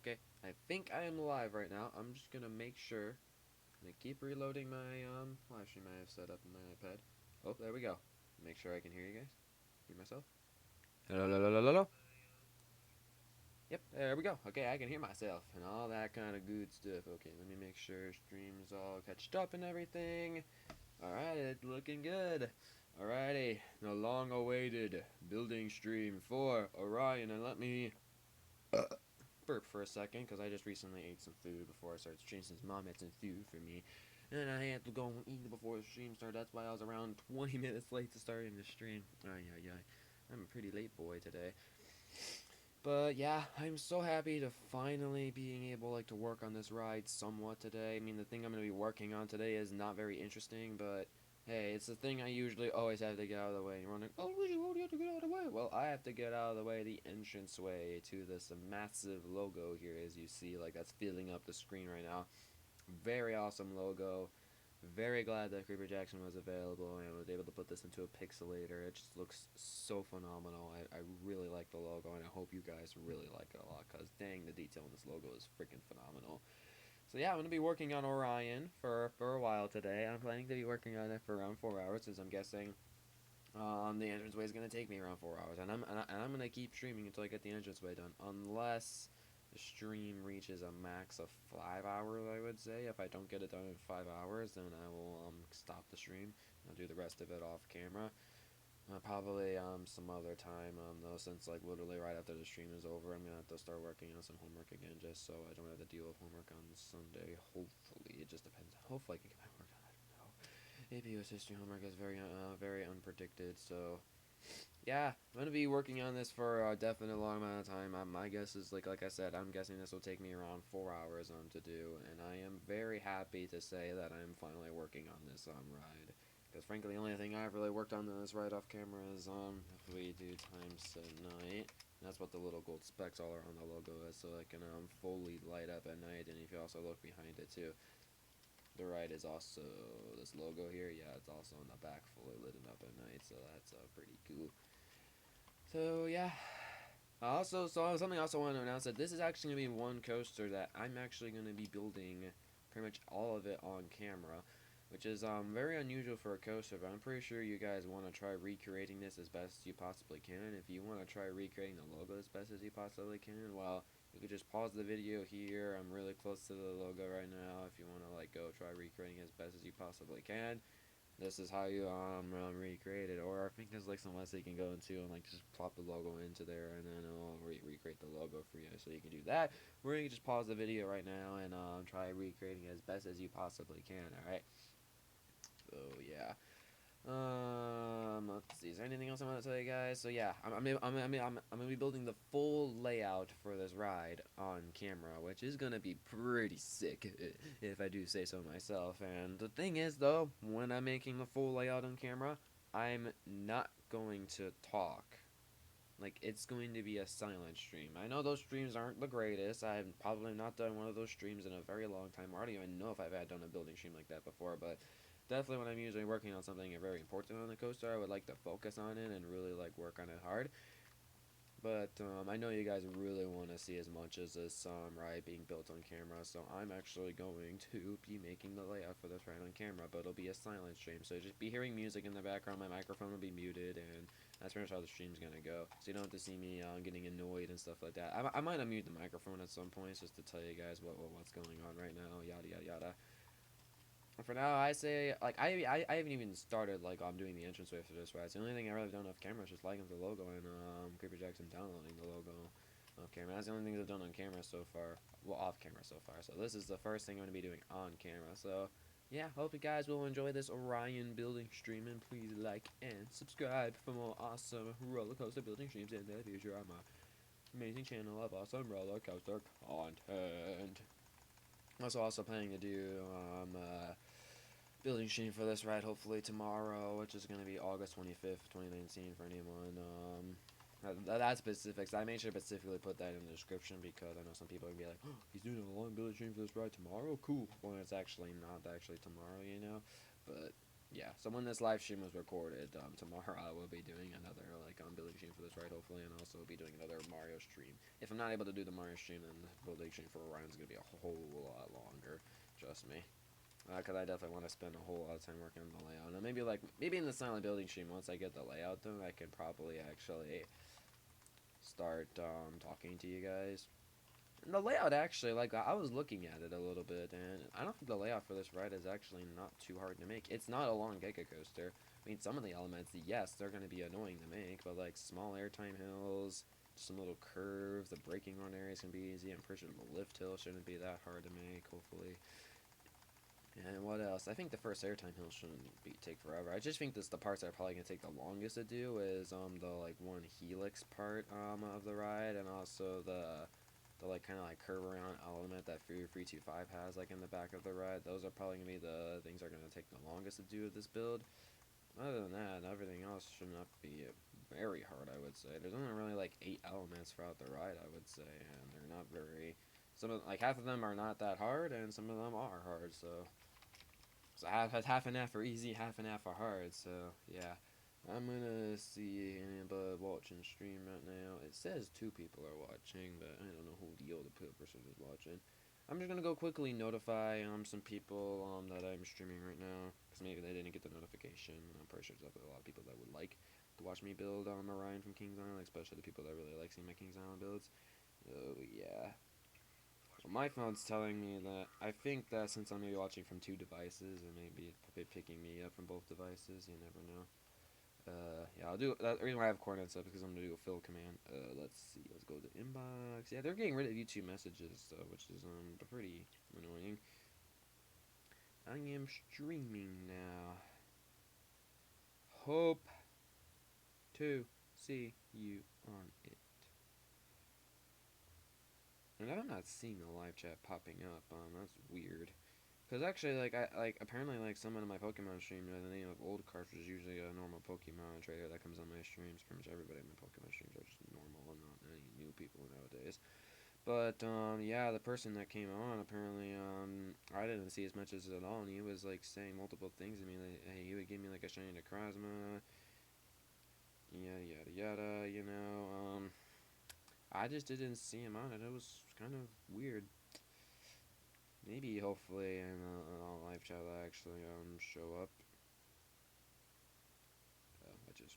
Okay, I think I am live right now. I'm just gonna make sure. I'm gonna keep reloading my live stream I have set up on my iPad. Oh, there we go. Make sure I can hear you guys. Hear myself. Hello, hello, hello, hello. Yep, there we go. Okay, I can hear myself and all that kind of good stuff. Okay, let me make sure stream's all catched up and everything. Alright, it's looking good. Alrighty, the long-awaited building stream for Orion, and let me burp for a second because I just recently ate some food before I started streaming since mom had some food for me. And I had to go and eat before the stream started. That's why I was around 20 minutes late to starting the stream. Ay, ay, ay. I'm a pretty late boy today. But yeah, I'm so happy to finally being able to work on this ride somewhat today. I mean, the thing I'm going to be working on today is not very interesting, but hey, it's the thing I usually always have to get out of the way. You're wondering, oh, Luigi, why do you have to get out of the way? Well, I have to get out of the way the entranceway to this massive logo here, as you see, that's filling up the screen right now. Very awesome logo. Very glad that Creeper Jackson was available and was able to put this into a pixelator. It just looks so phenomenal. I really like the logo, and I hope you guys really like it a lot, because dang, the detail in this logo is freaking phenomenal. So yeah, I'm going to be working on Orion for a while today. I'm planning to be working on it for around 4 hours, since I'm guessing the entranceway is going to take me around 4 hours. And I'm going to keep streaming until I get the entranceway done, unless the stream reaches a max of 5 hours, I would say. If I don't get it done in 5 hours, then I will stop the stream. I'll do the rest of it off camera. Probably some other time though, since literally right after the stream is over, I'm gonna have to start working on some homework again, just so I don't have to deal with homework on Sunday. Hopefully, it just depends. Hopefully, I can get my work done. I don't know. APU's history homework is very unpredicted, so yeah, I'm gonna be working on this for a definite long amount of time. My guess is like I said, I'm guessing this will take me around 4 hours to do, and I am very happy to say that I'm finally working on this ride. Because frankly, the only thing I've really worked on this ride off camera is if we do times at night. That's what the little gold specks all around the logo is, so it can fully light up at night. And if you also look behind it too, the ride is also this logo here. Yeah, it's also on the back, fully lit up at night, so that's pretty cool. So yeah. So something I also want to announce that this is actually going to be one coaster that I'm actually going to be building pretty much all of it on camera, which is very unusual for a coaster, but I'm pretty sure you guys want to try recreating this as best you possibly can. If you want to try recreating the logo as best as you possibly can, well, you could just pause the video here. I'm really close to the logo right now. If you want to go try recreating as best as you possibly can, this is how you recreate it. Or I think there's some less you can go into and just plop the logo into there, and then it'll recreate the logo for you. So you can do that. Or you can just pause the video right now and try recreating it as best as you possibly can. All right. So yeah. Let's see. Is there anything else I want to tell you guys? So yeah, I'm gonna be building the full layout for this ride on camera, which is gonna be pretty sick, if I do say so myself. And the thing is, though, when I'm making the full layout on camera, I'm not going to talk. It's going to be a silent stream. I know those streams aren't the greatest. I've probably not done one of those streams in a very long time. I don't even know if I've done a building stream like that before, but definitely when I'm usually working on something very important on the coaster, I would like to focus on it and really work on it hard. But I know you guys really want to see as much as this ride being built on camera, so I'm actually going to be making the layout for this ride on camera, but it'll be a silent stream, so just be hearing music in the background. My microphone will be muted, and that's pretty much how the stream's gonna go. So you don't have to see me getting annoyed and stuff like that. I might unmute the microphone at some points just to tell you guys what's going on right now, yada yada yada. For now, I say, I haven't even started, I'm doing the entranceway for this ride. The only thing I really done off camera is just liking the logo and, Creeper Jackson downloading the logo off camera. That's the only things I've done on camera so far. Well, off camera so far. So this is the first thing I'm going to be doing on camera. So, yeah, hope you guys will enjoy this Orion building stream. And please like and subscribe for more awesome roller coaster building streams in the future on my amazing channel of awesome roller coaster content. I'm also planning to do, building stream for this ride hopefully tomorrow, which is going to be August 25th, 2019 for anyone. That's specifics. I made sure to specifically put that in the description because I know some people are going to be like, oh, he's doing a long building stream for this ride tomorrow? Cool. Well, it's actually not actually tomorrow, you know. But yeah, so when this live stream was recorded, tomorrow I will be doing another building stream for this ride, hopefully, and also be doing another Mario stream. If I'm not able to do the Mario stream, then the building stream for Orion's gonna be a whole lot longer. Trust me, because I definitely want to spend a whole lot of time working on the layout. And maybe in the silent building stream, once I get the layout done, I can probably actually start talking to you guys. And the layout actually, like, I was looking at it a little bit, and I don't think the layout for this ride is actually not too hard to make. It's not a long Giga Coaster. I mean, some of the elements, yes, they're going to be annoying to make, but like small airtime hills, some little curves, the braking on areas can be easy. I'm pretty sure the lift hill shouldn't be that hard to make, hopefully. And what else? I think the first airtime hill shouldn't take forever. I just think the parts that are probably gonna take the longest to do is the like one helix part of the ride, and also the like kind of like curve around element that Fury 325 has like in the back of the ride. Those are probably gonna be the things that are gonna take the longest to do with this build. Other than that, everything else should not be very hard, I would say. There's only really like 8 elements throughout the ride, I would say, and they're not very. Some of like half of them are not that hard, and some of them are hard. So half and half are easy, half and half are hard. So yeah, I'm gonna see anybody watching stream right now. It says 2 people are watching, but I don't know who the other person is watching. I'm just gonna go quickly notify some people that I'm streaming right now, because maybe they didn't get the notification. I'm pretty sure there's a lot of people that would like to watch me build Orion from Kings Island, especially the people that really like seeing my Kings Island builds. Oh yeah. Well, my phone's telling me that I think that since I'm maybe watching from 2 devices, it may be picking me up from both devices. You never know. Yeah, I'll do that. The reason why I have coordinates up is because I'm gonna do a fill command. Let's see. Let's go to inbox. Yeah, they're getting rid of YouTube messages, which is pretty annoying. I am streaming now. Hope to see you on it. And I'm not seeing the live chat popping up. That's weird. Cause actually, apparently, some of my Pokemon streams, the name of old cartridge is usually a normal Pokemon trader that comes on my streams. Pretty much everybody in my Pokemon streams are just normal and not any new people nowadays. But yeah, the person that came on apparently, I didn't see as much as it at all, and he was like saying multiple things to me. Like, hey, he would give me like a shiny Necrozma, yada yada yada. I just didn't see him on it. It was kind of weird. Maybe, hopefully, in a live chat will actually show up. I just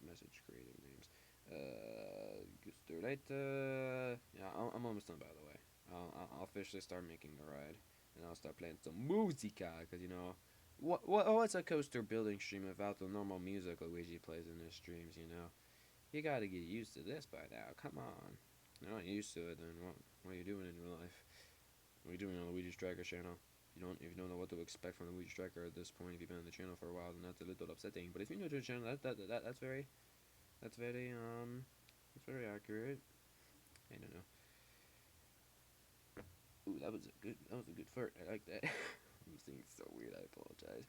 message creating names. Gusto later. Yeah, I'm almost done, by the way. I'll officially start making the ride, and I'll start playing some musica, because what's a coaster building stream without the normal music Luigi plays in his streams? You gotta get used to this by now. Come on, you're not used to it, then what are you doing in your life? What are you doing on Luigi's Tracker channel? If you don't know what to expect from the Luigi's Tracker at this point, if you've been on the channel for a while, then that's a little upsetting. But if you're new to the channel, that's very accurate. I don't know. Ooh, that was a good flirt. I like that. I'm seeing so weird. I apologize.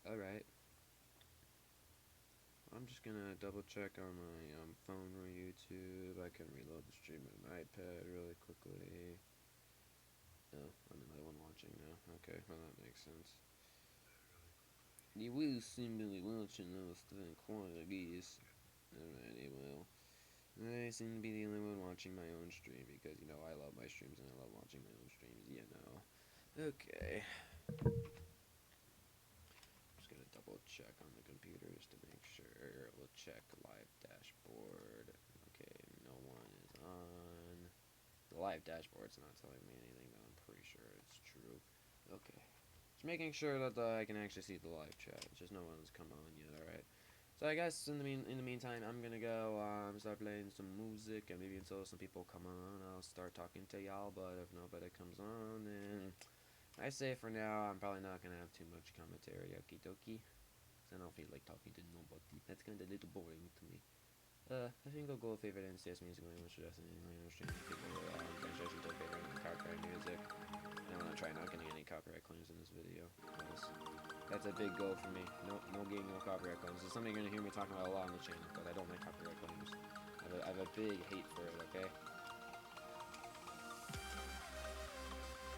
All right. I'm just gonna double check on my phone or YouTube. I can reload the stream with an iPad really quickly. Oh, I'm the one watching now. Okay, well that makes sense. You will seem to be watching those things quantities. Alrighty, well. I seem to be the only one watching my own stream because, I love my streams and I love watching my own streams. Okay. Just gonna double check on the computers to make sure. We'll check live dashboard. Okay, no one is on. The live dashboard's not telling me anything, but I'm pretty sure it's true. Okay. Just making sure that I can actually see the live chat. It's just no one's come on yet, alright? So I guess in the meantime, I'm gonna go start playing some music, and maybe until some people come on, I'll start talking to y'all, but if nobody comes on, then I say for now, I'm probably not gonna have too much commentary, okie dokie. Because I don't feel like talking to nobody. That's kinda a little boring to me. I think I'll go with favorite NCS music when I'm suggesting streaming people suggestions their favorite copyright music. And I'm not trying not getting any copyright claims in this video. That's a big goal for me. No getting no copyright claims. It's something you're gonna hear me talking about a lot on the channel, but I don't like copyright claims. I have a big hate for it, okay?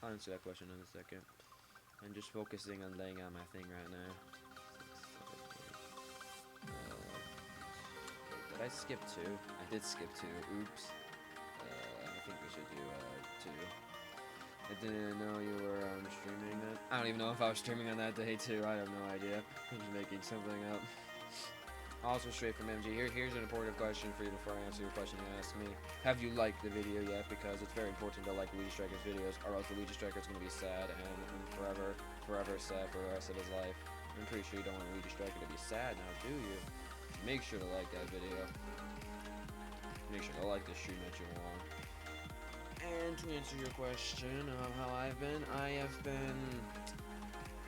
I'll answer that question in a second. I'm just focusing on laying out my thing right now. Wait, did I skip 2? I did skip 2. Oops. I think we should do 2. I didn't know you were streaming that. I don't even know if I was streaming on that day too. I have no idea. I'm just making something up. Also straight from MG. Here's an important question for you before I answer your question you asked me. Have you liked the video yet? Because it's very important to like Luigi Striker's videos, or else Luigi Striker's going to be sad and forever sad for the rest of his life. I'm pretty sure you don't want Luigi Striker to be sad now, do you? Make sure to like that video. Make sure to like the stream that you're on. And to answer your question of how I've been, I have been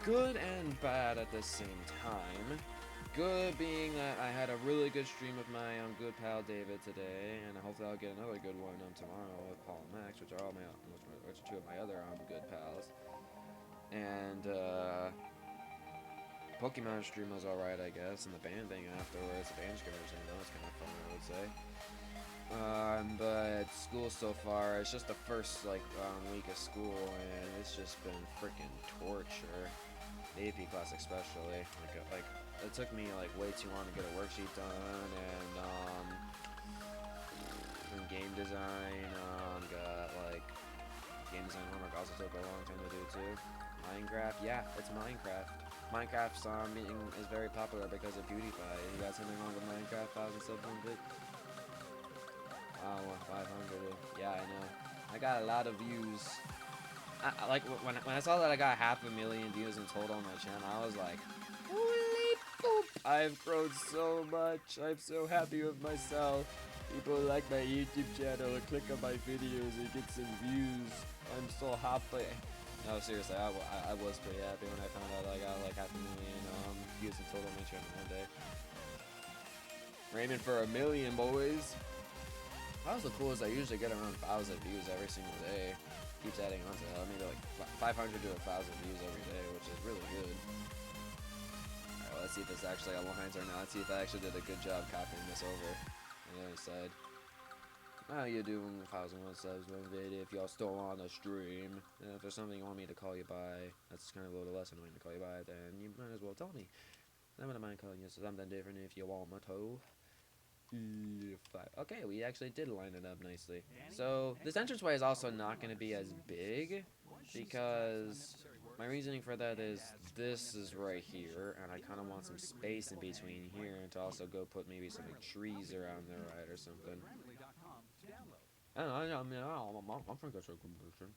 good and bad at the same time. Good being that I had a really good stream with my good pal David today, and hopefully I'll get another good one tomorrow with Paul and Max, which are two of my other good pals. And Pokemon stream was alright, I guess, and the band thing afterwards, the band scrimmage, that was kind of fun, I would say. But school so far, it's just the first week of school, and it's just been freaking torture. The AP class especially, like it took me way too long to get a worksheet done, and game design, got game design homework also took a long time to do too. Minecraft, yeah, it's Minecraft. Minecraft is very popular because of PewDiePie. You got something wrong with Minecraft? 1,000 subs on it? Wow, 500. Yeah, I know. I got a lot of views. When I saw that I got 500,000 views in total on my channel, I was like, holy poop! I've grown so much. I'm so happy with myself. People like my YouTube channel and click on my videos and get some views. I'm so happy. No, seriously, I was pretty happy when I found out I got 500,000 views in total on my channel one day. We're aiming for 1 million, boys. That was the coolest. I usually get around 1,000 views every single day. Keeps adding on to that. Maybe 500 to 1,000 views every day, which is really good. Alright, well, let's see if this actually aligns or not. Let's see if I actually did a good job copying this over on the other side. How you doing, 1,001 subs, one video, if y'all still on the stream. And if there's something you want me to call you by, that's kind of a little less annoying to call you by, then you might as well tell me. I wouldn't mind calling you something different if you want me to. Okay, we actually did line it up nicely. So this entranceway is also not going to be as big, because my reasoning for that is this is right here, and I kind of want some space in between here to also go put maybe some trees around there, right, or something. I don't know, I think that's a good version.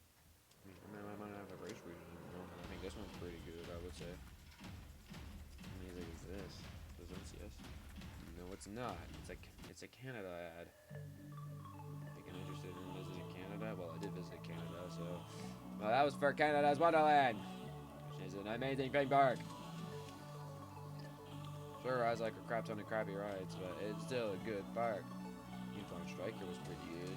I might have a race region, I think this one's pretty good, I would say. How many is this? Does this, yes? No, it's not. It's a Canada ad. Thinking interested in visiting Canada? Well, I did visit Canada, so... Well, that was for Canada's Wonderland! Which is an amazing theme park! Sure, I was like a crap ton of crappy rides, but it's still a good park. Yukon Striker was pretty good.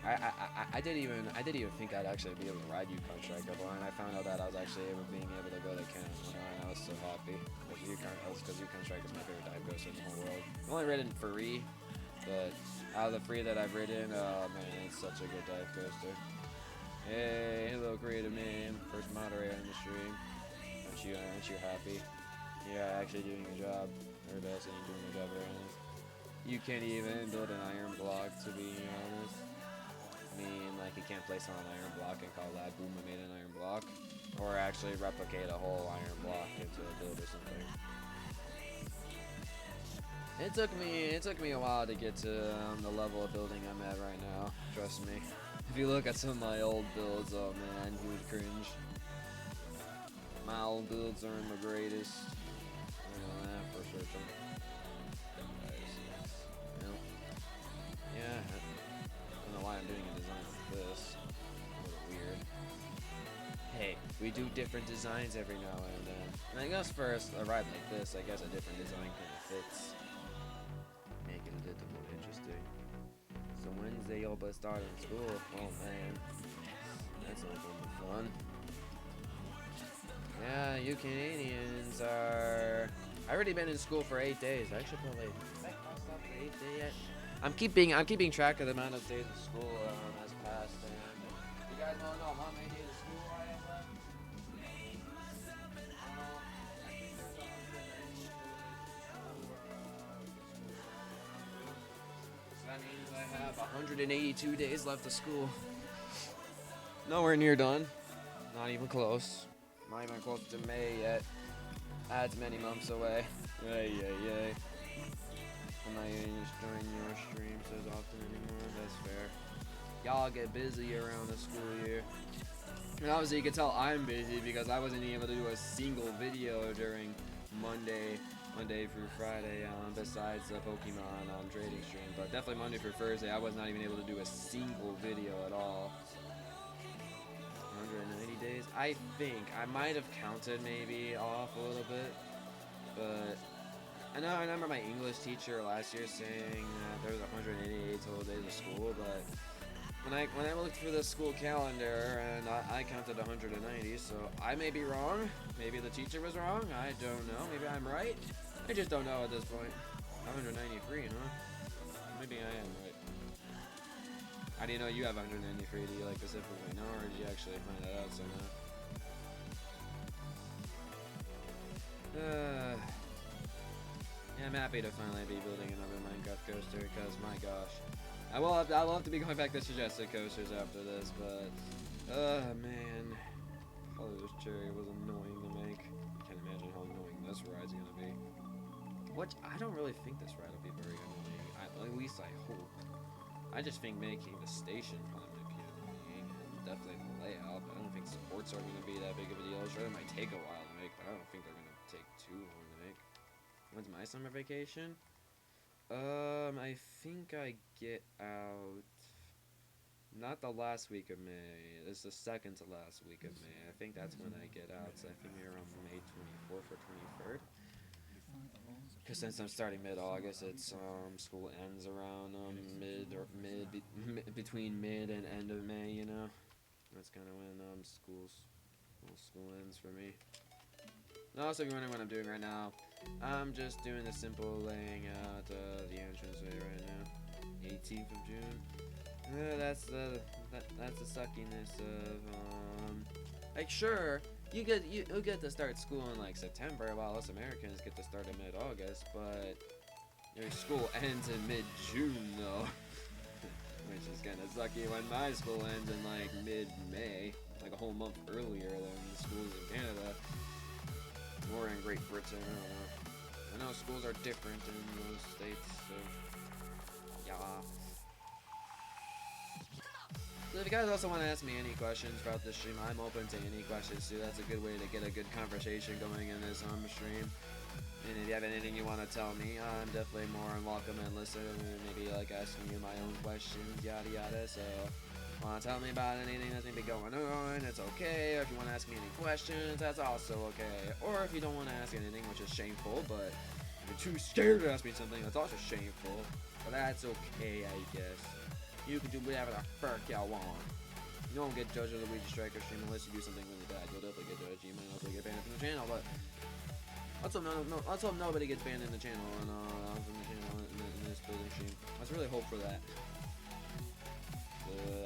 I didn't even think I'd actually be able to ride Yukon Striker, but when I found out that I was actually being able to go to Canada, and I was so happy. Because Yukon Striker is my favorite dive coaster in the whole world. I've only ridden 3, but out of the 3 that I've ridden, oh man, it's such a good dive coaster. Hey, hello creative name, first moderator in the stream. Aren't you happy? Yeah, actually doing your job. Or best, and you're doing your job very nice. You can't even build an iron block, to be honest. mean like you can't place on an iron block and call that boom, I made an iron block, or actually replicate a whole iron block into a build or something. It took me a while to get to the level of building I'm at right now. Trust me. If you look at some of my old builds, oh man, you would cringe. My old builds aren't the greatest. I know that for certain. Nope. Yeah. I don't know why I'm doing a design like this. A little weird. Hey, we do different designs every now and then. And I guess first, a ride like this, I guess a different design kind of fits. Make it a little more interesting. So Wednesday, you'll be starting school. Oh man, that's not gonna be fun. Yeah, you Canadians are. I already been in school for 8 days. I should probably. Have I crossed out the 8th day yet? I'm keeping track of the amount of days of school has passed. And you guys want to know how many days of school I have left? So that means I have 182 days left of school. Nowhere near done. Not even close. Not even close to May yet. That's many months away. Yay. I'm not even joining your streams as often anymore. That's fair. Y'all get busy around the school year. And obviously you can tell I'm busy because I wasn't able to do a single video during Monday through Friday, besides the Pokemon trading stream. But definitely Monday through Thursday, I was not even able to do a single video at all. 190 days. I think I might have counted maybe off a little bit, but I remember my English teacher last year saying that there was 188 total days of school, but when I looked through the school calendar and I counted 190, so I may be wrong. Maybe the teacher was wrong. I don't know. Maybe I'm right. I just don't know at this point. 193, huh? Maybe I am right. How do you know you have 193? Do you like specifically know, or did you actually find that out somehow? Yeah, I'm happy to finally be building another Minecraft coaster, because my gosh. I'll have to be going back to suggested coasters after this, but man. Oh, this cherry was annoying to make. I can't imagine how annoying this ride's gonna be. What? I don't really think this ride will be very annoying. At least I hope. I just think making the station probably might be annoying, and definitely the layout. But I don't think supports are going to be that big of a deal. Sure, it might take a while to make, but I don't think they're going to take too long to make. When's my summer vacation? I think I get out. Not the last week of May. It's the second to last week of May. I think that's when I get out. So I think we're around May 24th or 23rd. Because since I'm starting mid-August, it's school ends around between mid and end of May. You know, that's kind of when school ends for me. And also, if you're wondering what I'm doing right now, I'm just doing a simple laying out the entranceway right now. 18th of June. That's the suckiness of like sure. You get to start school in like September, while us Americans get to start in mid-August, but your school ends in mid-June though, which is kind of sucky when my school ends in like mid-May, like a whole month earlier than the schools in Canada or in Great Britain. I know schools are different in those states, so yeah. So if you guys also want to ask me any questions throughout the stream, I'm open to any questions too. That's a good way to get a good conversation going in this stream. And if you have anything you want to tell me, I'm definitely more than welcome and listen, and maybe like asking you my own questions, yada yada. So want to tell me about anything that's maybe going on, it's okay. Or if you want to ask me any questions, that's also okay. Or if you don't want to ask anything, which is shameful, but if you're too scared to ask me something, that's also shameful. But that's okay, I guess. You can do whatever the fuck y'all want. You don't get judged on the Luigi Striker stream unless you do something really bad. You'll definitely get judged. You might also get banned from the channel, but let's hope nobody gets banned in the channel and from the channel in this building stream. Let's really hope for that.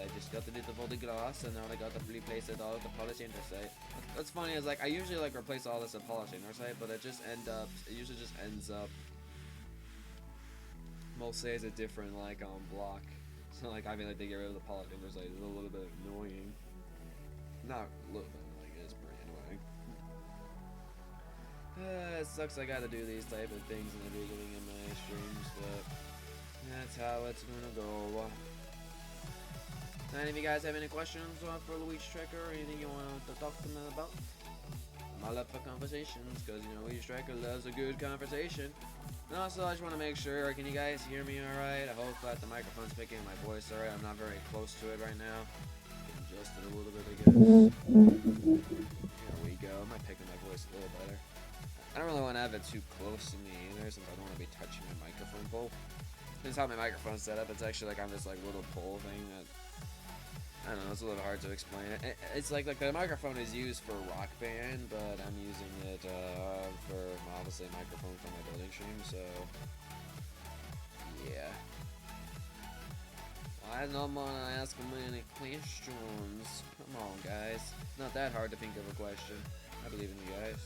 I just got to do the folded glass, and now I got to replace it all with the polished intersite. What's funny is like I usually like replace all this with polished intersite, but it usually just ends up. Most say it's a different like block. So like having like to get rid of the poly fingers like is a little bit annoying. Not a little bit annoying, it's pretty annoying. It sucks I gotta do these type of things in the beginning of my streams, but that's how it's gonna go. And if you guys have any questions for Luigi Striker or anything you want to talk to me about, I'm all up for conversations, because, you know, Luigi Striker loves a good conversation. And also, I just want to make sure, can you guys hear me alright? I hope that the microphone's picking my voice alright. I'm not very close to it right now. Adjust it a little bit, I guess. There we go. I might pick my voice a little better. I don't really want to have it too close to me either, since I don't want to be touching my microphone pole. This is how my microphone's set up. It's actually like on this like little pole thing that, I don't know, it's a little hard to explain. It's like the microphone is used for Rock Band, but I'm using it for obviously a microphone for my building stream, so yeah. I don't want to ask them any questions. Come on, guys. It's not that hard to think of a question. I believe in you guys.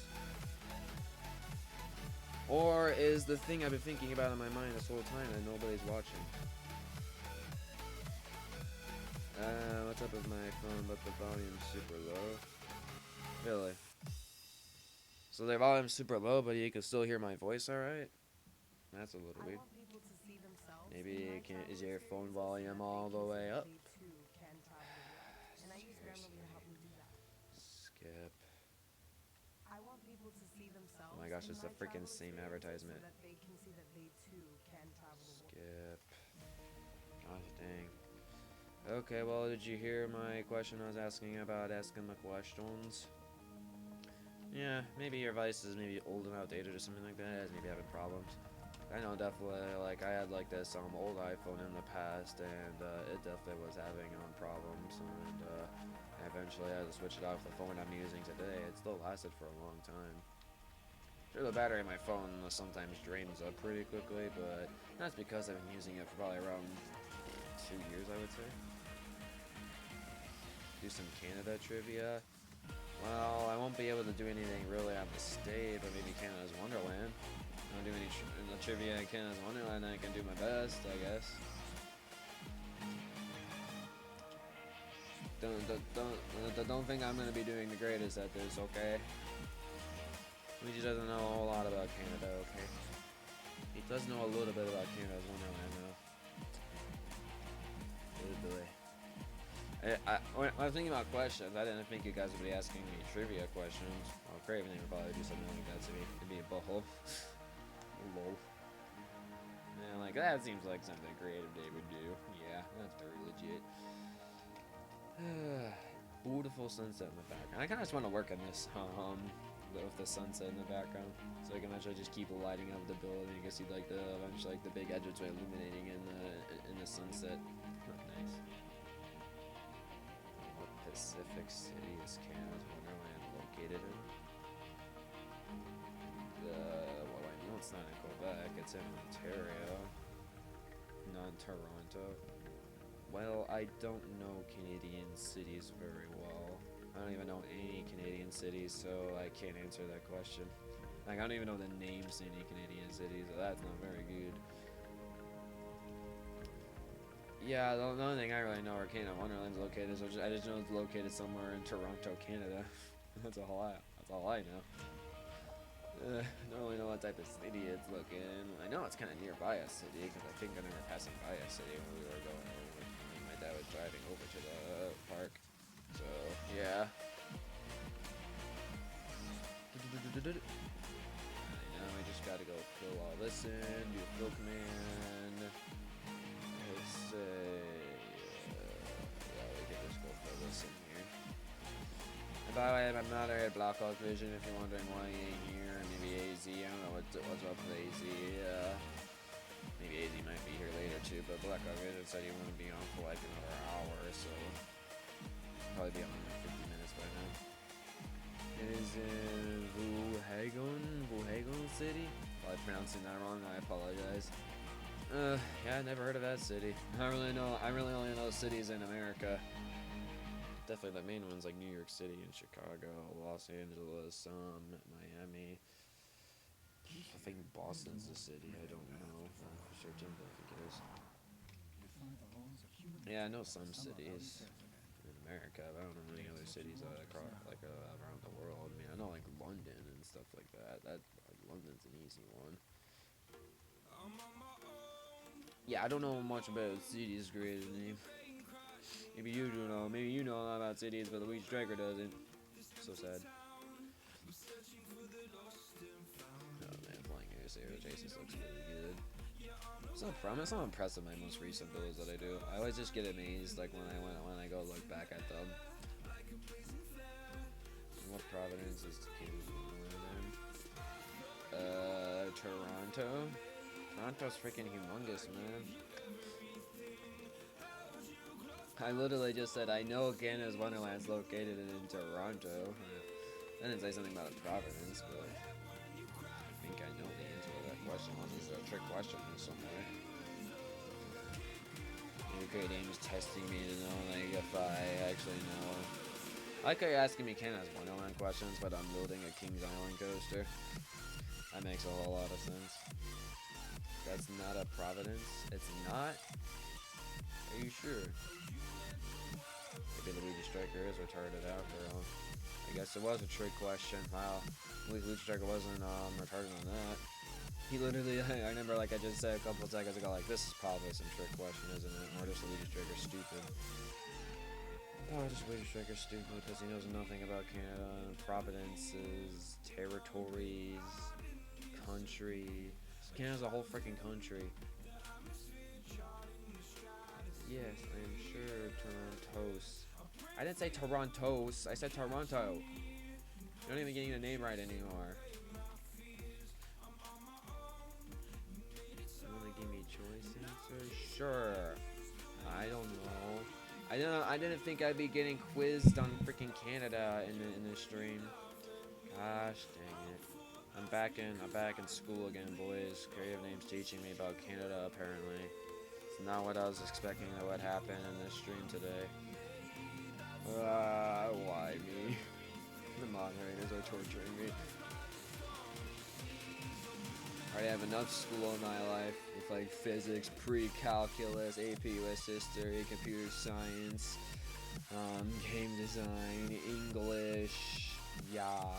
Or is the thing I've been thinking about in my mind this whole time that nobody's watching? What's up with my phone, but the volume's super low? Really? So their volume's super low, but you can still hear my voice alright? That's a little weird. Maybe it can't, is your phone volume all the way up? Skip. Oh my gosh, it's the freaking same advertisement. Skip. Gosh dang. Okay, well, did you hear my question I was asking about asking the questions? Yeah, maybe your device is maybe old and outdated or something like that, maybe having problems. I know definitely, like, I had like this old iPhone in the past, and it definitely was having problems, and I eventually had to switch it off the phone I'm using today. It still lasted for a long time. Sure, the battery in my phone sometimes drains up pretty quickly, but that's because I've been using it for probably around 2 years, I would say. Do some Canada trivia. Well, I won't be able to do anything really on the state, but maybe Canada's Wonderland. I don't do any trivia in Canada's Wonderland, I can do my best, I guess. Don't think I'm gonna be doing the greatest at this, okay? Luigi doesn't know a whole lot about Canada, okay? He does know a little bit about Canada's Wonderland, though. Good boy. When I was thinking about questions, I didn't think you guys would be asking me trivia questions. Well, Craven would probably do something like that to me. It'd be a butthole. Lol. Yeah, like, that seems like something Creative Day would do. Yeah, that's very legit. Beautiful sunset in the background. I kind of just want to work on this, with the sunset in the background, so I can eventually just keep lighting up the building. You can see like eventually like the big entranceway illuminating in the sunset. Oh, nice. What Pacific city is Canada's Wonderland located in? Well, I know it's not in Quebec. It's in Ontario, not Toronto. Well, I don't know Canadian cities very well. I don't even know any Canadian cities, so I can't answer that question. Like, I don't even know the names to any Canadian cities, so that's not very good. Yeah, the only thing I really know where Canada Wonderland's located, so I just know it's located somewhere in Toronto, Canada. That's all I know. I don't really know what type of city it's located in. I know it's kind of nearby a city, because I think I remember passing by a city when we were going over. My dad was driving over to the park. So, yeah. I know, we just gotta go fill all this in, do a fill command. Let's say, yeah, we can just go fill this in here. And by the way, I'm not here at Blackhawk Vision, if you're wondering why he ain't here. Maybe AZ, I don't know what's up with AZ. Maybe AZ might be here later too, but Blackhawk Vision said he wouldn't be on for like another hour, so probably be on in like 50 minutes by now. It is in Wuhagon City. If I'm pronouncing that wrong, I apologize. Yeah, I never heard of that city. I really only know cities in America. Definitely the main ones like New York City and Chicago, Los Angeles, Miami. I think Boston's the city. I don't know for certain, but I think it is. Yeah, I know some cities in America, but I don't know many other cities across, like around the world. I mean, I know like London and stuff like that. London's an easy one. Yeah, I don't know much about cities created name. Maybe you do know. Maybe you know a lot about cities, but Luigi Striker doesn't. So sad. Oh man, flying air chases looks really good. I'm so impressed with my most recent builds that I do. I always just get amazed, like when I go look back at them. And what Providence is Toronto. Toronto's freaking humongous, man. I literally just said I know Canada's Wonderland's located in Toronto. I didn't say something about a Providence, but I think I know the answer to that question. Unless it's a trick question in some way. Great Aim is testing me to know like if I actually know. I like how you're asking me Canada's Wonderland questions, but I'm building a Kings Island coaster. That makes a whole lot of sense. That's not a Providence. It's not? Are you sure? Maybe Luigi Striker is retarded after all. I guess it was a trick question. Wow. Luigi Striker wasn't retarded on that. He literally, I remember like I just said a couple of seconds ago, like this is probably some trick question, isn't it? Or just Luigi Striker stupid. Oh, just Luigi Striker stupid because he knows nothing about Canada and Providence's territories, country. Canada's a whole freaking country. Yes, I am sure Toronto's. I didn't say Toronto's. I said Toronto. You're not even getting the name right anymore. You wanna give me a choice answer? Sure. I don't know. I didn't think I'd be getting quizzed on freaking Canada in this stream. Gosh dang it. I'm back in school again, boys. Creative Name's teaching me about Canada apparently. It's not what I was expecting that would happen in this stream today. Why me? The moderators are torturing me. I already have enough school in my life with like physics, pre-calculus, AP US history, computer science, game design, English, yeah,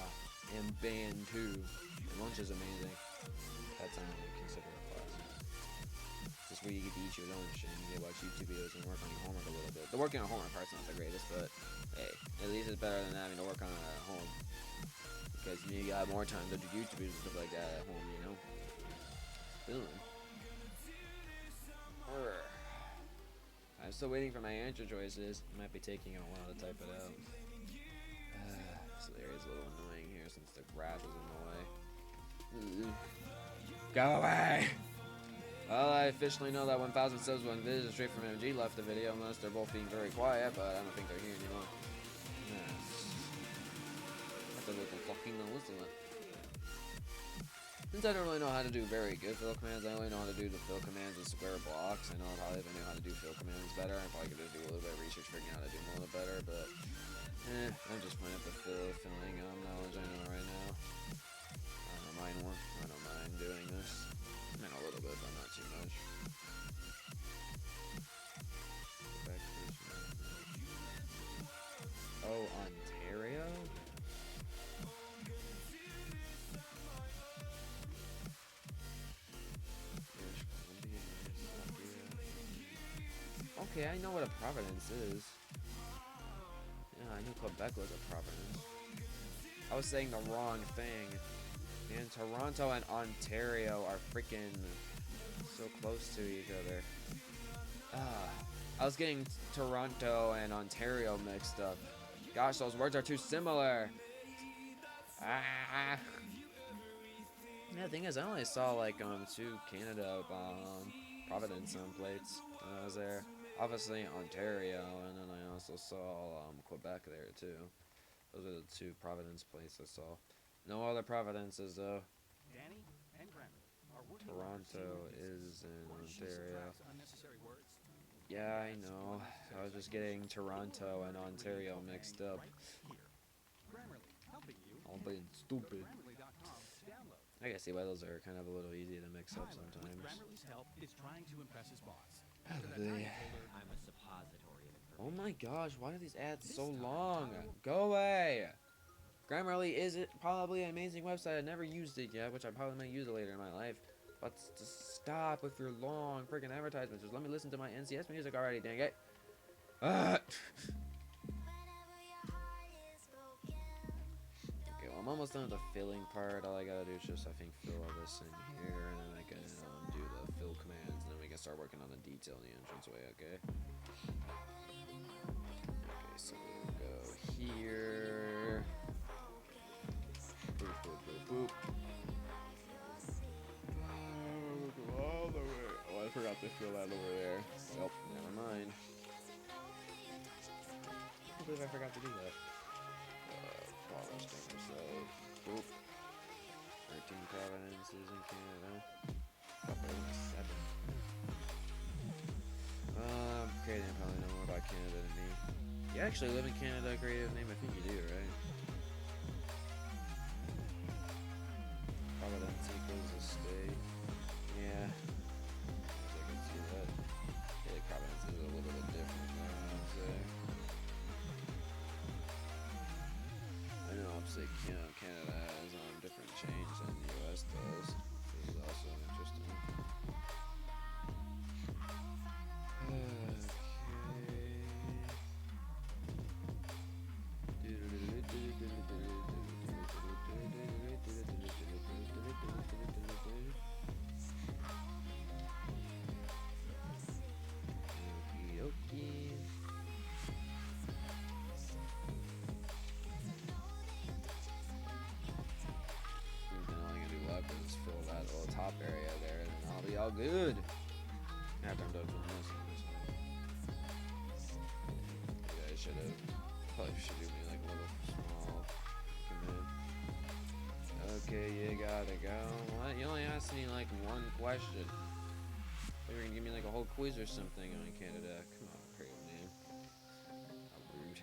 and band too. And lunch is amazing. That's not really considered a class. It's just where you get to eat your lunch and you get to watch YouTube videos and work on your homework a little bit. The working on homework part's not the greatest, but hey, at least it's better than having to work on it at home. Because you got more time to do YouTube videos and stuff like that at home, you know? I'm still waiting for my answer choices. It might be taking a while to type it out. This area is a little annoying here since the grass is in the way. Go away! Well, I officially know that 1,000 subs when Viz straight from MG left the video, unless they're both being very quiet, but I don't think they're here anymore. That's a little fucking listen to it. Since I don't really know how to do very good fill commands, I only know how to do the fill commands with square blocks. I know probably if I knew how to do fill commands better, I probably could just do a little bit of research figuring out how to do them a little better, but I'm just playing up the filling knowledge I know right now. I don't mind more. I don't mind doing this. I mean a little bit, but not too much. Oh, Ontario? Okay, I know what a Providence is. Yeah, I knew Quebec was a Providence. I was saying the wrong thing. Man, Toronto and Ontario are freaking so close to each other. I was getting Toronto and Ontario mixed up. Gosh, those words are too similar. Yeah, the thing is, I only saw like 2 Canada Providence plates when I was there. Obviously Ontario, and then I also saw Quebec there too. Those are the 2 Providence plates I saw. No other Providences though. Toronto is in Ontario. Yeah, I know. I was just getting Toronto and Ontario mixed up. All being stupid. I can see why those are kind of a little easy to mix up sometimes. Grammarly's help is trying to impress his boss. Hallelujah. I'm a suppository of Oh information. my gosh, why are these ads This so time, long? I will... Go away! Grammarly is probably an amazing website. I've never used it yet, which I probably might use it later in my life. But just stop with your long freaking advertisements. Just let me listen to my NCS music already, dang it. Okay, well, I'm almost done with the filling part. All I gotta do is just, I think, fill all this in here, and then I can do the fill commands, and then we can start working on the detail in the entranceway, okay? Okay, so we'll go here. Boop, boop, boop, boop. Go all the way. Oh, I forgot to fill that over there. Well, never mind. I can't believe I forgot to do that. Province thing, so boop. 13 provinces in Canada. Oh, 7. Creative probably know more about Canada than me. You actually live in Canada, creative name? I think you do, right? Providence equals a state. Yeah. I can see that. Yeah, Providence is a little bit different, I'd say. I know upstate Canada has different changes than the US does. This is also interesting. Fill that little top area there, and then I'll be all good. After I'm done filling this one. Yeah, I should have. Probably should do me like a little small command. Okay, you gotta go. What? You only asked me like one question. Maybe you're gonna give me like a whole quiz or something on Canada. Come on, creative name. How rude.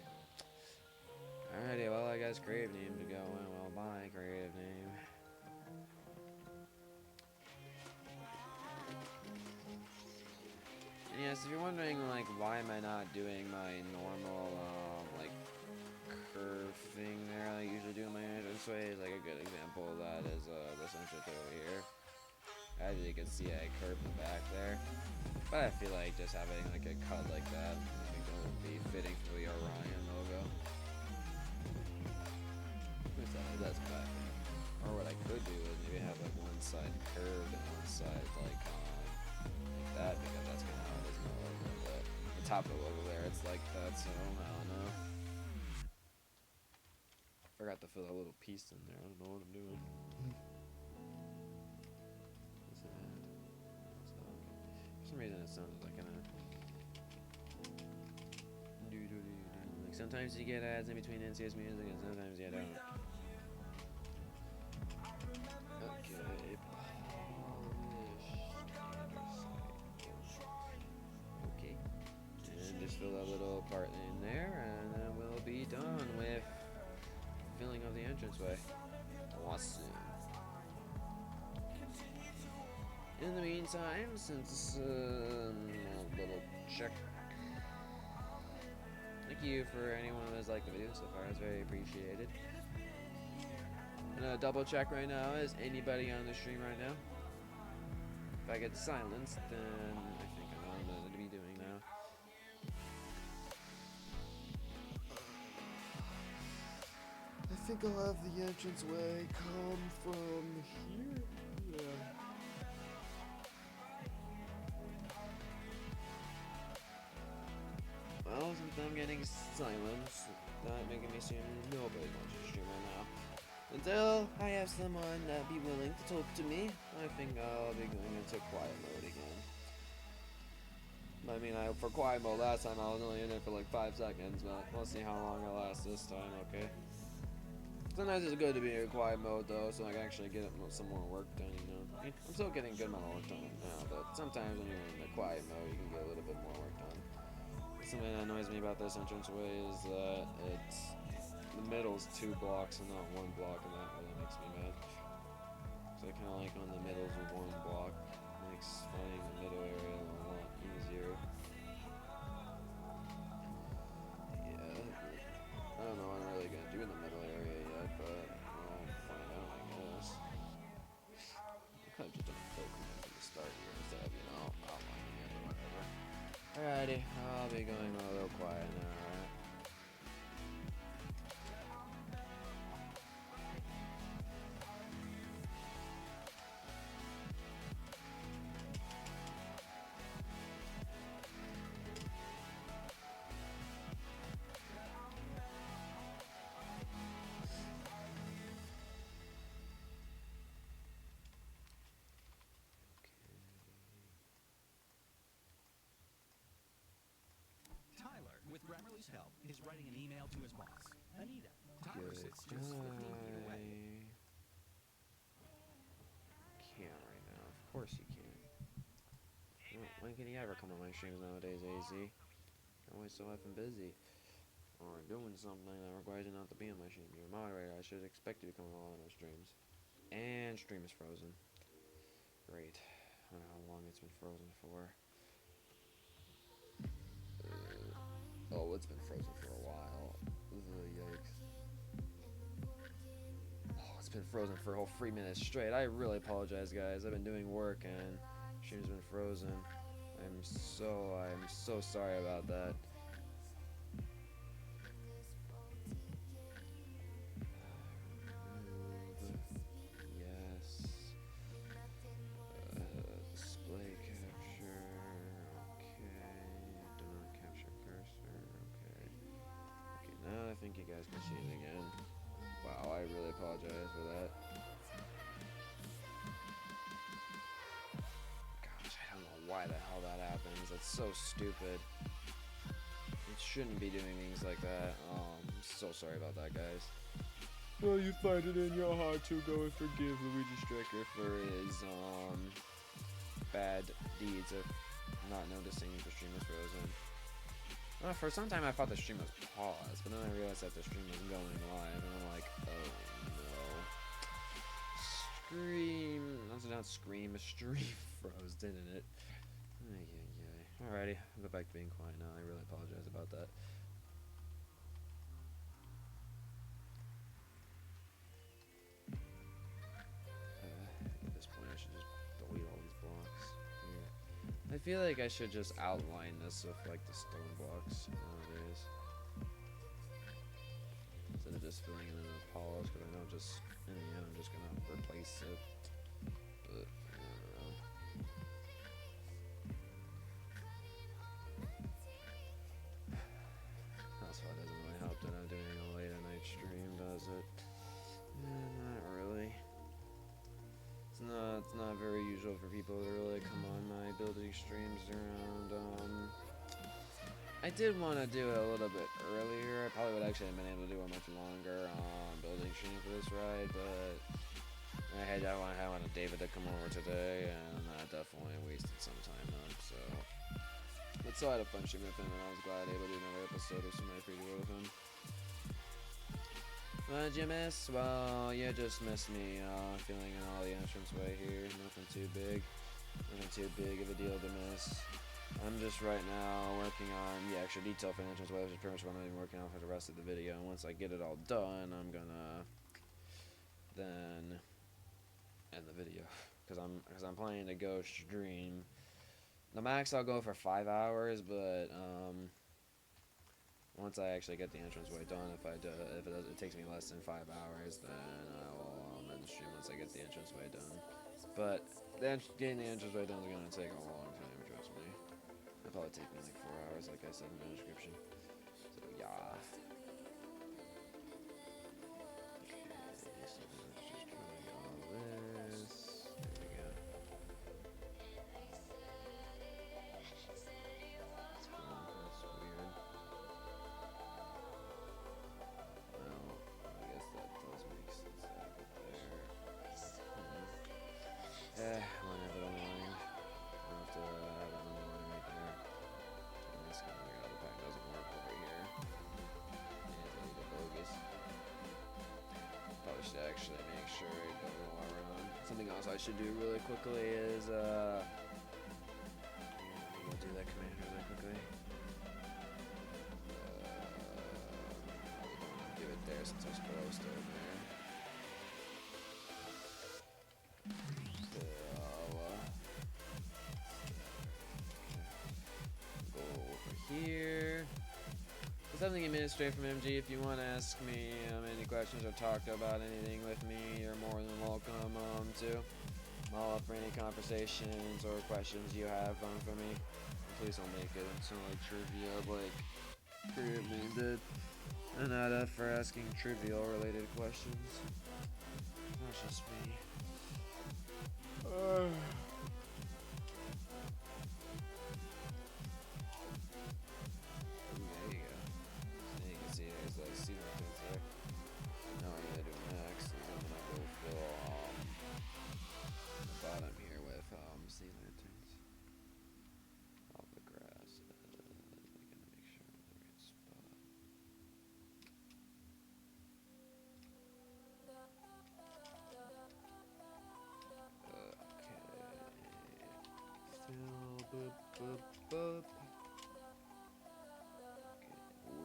Alrighty, well, I guess creative name to go in. Well, bye, creative name. And yes, if you're wondering, like, why am I not doing my normal, like, curve thing there I usually do in my entranceway, like, a good example of that is, this entrance over here. As you can see, I curved the back there. But I feel like just having, like, a cut like that, I think it would be fitting for the Orion logo. That's bad. Or what I could do is maybe have, like, one side curved and one side, like that, because that's kind of how it is in the logo. But the top of the logo there, it's like that, so I don't know. Forgot to fill that little piece in there. I don't know what I'm doing. What's that? For some reason it sounded like like sometimes you get ads in between NCS music and sometimes you don't. Okay, okay, and just fill that little part in there, and then we'll be done with filling of the entranceway. Awesome. In the meantime, since a little check. Thank you for anyone who has liked the video so far. It's very appreciated. I'm gonna double check right now. Is anybody on the stream right now? If I get silenced, then I think I know what I'm gonna be doing now. I think I'll have the entranceway come from here. Yeah. Well, since I'm getting silenced, not making me seem nobody wants to stream right now. Until I have someone be willing to talk to me, I think I'll be going into quiet mode again. I mean, for quiet mode last time I was only in it for like 5 seconds, but we'll see how long I last this time, okay? Sometimes it's good to be in quiet mode though, so I can actually get some more work done, you know? I'm still getting good amount of work done now, but sometimes when you're in the quiet mode, you can get a little bit more work done. Something that annoys me about this entranceway is that the middle's 2 blocks and not 1 block, and that really makes me mad. So I kind of like when the middle's 1 block. Makes finding the middle area a lot easier. Alrighty, I'll be going a little quiet now, alright? Tyler, with Grammarly's help, is writing an email to his boss, Anita. Tyler sits just 15 feet away. Can't right now. Of course you can't. When can he ever come on my streams nowadays, AZ? I'm always so effing busy. Or doing something that requires you not to be on my stream. You're a moderator. I should expect you to come on all of my streams. And stream is frozen. Great. I don't know how long it's been frozen for. Oh, it's been frozen for a while. Yikes. Oh, it's been frozen for a whole 3 minutes straight. I really apologize, guys. I've been doing work and stream's been frozen. I'm so sorry about that. Yes. Display capture. Okay. Do not capture cursor. Okay. Okay, now I think you guys can see it again. Wow, I really apologize for that. Gosh, I don't know why the hell that happens. That's so stupid. It shouldn't be doing things like that. I'm so sorry about that, guys. Well, you find it in your heart to go and forgive Luigi Stricker for his bad deeds of not noticing the stream was frozen. Well, for some time I thought the stream was paused, but then I realized that the stream was going live, and I'm like, oh no. Not stream froze, didn't it? Alrighty, I'll go back to being quiet now. I really apologize about that. At this point, I should just delete all these blocks. Yeah. I feel like I should just outline this with like the stone blocks nowadays, instead of just filling it in with polish, because I know just in the end I'm just gonna replace it. But I don't know. Also, it doesn't really help that I'm doing a late at night stream, does it? Not really. It's not very usual for people to really come on my building streams around. I did want to do it a little bit earlier. I probably would actually have been able to do a much longer building stream for this ride, but I wanted David to come over today, and that definitely wasted some time on. But still had a fun stream with him, and I was glad able to do another episode of Somebody Free to Roll with him. What did you miss? Well, you just missed me filling in all the entranceway here. Nothing too big of a deal to miss. I'm just right now working on the extra detail for the entranceway, which is pretty much what I'm going to be working on for the rest of the video. And once I get it all done, I'm gonna then end the video, because I'm planning to go stream. The max I'll go for 5 hours, but once I actually get the entranceway done, if it takes me less than 5 hours, then I will end the stream once I get the entranceway done. But getting the entranceway done is going to take a long time, trust me. It'll probably take me like 4 hours, like I said in the description. So yeah. Okay, so let's just try all this. There we go. That's cool. That's weird. Well, I guess that does make sense to have it there. I might have it online. I'll have to have it online right there. And this kind of weird how the pack doesn't work over here. Yeah, it's a little bogus. Probably should actually make sure I go while we're on. Something else I should do really quickly is yeah, let me go do that command really quickly. Probably don't want to do it there since there's closed over there. Go minutes straight from MG. If you want to ask me any questions or talk about anything with me, you're more than welcome to. I'm all up for any conversations or questions you have for me. Please don't make it into like trivia like Korean did. I'm not up for asking trivial related questions. That's just me. There you go. So you can see there's like ceiling things there. Now what I'm gonna do next is I'm gonna go fill the bottom here with sea lanterns. All the grass. I gotta make sure I'm in the right spot. Okay. Still boop boop boop.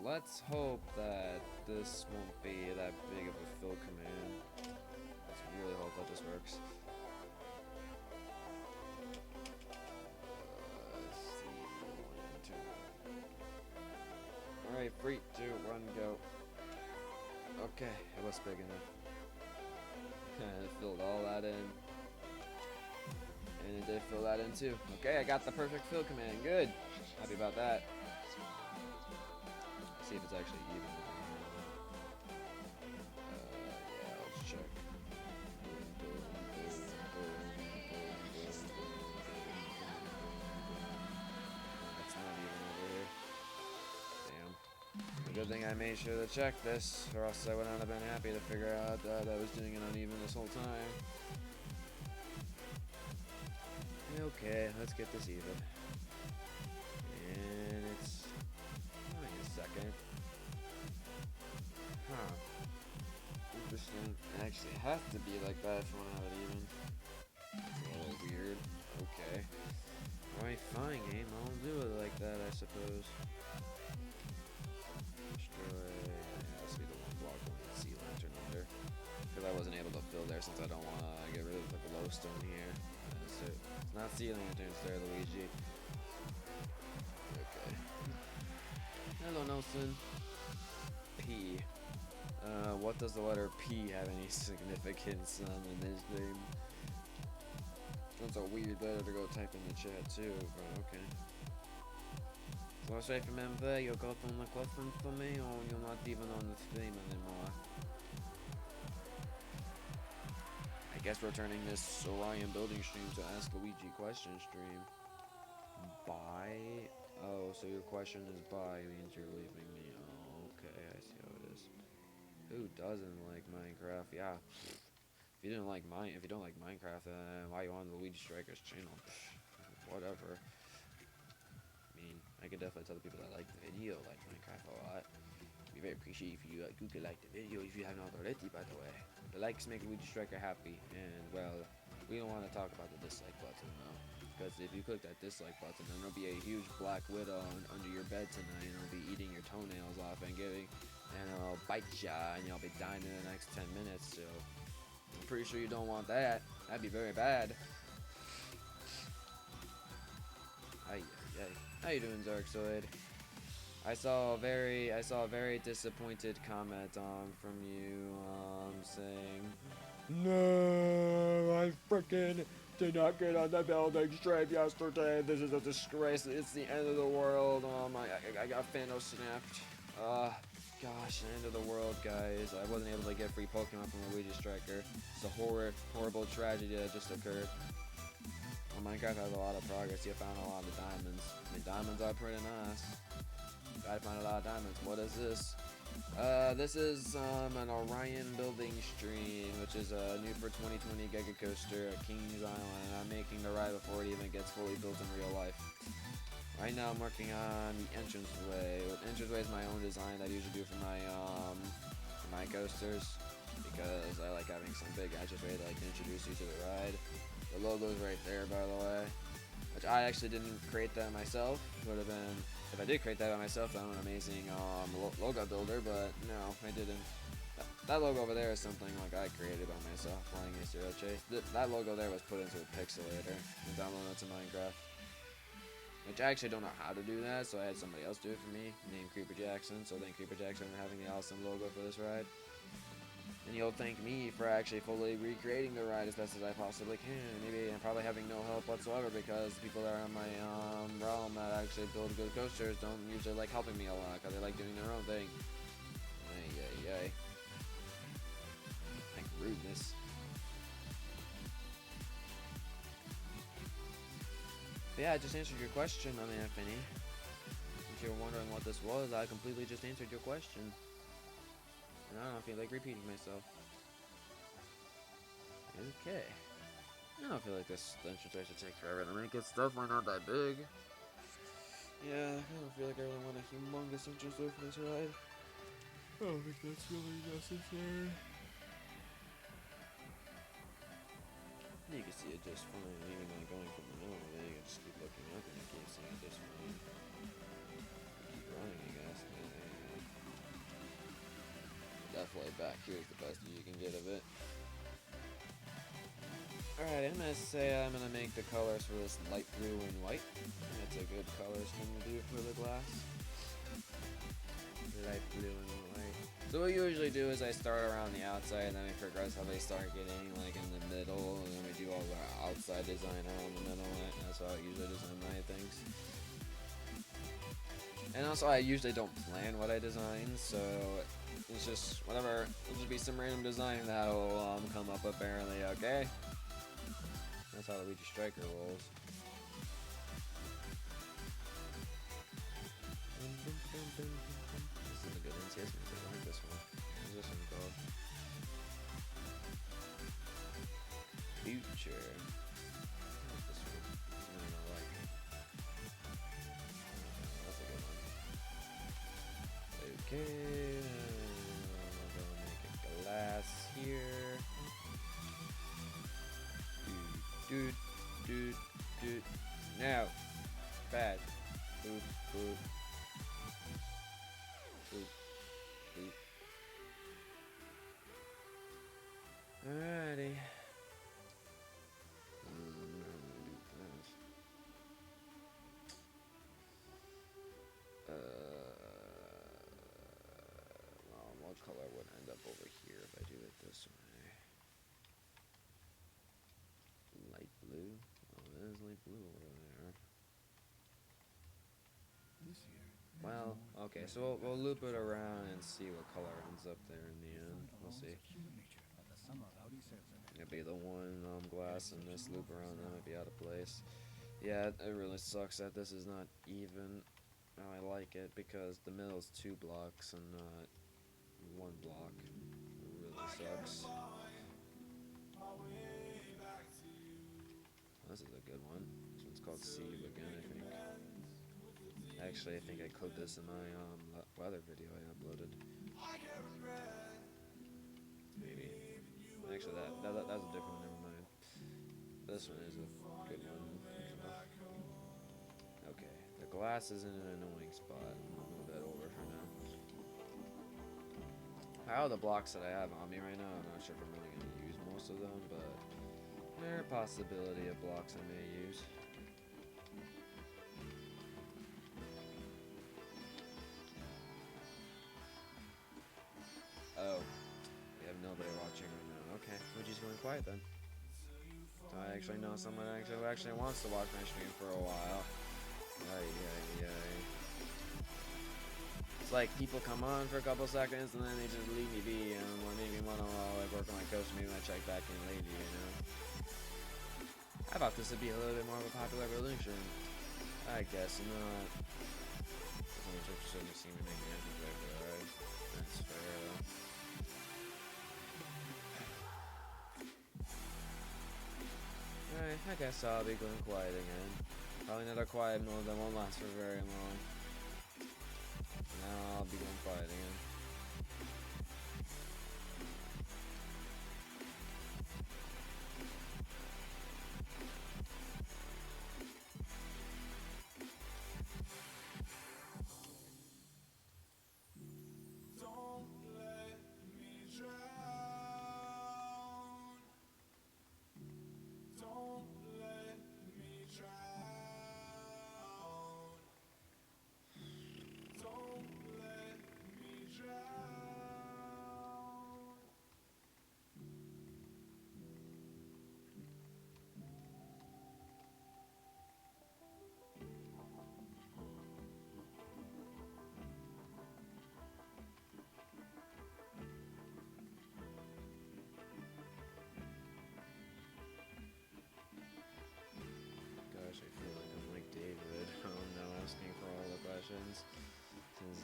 Let's hope that this won't be that big of a fill command. Let's really hope that this works. Alright, 3, 2, 1, go. Okay, it was big enough. And it filled all that in. And it did fill that in too. Okay, I got the perfect fill command. Good. Happy about that. See if it's actually even. Yeah, let's check. That's not even over here. Damn. Good thing I made sure to check this, or else I would not have been happy to figure out that I was doing it uneven this whole time. Okay, let's get this even. And it's... wait a second. Huh. Interesting. Actually, it has to be like that if you want to have it even. It's a little weird. Okay. Alright, fine, game. I'll do it like that, I suppose. Destroy... yeah, this will be the one block one sea lantern under. Because I wasn't able to fill there since I don't want to get rid of the glowstone here. So it's not sea lanterns there, Luigi. Okay. Hello, Nelson. P. What does the letter P have any significance in his name? That's a weird letter to go type in the chat too, but okay. So I say, remember, you got on the question for me, or you're not even on the stream anymore? I guess we're turning this Orion building stream to Ask Luigi question stream. Bye? Oh, so your question is bye means you're leaving me. Oh, okay, I see how it is. Who doesn't like Minecraft? Yeah. If you don't like Minecraft, why are you on the Luigi Striker's channel? Whatever. I mean, I could definitely tell the people that like the video like Minecraft a lot. Be very appreciative if you could like the video if you have not already, by the way. The likes make Luigi Striker happy, and well, we don't want to talk about the dislike button though, because if you click that dislike button, then there'll be a huge black widow under your bed tonight, and it'll be eating your toenails off and it'll bite ya, and you'll be dying in the next 10 minutes. So I'm pretty sure you don't want that. That'd be very bad. How you doing, Zarkzoid? I saw a very disappointed comment from you saying, no, I freaking did not get on the building stream yesterday. This is a disgrace. It's the end of the world. I got Thanos snapped. Gosh, the end of the world, guys. I wasn't able to get free Pokemon from Luigi Striker. It's a horrible tragedy that just occurred. Well, Minecraft has a lot of progress. You found a lot of diamonds. I mean, diamonds are pretty nice. I found a lot of diamonds. What is this? This is an Orion building stream, which is new for 2020 GIGA coaster at Kings Island. I'm making the ride before it even gets fully built in real life. Right now I'm working on the entranceway. The entranceway is my own design that I usually do for my coasters, because I like having some big entranceway to like introduce you to the ride. The logo's right there, by the way, which I actually didn't create that myself. Would have been, if I did create that by myself, I'm an amazing logo builder, but no, I didn't. That logo over there is something like I created by myself, playing a serial chase. That logo there was put into a pixelator and downloaded it to Minecraft. which I actually don't know how to do that, so I had somebody else do it for me, named Creeper Jackson. So thank Creeper Jackson for having the awesome logo for this ride. And he'll thank me for actually fully recreating the ride as best as I possibly can. Maybe I'm probably having no help whatsoever because the people that are in my realm that actually build good coasters don't usually like helping me a lot because they like doing their own thing. Ay. Like rudeness. But yeah, I just answered your question on Anthony. If you were wondering what this was, I completely just answered your question. And I don't feel like repeating myself. Okay. I don't feel like this entrance race should take forever to make. It's definitely not that big. Yeah, I don't feel like I really want a humongous entrance though for this ride. I don't think that's really necessary. You can see it just fine, even though going from the middle of it, you can just keep looking up and you keep seeing it just fine. Keep running, I guess. Yeah. Definitely back here is the best view you can get of it. Alright, I'm gonna say I'm gonna make the colors for this light blue and white. That's a good color scheme to do for the glass. Light blue and white. So what we usually do is I start around the outside and then we progressively start getting like in the middle and then we do all the outside design around the middle. That's how I usually design my things. And also I usually don't plan what I design, so it's just whatever. It'll just be some random design that'll come up apparently, okay? That's how Luigi Striker rolls. This is a good NCS music. I like this one. What's this one called? Future. I like this one. I don't know, like. That's a good one. Okay. I'm gonna make a glass here. Dude. Now. Bad. Boop. Alrighty. Well, what color would end up over here if I do it this way? Light blue? Oh, it is light blue over there. Well, okay, so we'll loop it around and see what color ends up there in the end. We'll see. It'll be the one glass and this loop around that might be out of place. Yeah, it really sucks that this is not even. I like it because the middle's 2 blocks and not 1 block. It really sucks. This is a good one. This one's called Sieve again, I think. Actually, I think I clipped this in my weather video I uploaded. Maybe. Actually, that's a different one. Never mind. This one is a good one. Okay, the glass is in an annoying spot. I'll move that over for now. How the blocks that I have on me right now, I'm not sure if I'm really going to use most of them, but there are a possibility of blocks I may use. Oh, we have nobody watching right now. Okay, Luigi's going quiet then. So I actually know someone who actually wants to watch my stream for a while. Ay. It's like people come on for a couple seconds and then they just leave me be, and maybe when I'll like work on my coach, maybe I check back in later, you know. I thought this would be a little bit more of a popular building stream. I guess not. Someone's interested in seeing me make the entrance right there, right? That's fair though. Alright, I guess I'll be going quiet again. Probably another quiet mode that won't last for very long. Now I'll be going quiet again.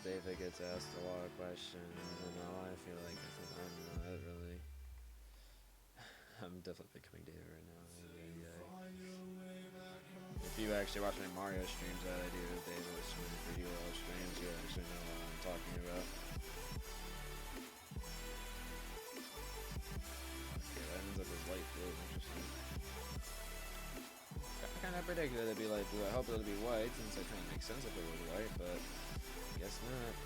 David gets asked a lot of questions, and all I feel like is that I'm not really. I'm definitely becoming David right now. If you actually watch my Mario streams that I do with David with some pretty well streams, you actually know what I'm talking about. Okay, that ends up as light blue. Interesting. I kind of predicted it'd be light blue. I hope it'll be white, since it kind of makes sense if it was white, but I guess not.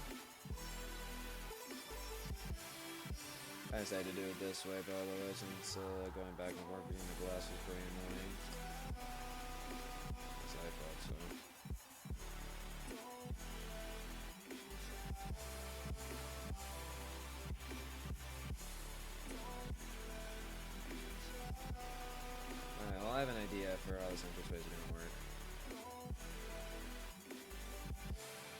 I decided to do it this way, by the way, since going back and forth between the glass was pretty annoying. So I thought so. Alright, well I have an idea for how this interface is going to work.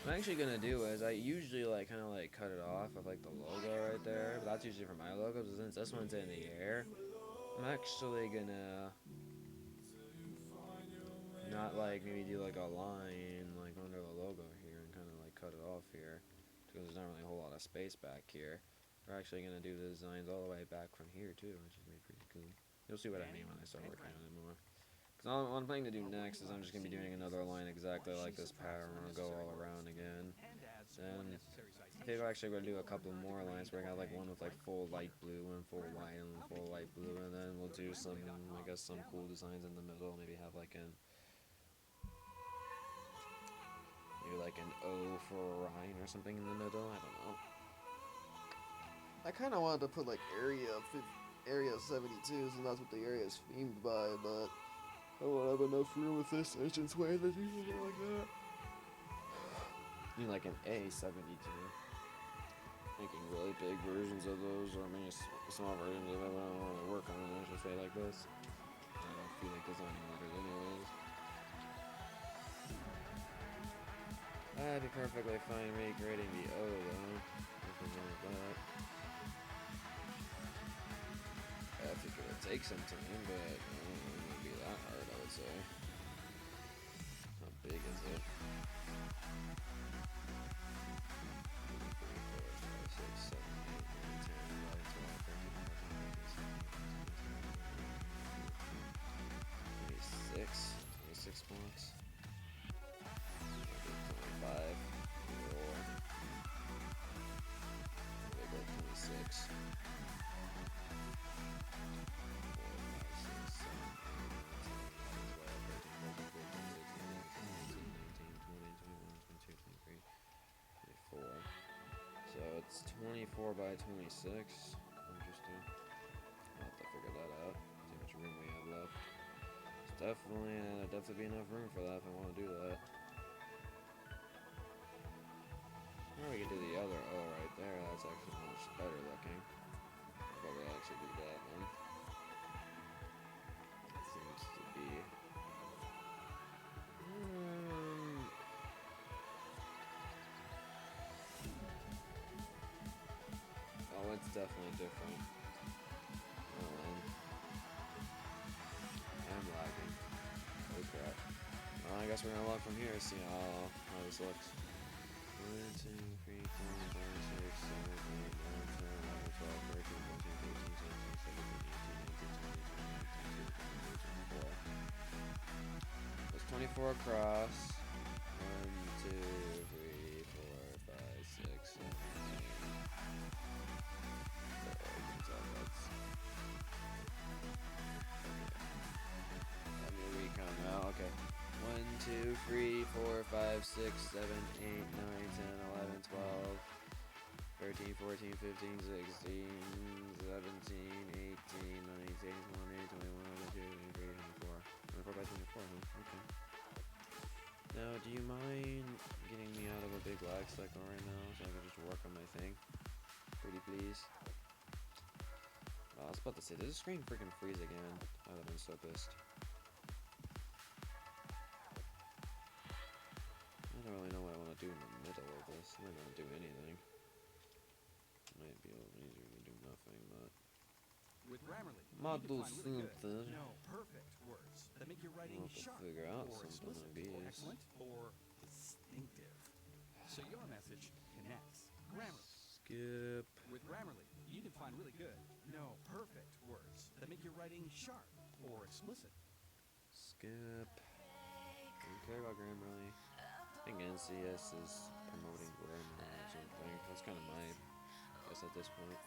What I'm actually gonna do is I usually kind of cut it off of the logo right there, but that's usually for my logo. But since this one's in the air, I'm actually gonna not maybe do a line under the logo here and kind of cut it off here because there's not really a whole lot of space back here. We're actually gonna do the designs all the way back from here too, which is pretty cool. You'll see what I mean when I start working on it more. What I'm planning to do next is I'm just going to be doing another line exactly like this pattern. We're going to go all around again. Then I think I'm actually going to do a couple more lines where I got one with full light blue, one full white, and one full light blue. And then we'll do some, I guess, some cool designs in the middle. Maybe have maybe an O for Orion or something in the middle. I don't know. I kind of wanted to put Area 72, so that's what the area is themed by, but I don't have enough room with this entrance way to do something like that. You need an A72. Making really big versions of those, or small versions of it, but I don't want to work on an entrance way like this. I don't feel like designing letters anyways. I'd be perfectly fine recreating the O though, if we wanted that. I think it would take some time, but it wouldn't be that hard, I would say. How big is it? 3, 4, 5, 6, 7, 8, 9, 10, 11, 12, 13, 14, 15, 16, 17, 18, 19, 20, 26 blocks. 25. Roll. There we go, 26. 24. So it's 24 by 26. Interesting. I'll have to figure that out. See how much room we have left. It's definitely be enough room for that if I want to do that. Or we could do the other O right there. That's actually much better looking. I'll probably actually do that one. That seems to be. Oh, it's definitely different. I'm lagging. Oh crap. Well, I guess we're gonna log from here to see how this looks. 1, 2, 3, 4, 5, 6, 7, 8, 9, 10, 11, 12, 13, 14, 15, 16, 17, 18, 19, 20, 21, 22, 23, 24. That's 24 across. 1, 2, 3, 4, 5, 6, 7, 8. Let me recount now. Okay. 1, 2, 3, 4, 5, 6, 7, 8, 9, 10, 11, 12, 13, 14, 15, 16, 17, 18, 19, 20, 21, 22, 23, 24. 24 by 24, huh? Okay. Now, do you mind getting me out of a big lag cycle right now so I can just work on my thing? Pretty please. I was about to say, did the screen freaking freeze again? I would have been so pissed. I don't really know what I want to do in the middle of this. I'm not going to do anything. Might be a little easier to do nothing, but... With Grammarly, Might you do can find really something. good, no, perfect words that make your writing I'll have to sharp, figure out or something, explicit, I or guess. excellent, or distinctive. So your message Grammarly. Skip. With Grammarly, you can find really good, no, perfect words that make your writing sharp or explicit. Skip. Don't care about Grammarly. I think NCS is promoting Grammarly or something. That's kind of my guess at this point.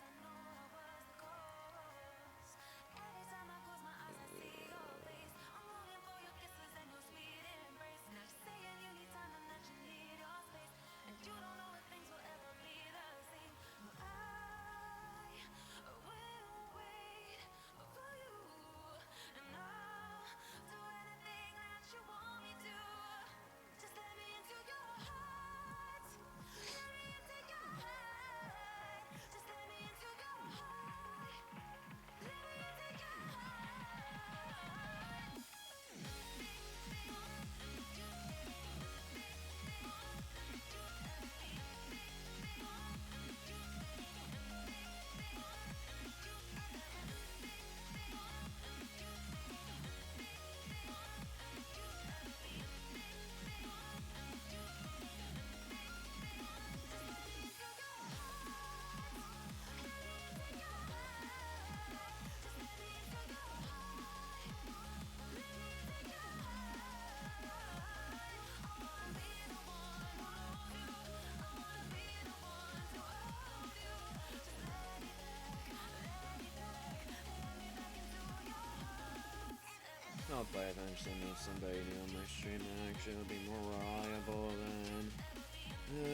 I'll probably eventually meet somebody new on my stream that actually will be more reliable than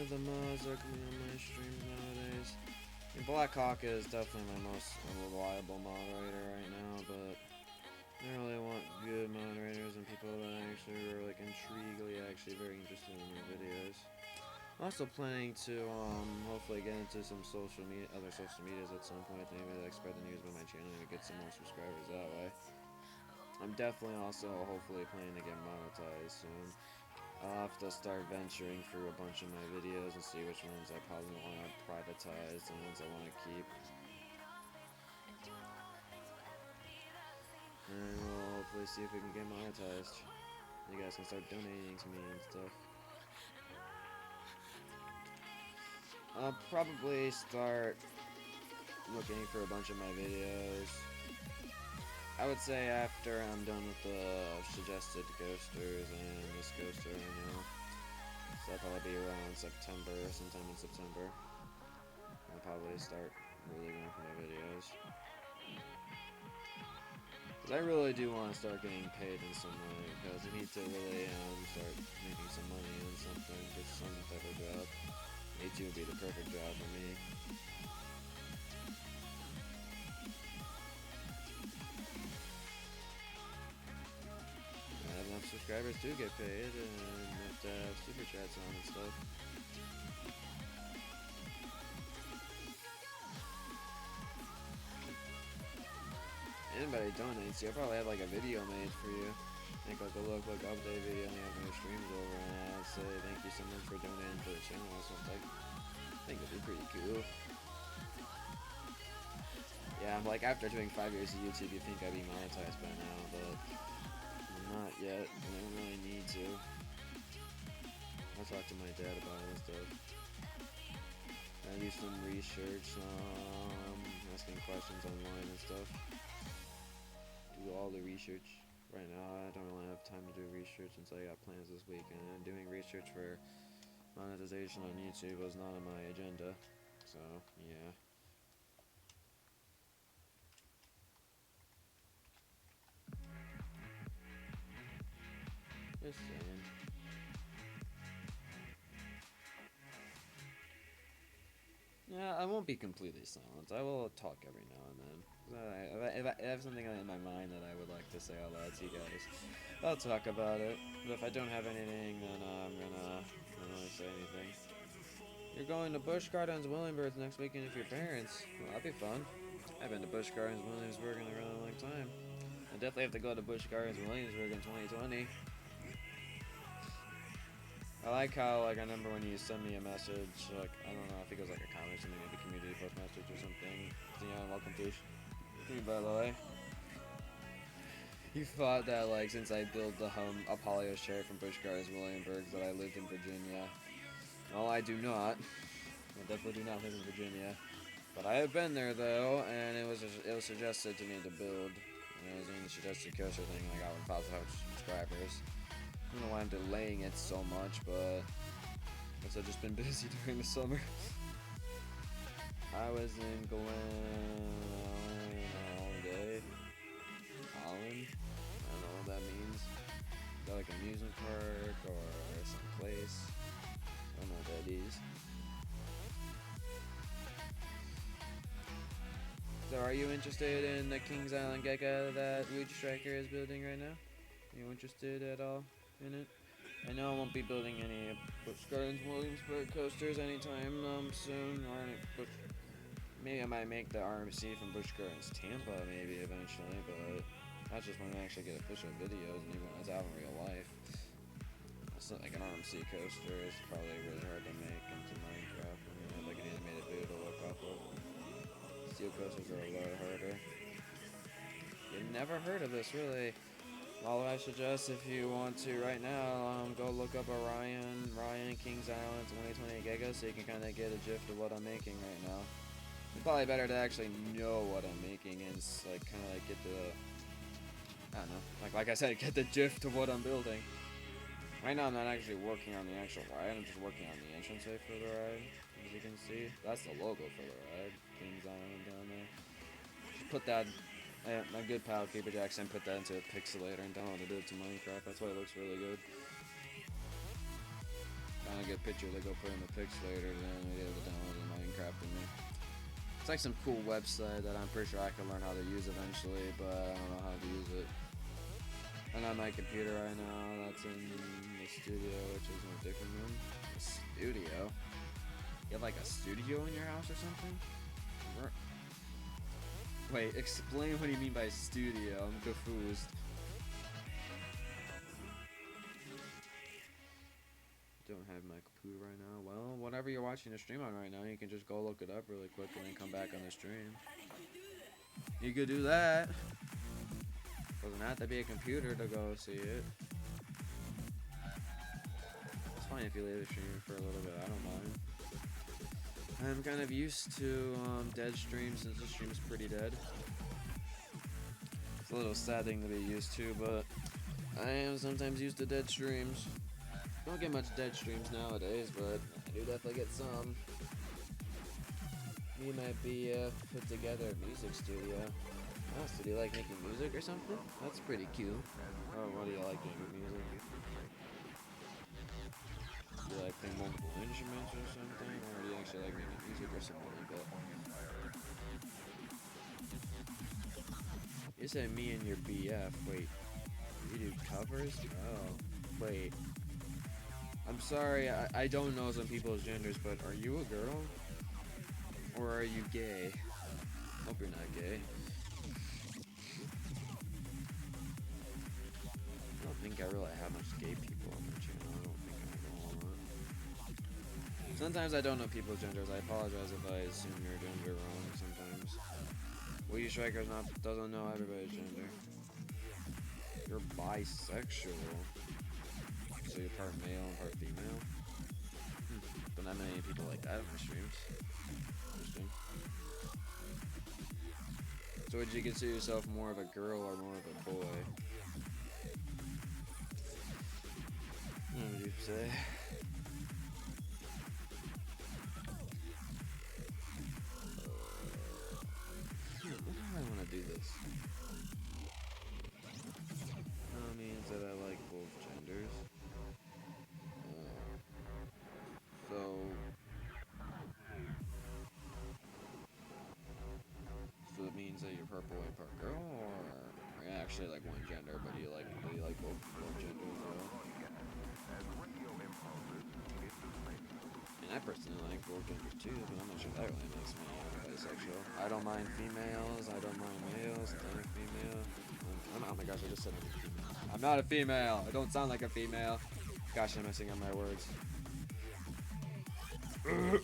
the mods that are coming on my streams nowadays. I mean, Blackhawk is definitely my most reliable moderator right now, but I really want good moderators and people that actually are like intriguingly actually very interested in my videos. I'm also planning to hopefully get into some other social medias at some point. Maybe like spread the news about my channel and get some more subscribers that way. I'm definitely also hopefully planning to get monetized soon. I'll have to start venturing through a bunch of my videos and see which ones I probably want to privatize and ones I want to keep. And we'll hopefully see if we can get monetized. You guys can start donating to me and stuff. I'll probably start looking for a bunch of my videos. I would say after I'm done with the suggested ghosters and this ghoster right now. So that'll probably be around September, sometime in September. I'll probably start really going for my videos. Because I really do want to start getting paid in some way, because I need to really start making some money in something, get some type of job. YouTube would be the perfect job for me. Enough subscribers do get paid and have to have super chats on and stuff. Anybody donates, you'll probably have like a video made for you. Make like a look update video and have your streams over, and I'd say thank you so much for donating for the channel or something. I think it'd be pretty cool. Yeah, I'm like after doing 5 years of YouTube, you think I'd be monetized by now, but not yet. I don't really need to. I'll talk to my dad about it and stuff. I do some research, asking questions online and stuff. Do all the research. Right now, I don't really have time to do research since I got plans this weekend. And doing research for monetization on YouTube was not on my agenda. So, yeah. Just saying. Yeah, I won't be completely silent. I will talk every now and then. If I have something in my mind that I would like to say out loud to you guys, I'll talk about it. But if I don't have anything, then I'm gonna not really say anything. You're going to Busch Gardens Williamsburg next weekend with your parents. Well, that'd be fun. I've been to Busch Gardens Williamsburg in a really long time. I definitely have to go to Busch Gardens Williamsburg in 2020. I like how, like, I remember when you sent me a message, like, I don't know, I think it was like a comment or something, maybe community post message or something. Dion, welcome to me, by the way. You thought that, like, since I built the Apollo chair from Busch Gardens Williamsburg that I lived in Virginia. Well, I do not. I definitely do not live in Virginia. But I have been there though, and it was suggested to me to build. And I was doing the suggested coaster thing, and I got 1,000 subscribers. I don't know why I'm delaying it so much, but I guess I've just been busy during the summer. I was in holiday. Holland? I don't know what that means. Is that like an amusement park or some place? I don't know what that is. So are you interested in the Kings Island GIGA that Luigi Striker is building right now? Are you interested at all in it? I know I won't be building any Busch Gardens Williamsburg coasters anytime soon. But maybe I might make the RMC from Busch Gardens Tampa maybe eventually, but that's just when I actually get official videos and even when it's out in real life. It's not like an RMC coaster. It's probably really hard to make into Minecraft. You know, like an animated video to look off of. Steel coasters are a lot harder. You've never heard of this, really. All I suggest, if you want to right now, go look up Orion Kings Island 2020 GIGA so you can kind of get a gist of what I'm making right now. It's probably better to actually know what I'm making and like kind of like get the, I don't know, like I said, get the gist of what I'm building. Right now I'm not actually working on the actual ride, I'm just working on the entranceway for the ride. As you can see, that's the logo for the ride, Kings Island down there. Just put that. My good pal Keeper Jackson put that into a pixelator and downloaded it to Minecraft. That's why it looks really good. Found a good picture to go put in the pixelator, then we able to download it in Minecraft in there. It's like some cool website that I'm pretty sure I can learn how to use eventually, but I don't know how to use it. I'm on my computer right now. That's in the studio, which is in a different room. A studio? You have like a studio in your house or something? Wait, explain what you mean by studio. I'm confused. Don't have my computer right now. Well, whatever you're watching the stream on right now, you can just go look it up really quick and then come back on the stream. You could do that. Doesn't have to be a computer to go see it. It's fine if you leave the stream for a little bit. I don't mind. I'm kind of used to dead streams since the stream's pretty dead. It's a little sad thing to be used to, but I am sometimes used to dead streams. Don't get much dead streams nowadays, but I do definitely get some. Me and my BF put together a music studio. Oh, so do you like making music or something? That's pretty cute. Oh, what do you like doing with music? Do you like playing multiple instruments or something? Or do you actually like making music or something like that? You said me and your BF. Wait, you do covers? Oh, wait. I'm sorry, I don't know some people's genders, but are you a girl? Or are you gay? Hope you're not gay. I don't think I really have much gay people on my channel. I don't think I know a lot. Sometimes I don't know people's genders. I apologize if I assume your gender wrong sometimes. Luigi Striker doesn't know everybody's gender. You're bisexual. So you're part male and part female? Don't have many people like that on my streams. Interesting. So would you consider yourself more of a girl or more of a boy? What would you say? How do I want to do this? That means that I like both genders. So it means that you're part boy and part girl, or you're actually like one gender, but you like both genders though. And I personally like both genders too, but I'm not sure that really makes me bisexual. I don't mind females, I don't mind males, I'm a female. Oh my gosh, I just said I'm a female. I'm not a female! I don't sound like a female. Gosh, I'm messing up my words. Going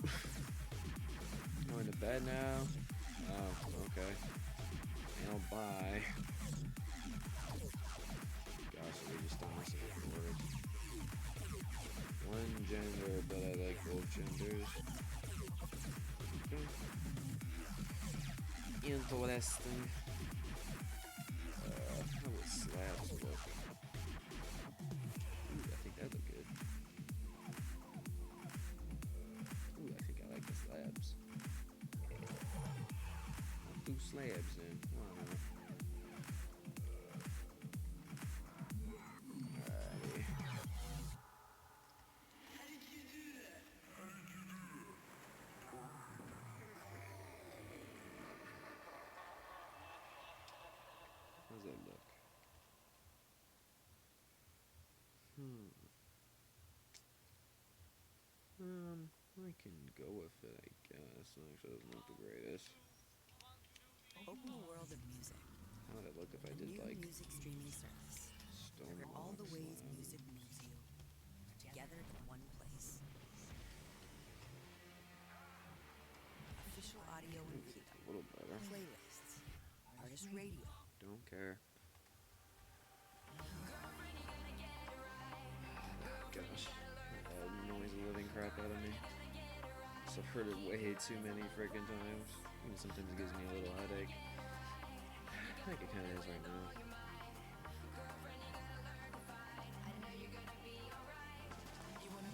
to bed now? Oh, okay. Well, bye. Gosh, we just don't messing up the words. One gender, but I like both genders. blasting. How would slabs look? Ooh, I think that look good. Ooh, I think I like the slabs. I'll do slabs then. Why not? Alrighty. How's that look? I can go with it, I guess. It actually doesn't look the greatest. Open the world of music. How would it look if I A did new like music streaming service. stone Where all the blocks, ways slabs? music moves you together in one place. Official audio and Maybe video. it's a little better. Playlists. Artist radio. Don't care. Gosh, that annoys the living crap out of me. So I've heard it way too many freaking times. Even sometimes it gives me a little headache. I think it kind of is right now.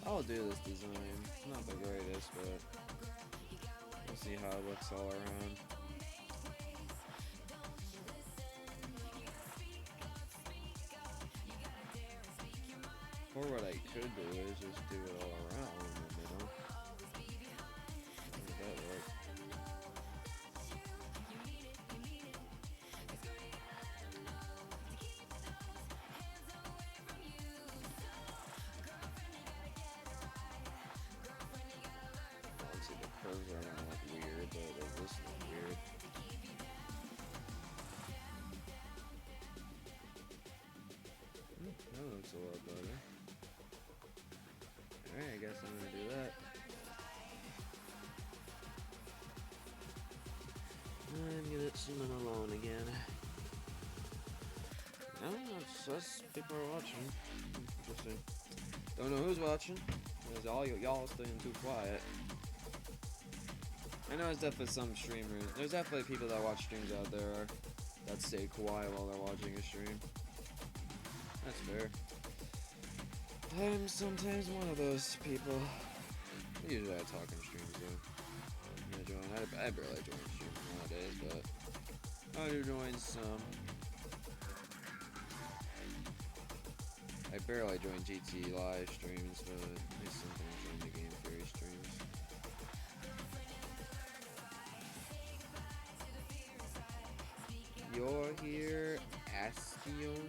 I'll do this design. It's not the greatest, but we'll see how it looks all around. Or what I could do is just do it all around in the middle. How would that work? Obviously the curves are gonna look weird, but does this look weird? That looks a lot better. Alright, I guess I'm gonna do that. I'm gonna zoom alone again. No, that's people are watching. Interesting. Don't know who's watching. Because all y'all staying too quiet. I know there's definitely some streamers. There's definitely people that watch streams out there that stay quiet while they're watching a stream. That's fair. I'm sometimes one of those people. Usually I talk in streams though. I barely join streams nowadays, but I do join some. I barely join GT live streams, but I sometimes join the Game Theory streams. You're here, Astion.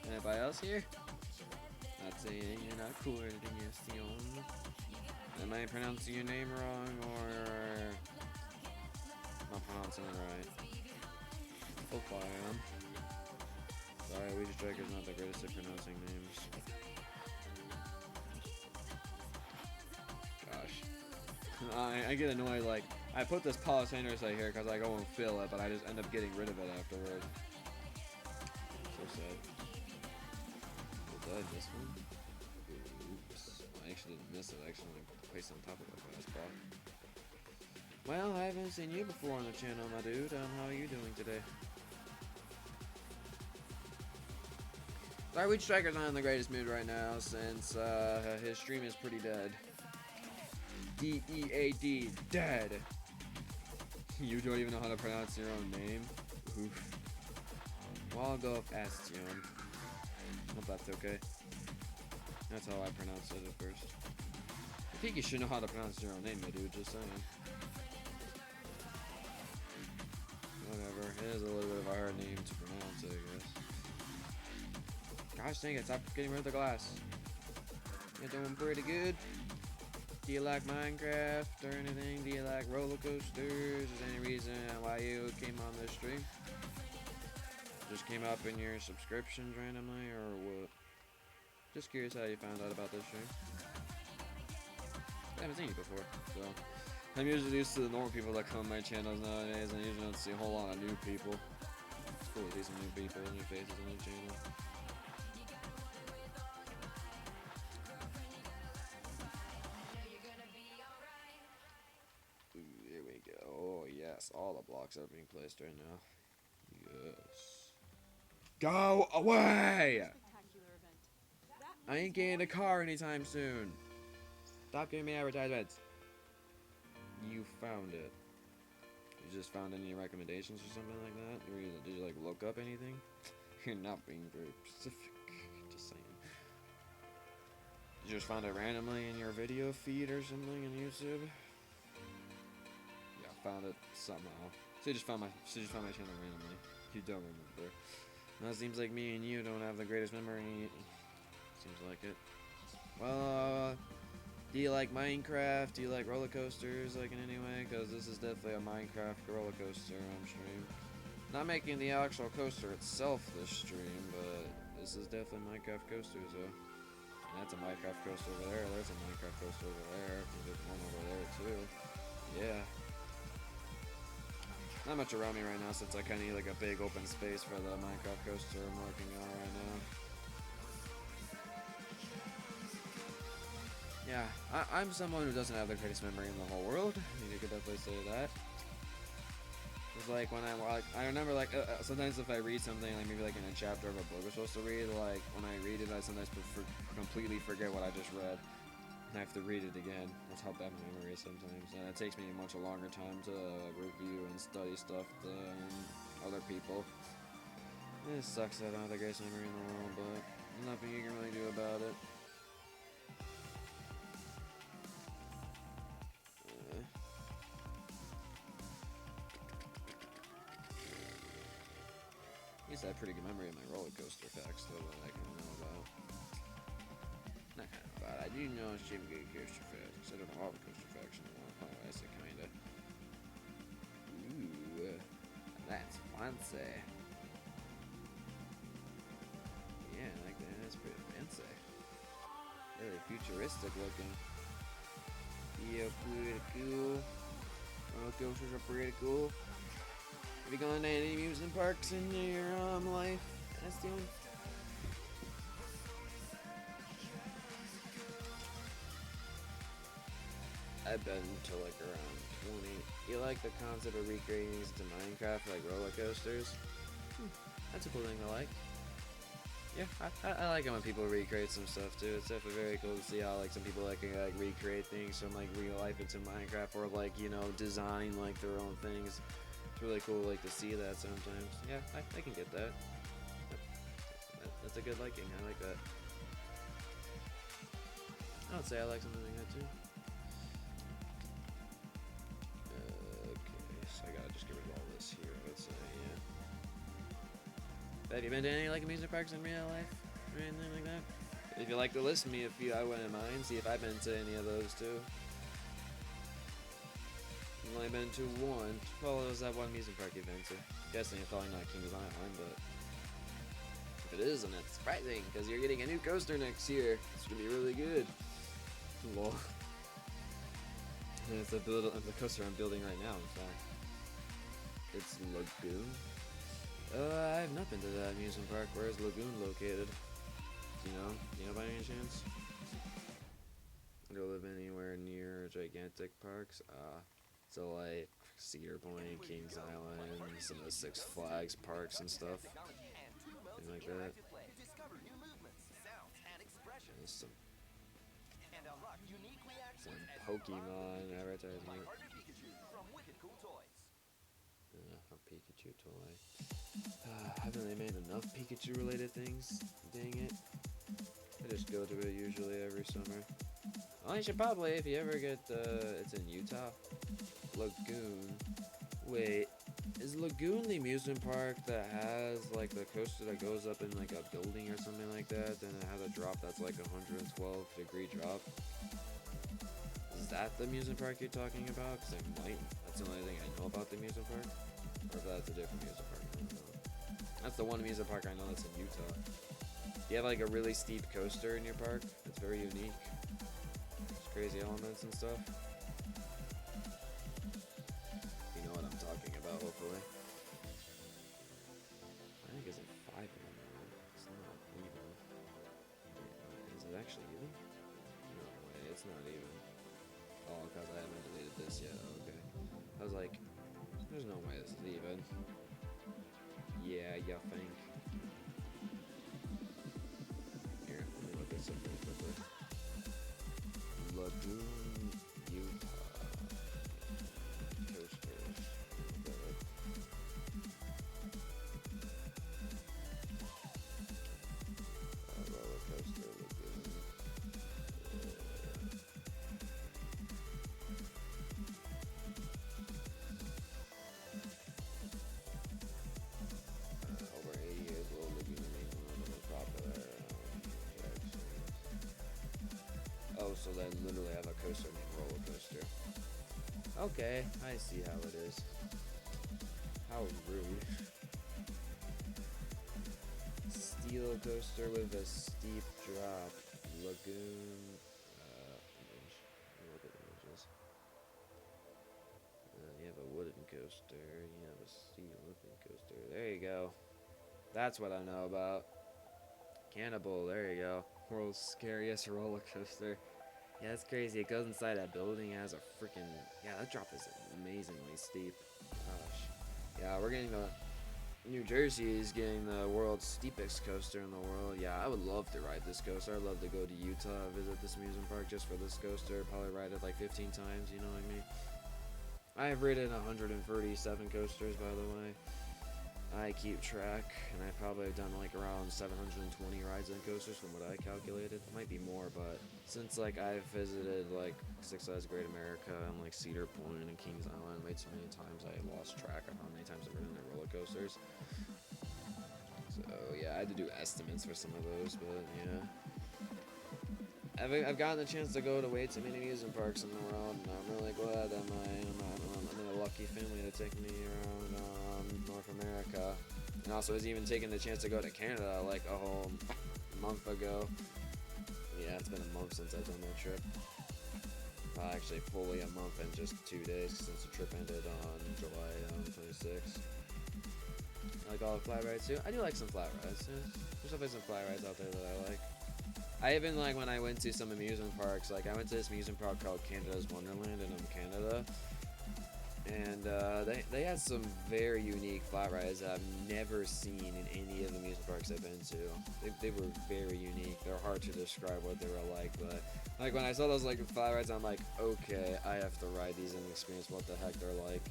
Anybody else here? Not saying you're not cooler than Astion. Am I pronouncing your name wrong, or am I pronouncing it right? Hope I am. Sorry, Luigi Striker's not the greatest at pronouncing names. Gosh. I get annoyed, like, I put this polysander right here because I go and fill it, but I just end up getting rid of it afterward. So sad. Did I miss one? Oops. I actually didn't miss it. I actually placed it on top of the fastball. Well, I haven't seen you before on the channel, my dude. How are you doing today? Sorry, Luigi Striker's not in the greatest mood right now since his stream is pretty dead. D-E-A-D, dead. You don't even know how to pronounce your own name? Oof. Well, I'll go with Astion. Hope that's okay. That's how I pronounced it at first. I think you should know how to pronounce your own name, my dude, just saying. Whatever, it is a little bit of a hard name to pronounce, I guess. Gosh dang it, stop getting rid of the glass. You're doing pretty good. Do you like Minecraft or anything? Do you like roller coasters? Is there any reason why you came on this stream? Just came up in your subscriptions randomly, or what? Just curious how you found out about this stream. I haven't seen you before, so I'm usually used to the normal people that come on my channels nowadays, and I usually don't see a whole lot of new people. It's cool to see some new people and new faces on the channel. Here we go. Oh yes, all the blocks are being placed right now. Yes. Go away! Spectacular event. I ain't getting a car anytime soon. Stop giving me advertisements. You found it. You just found any recommendations or something like that? Did you like look up anything? You're not being very specific. Just saying. You just found it randomly in your video feed or something on YouTube? Yeah, found it somehow. So you just found my channel randomly. You don't remember. Now it seems like me and you don't have the greatest memory. Seems like it. Well, do you like Minecraft? Do you like roller coasters, like in any way? Because this is definitely a Minecraft roller coaster on stream. Not making the actual coaster itself this stream, but this is definitely Minecraft coaster, so. And that's a Minecraft coaster over there. There's a Minecraft coaster over there. There's one over there too. Yeah. Not much around me right now since I kind of need like a big open space for the Minecraft coaster I'm working on right now. Yeah, I'm someone who doesn't have the greatest memory in the whole world. I mean, you could definitely say that. It's like when I remember like sometimes if I read something like maybe like in a chapter of a book I'm supposed to read, like when I read it I sometimes completely forget what I just read. And I have to read it again. That's how bad my memory is sometimes. And it takes me much a longer time to review and study stuff than other people. It sucks that I don't have the greatest memory in the world, but nothing you can really do about it. I used to have pretty good memory of my roller coaster facts, though, that I can know about. Not kind of about. I do know some good coaster facts. I don't know all the coaster facts in the world. Oh, I say kinda. Ooh, that's fancy. Yeah, I like that. That's pretty fancy. Really futuristic looking. Yeah, pretty cool. Roller coasters are pretty cool. Have you gone to any amusement parks in your life, Estion? I've been to like around 20. You like the concept of recreating these to Minecraft, like roller coasters? That's a cool thing to like. Yeah, I like it when people recreate some stuff too. It's definitely very cool to see how like some people like can like recreate things from like real life into Minecraft, or like, you know, design like their own things. It's really cool like to see that sometimes. Yeah, I can get that. That's a good liking. I like that. I would say I like something like that too. Okay, so I gotta just get rid of all this here. I would say, yeah. Have you been to any like amusement parks in real life or anything like that? If you'd like to list me a few, I wouldn't mind. See if I've been to any of those too. I've only been to one. Well, it was that one amusement park you've been to. Guessing it's probably not Kings Island, but if it is, then it's surprising because you're getting a new coaster next year. It's gonna be really good. Lol. And it's the coaster I'm building right now. In fact, it's Lagoon. I have not been to that amusement park. Where is Lagoon located? Do you know by any chance? Do you live anywhere near gigantic parks? So like Cedar Point, Kings Island, some of the Six Flags parks and stuff. Things like that. There's some Pokemon advertisement. A Pikachu toy. Haven't they made enough Pikachu related things? Dang it. I just go to it usually every summer. Well, you should probably, if you ever get, it's in Utah. Lagoon. Wait, is Lagoon the amusement park that has, like, the coaster that goes up in, like, a building or something like that? Then it has a drop that's, like, 112-degree drop? Is that the amusement park you're talking about? Because I might. That's the only thing I know about the amusement park. Or if that's a different amusement park, I don't know. That's the one amusement park I know that's in Utah. You have, like, a really steep coaster in your park. It's very unique. There's crazy elements and stuff. You know what I'm talking about, hopefully. I think it's like 5 of them now. It's not even. Is it actually even? No way, it's not even. Oh, because I haven't deleted this yet. Okay. I was like, There's no way this is even. Yeah, you think. Here, let me look this up really quickly. Lagoon, Utah. Coasters. Roller coaster lagoon. Over 80 years old, lagoon remains one of the most popular attractions. Oh, so they literally have a coaster named Roller Coaster. Okay, I see how it is. How rude. Steel coaster with a steep drop. Lagoon. Image. Let me look at images. You have a wooden coaster. You have a steel wooden coaster. There you go. That's what I know about. Cannibal. There you go. World's scariest roller coaster. Yeah, that's crazy. It goes inside that building. It has a freaking... Yeah, that drop is amazingly steep. Gosh. Yeah, we're getting the... New Jersey is getting the world's steepest coaster in the world. Yeah, I would love to ride this coaster. I'd love to go to Utah, visit this amusement park just for this coaster. Probably ride it like 15 times, you know what I mean? I have ridden 137 coasters, by the way. I keep track, and I probably have done like around 720 rides on coasters from what I calculated. Might be more, but since like I've visited like Six Flags Great America and like Cedar Point and Kings Island way too many times, I lost track of how many times I've ridden the roller coasters. So yeah, I had to do estimates for some of those, but yeah. I've gotten the chance to go to way too many amusement parks in the world, and I'm really glad that I'm in a lucky family to take me around North America. And also was even taking the chance to go to Canada like a whole month ago. Yeah, it's been a month since I've done that trip. Actually, fully a month and just 2 days since the trip ended on July 26th. I like all the flat rides too. I do like some flat rides. There's definitely some flat rides out there that I like. I even like when I went to some amusement parks, like I went to this amusement park called Canada's Wonderland in Canada, and they had some very unique flat rides that I've never seen in any of the amusement parks I've been to. They were very unique. They're hard to describe what they were like, but like when I saw those like flat rides, I'm like, okay, I have to ride these and experience what the heck they're like.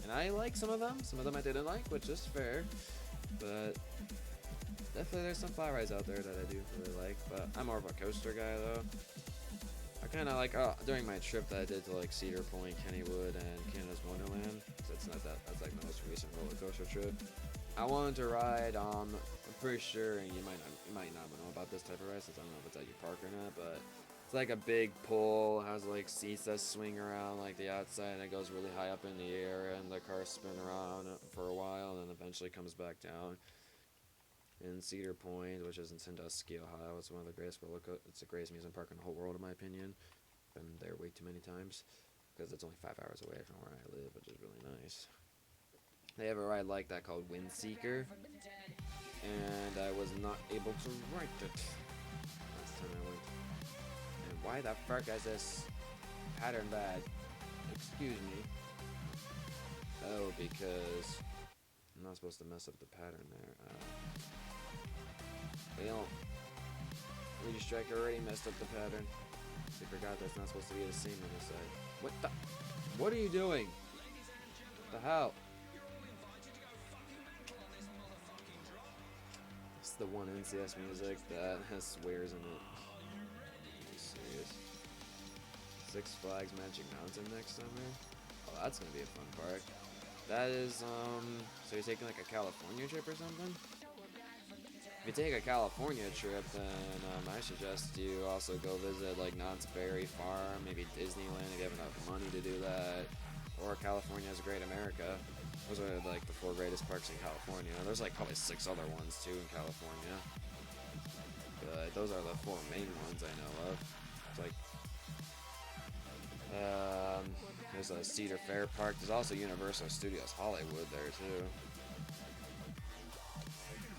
And I like some of them I didn't like, which is fair, but definitely there's some flat rides out there that I do really like, but I'm more of a coaster guy though. I kind of like, during my trip that I did to like Cedar Point, Kennywood, and Canada's Wonderland, because that's like my most recent roller coaster trip. I wanted to ride on, I'm pretty sure, and you might not know about this type of ride, since I don't know if it's at your park or not, but it's like a big pole, has like seats that swing around like the outside, and it goes really high up in the air, and the cars spin around for a while, and then eventually comes back down. In Cedar Point, which is in Sandusky, Ohio, it's one of the greatest it's the greatest amusement park in the whole world, in my opinion. Been there way too many times because it's only 5 hours away from where I live, which is really nice. They have a ride like that called Windseeker, and I was not able to ride it last time I went. And why the fuck is this pattern bad? Excuse me. Oh, because I'm not supposed to mess up the pattern there. Luigi Striker already messed up the pattern. I forgot that's not supposed to be the same on the side. What the? What are you doing? What the hell? It's the one NCS music that has swears in it. Are you serious? Six Flags Magic Mountain next summer? Oh, that's gonna be a fun park. That is, so you're taking like a California trip or something? If you take a California trip, then I suggest you also go visit like Knott's Berry Farm, maybe Disneyland if you have enough money to do that, or California's Great America. Those are like the 4 greatest parks in California. There's like probably 6 other ones too in California, but those are the 4 main ones I know of. It's like there's a Cedar Fair Park. There's also Universal Studios Hollywood there too.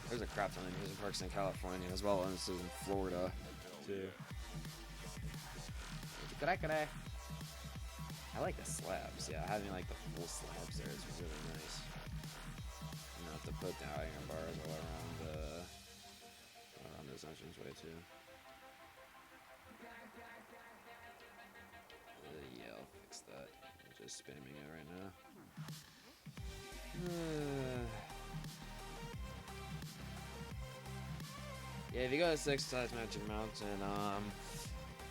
There's a crap ton of amusement parks in California as well as in Florida too. I like the slabs. Yeah, having like the full slabs there is really nice. You know, to put the iron bars all around this entranceway too. Yeah, I'll fix that. I'm just spamming it right now. Yeah, if you go to Six Flags Magic Mountain,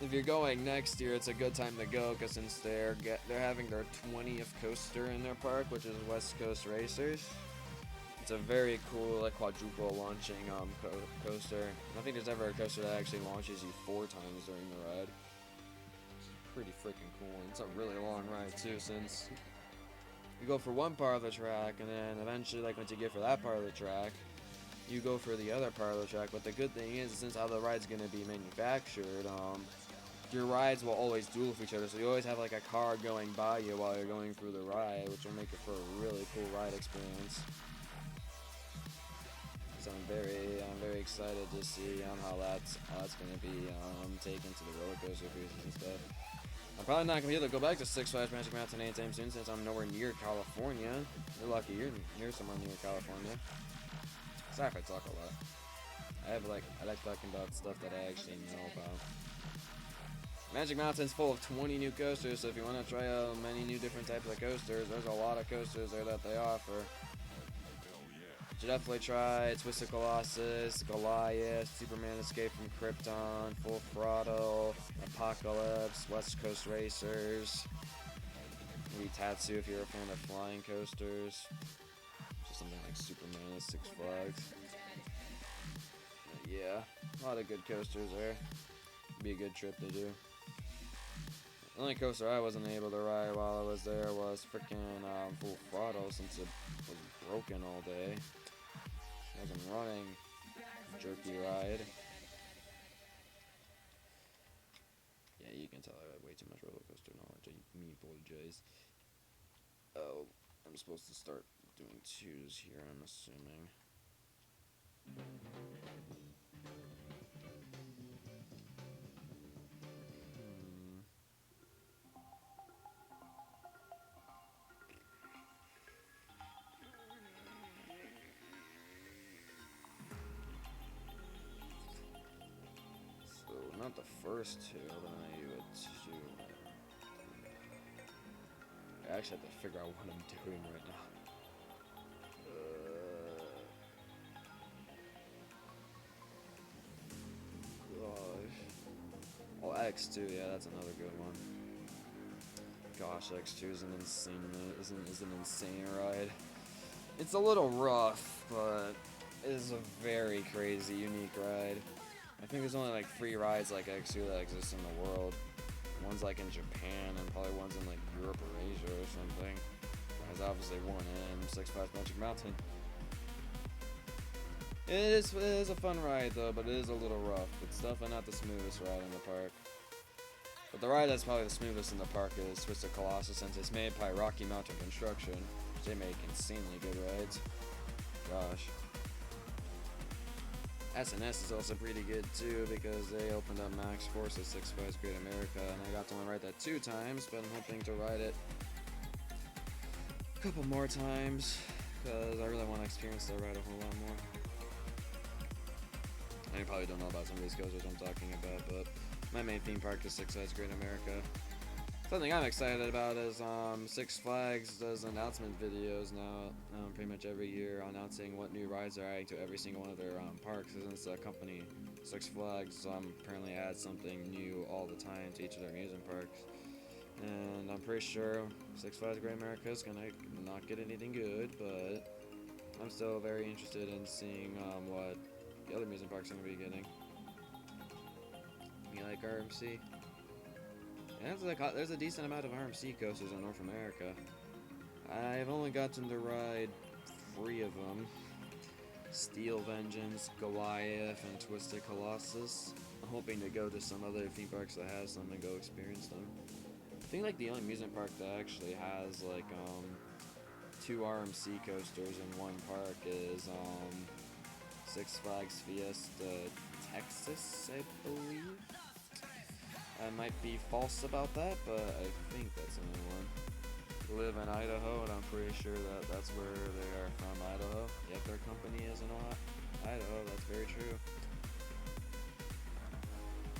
if you're going next year, it's a good time to go because since they're having their 20th coaster in their park, which is West Coast Racers. It's a very cool, like quadruple launching coaster. I don't think there's ever a coaster that actually launches you 4 times during the ride. It's pretty freaking cool. And it's a really long ride too, since you go for one part of the track, and then eventually, like once you get for that part of the track, you go for the other part of the track. But the good thing is, since how the ride's gonna be manufactured, your rides will always duel with each other, so you always have like a car going by you while you're going through the ride, which will make it for a really cool ride experience. So I'm very excited to see how that's gonna be taken to the roller coaster cruises and stuff. I'm probably not gonna be able to go back to Six Flags Magic Mountain anytime soon since I'm nowhere near California. You're lucky you're somewhere near California. Sorry if I talk a lot. I like talking about stuff that I actually know about. Magic Mountain's full of 20 new coasters, so if you want to try out many new different types of coasters, there's a lot of coasters there that they offer. You should definitely try Twisted Colossus, Goliath, Superman Escape from Krypton, Full Throttle, Apocalypse, West Coast Racers, maybe Tatsu if you're a fan of flying coasters. Just something like Superman at Six Flags. But yeah, a lot of good coasters there. Be a good trip to do. The only coaster I wasn't able to ride while I was there was freaking Full Throttle since it was broken all day. It wasn't running. Jerky ride. Yeah, you can tell I have way too much roller coaster knowledge. I me apologize. Oh, I'm supposed to start doing 2s here, I'm assuming. Not the first 2, but I do it 2. I actually have to figure out what I'm doing right now. Gosh. Oh, X2, yeah, that's another good one. Gosh, X2 is an insane ride. It's a little rough, but it is a very crazy, unique ride. I think there's only like 3 rides like X2 that exist in the world. One's like in Japan, and probably one's in like Europe or Asia or something. There's obviously one in Six Flags Magic Mountain. It is a fun ride though, but it is a little rough. It's definitely not the smoothest ride in the park. But the ride that's probably the smoothest in the park is Twisted Colossus, since it's made by Rocky Mountain Construction. They make insanely good rides. Gosh. SNS is also pretty good too because they opened up Max Force at Six Flags Great America, and I got to ride that 2 times, but I'm hoping to ride it a couple more times because I really want to experience that ride a whole lot more. And you probably don't know about some of these coasters I'm talking about, but my main theme park is Six Flags Great America. Something I'm excited about is Six Flags does announcement videos now, pretty much every year, announcing what new rides they're adding to every single one of their parks. Since the company Six Flags apparently adds something new all the time to each of their amusement parks, and I'm pretty sure Six Flags Great America is gonna not get anything good, but I'm still very interested in seeing what the other amusement parks are gonna be getting. You like RMC? Yeah, there's a decent amount of RMC coasters in North America. I've only gotten to ride 3 of them. Steel Vengeance, Goliath, and Twisted Colossus. I'm hoping to go to some other theme parks that has them and go experience them. I think like the only amusement park that actually has like 2 RMC coasters in one park is Six Flags Fiesta Texas, I believe. I might be false about that, but I think that's the only one. Live in Idaho, and I'm pretty sure that that's where they are from, Idaho. Yep, their company is in Idaho. That's very true.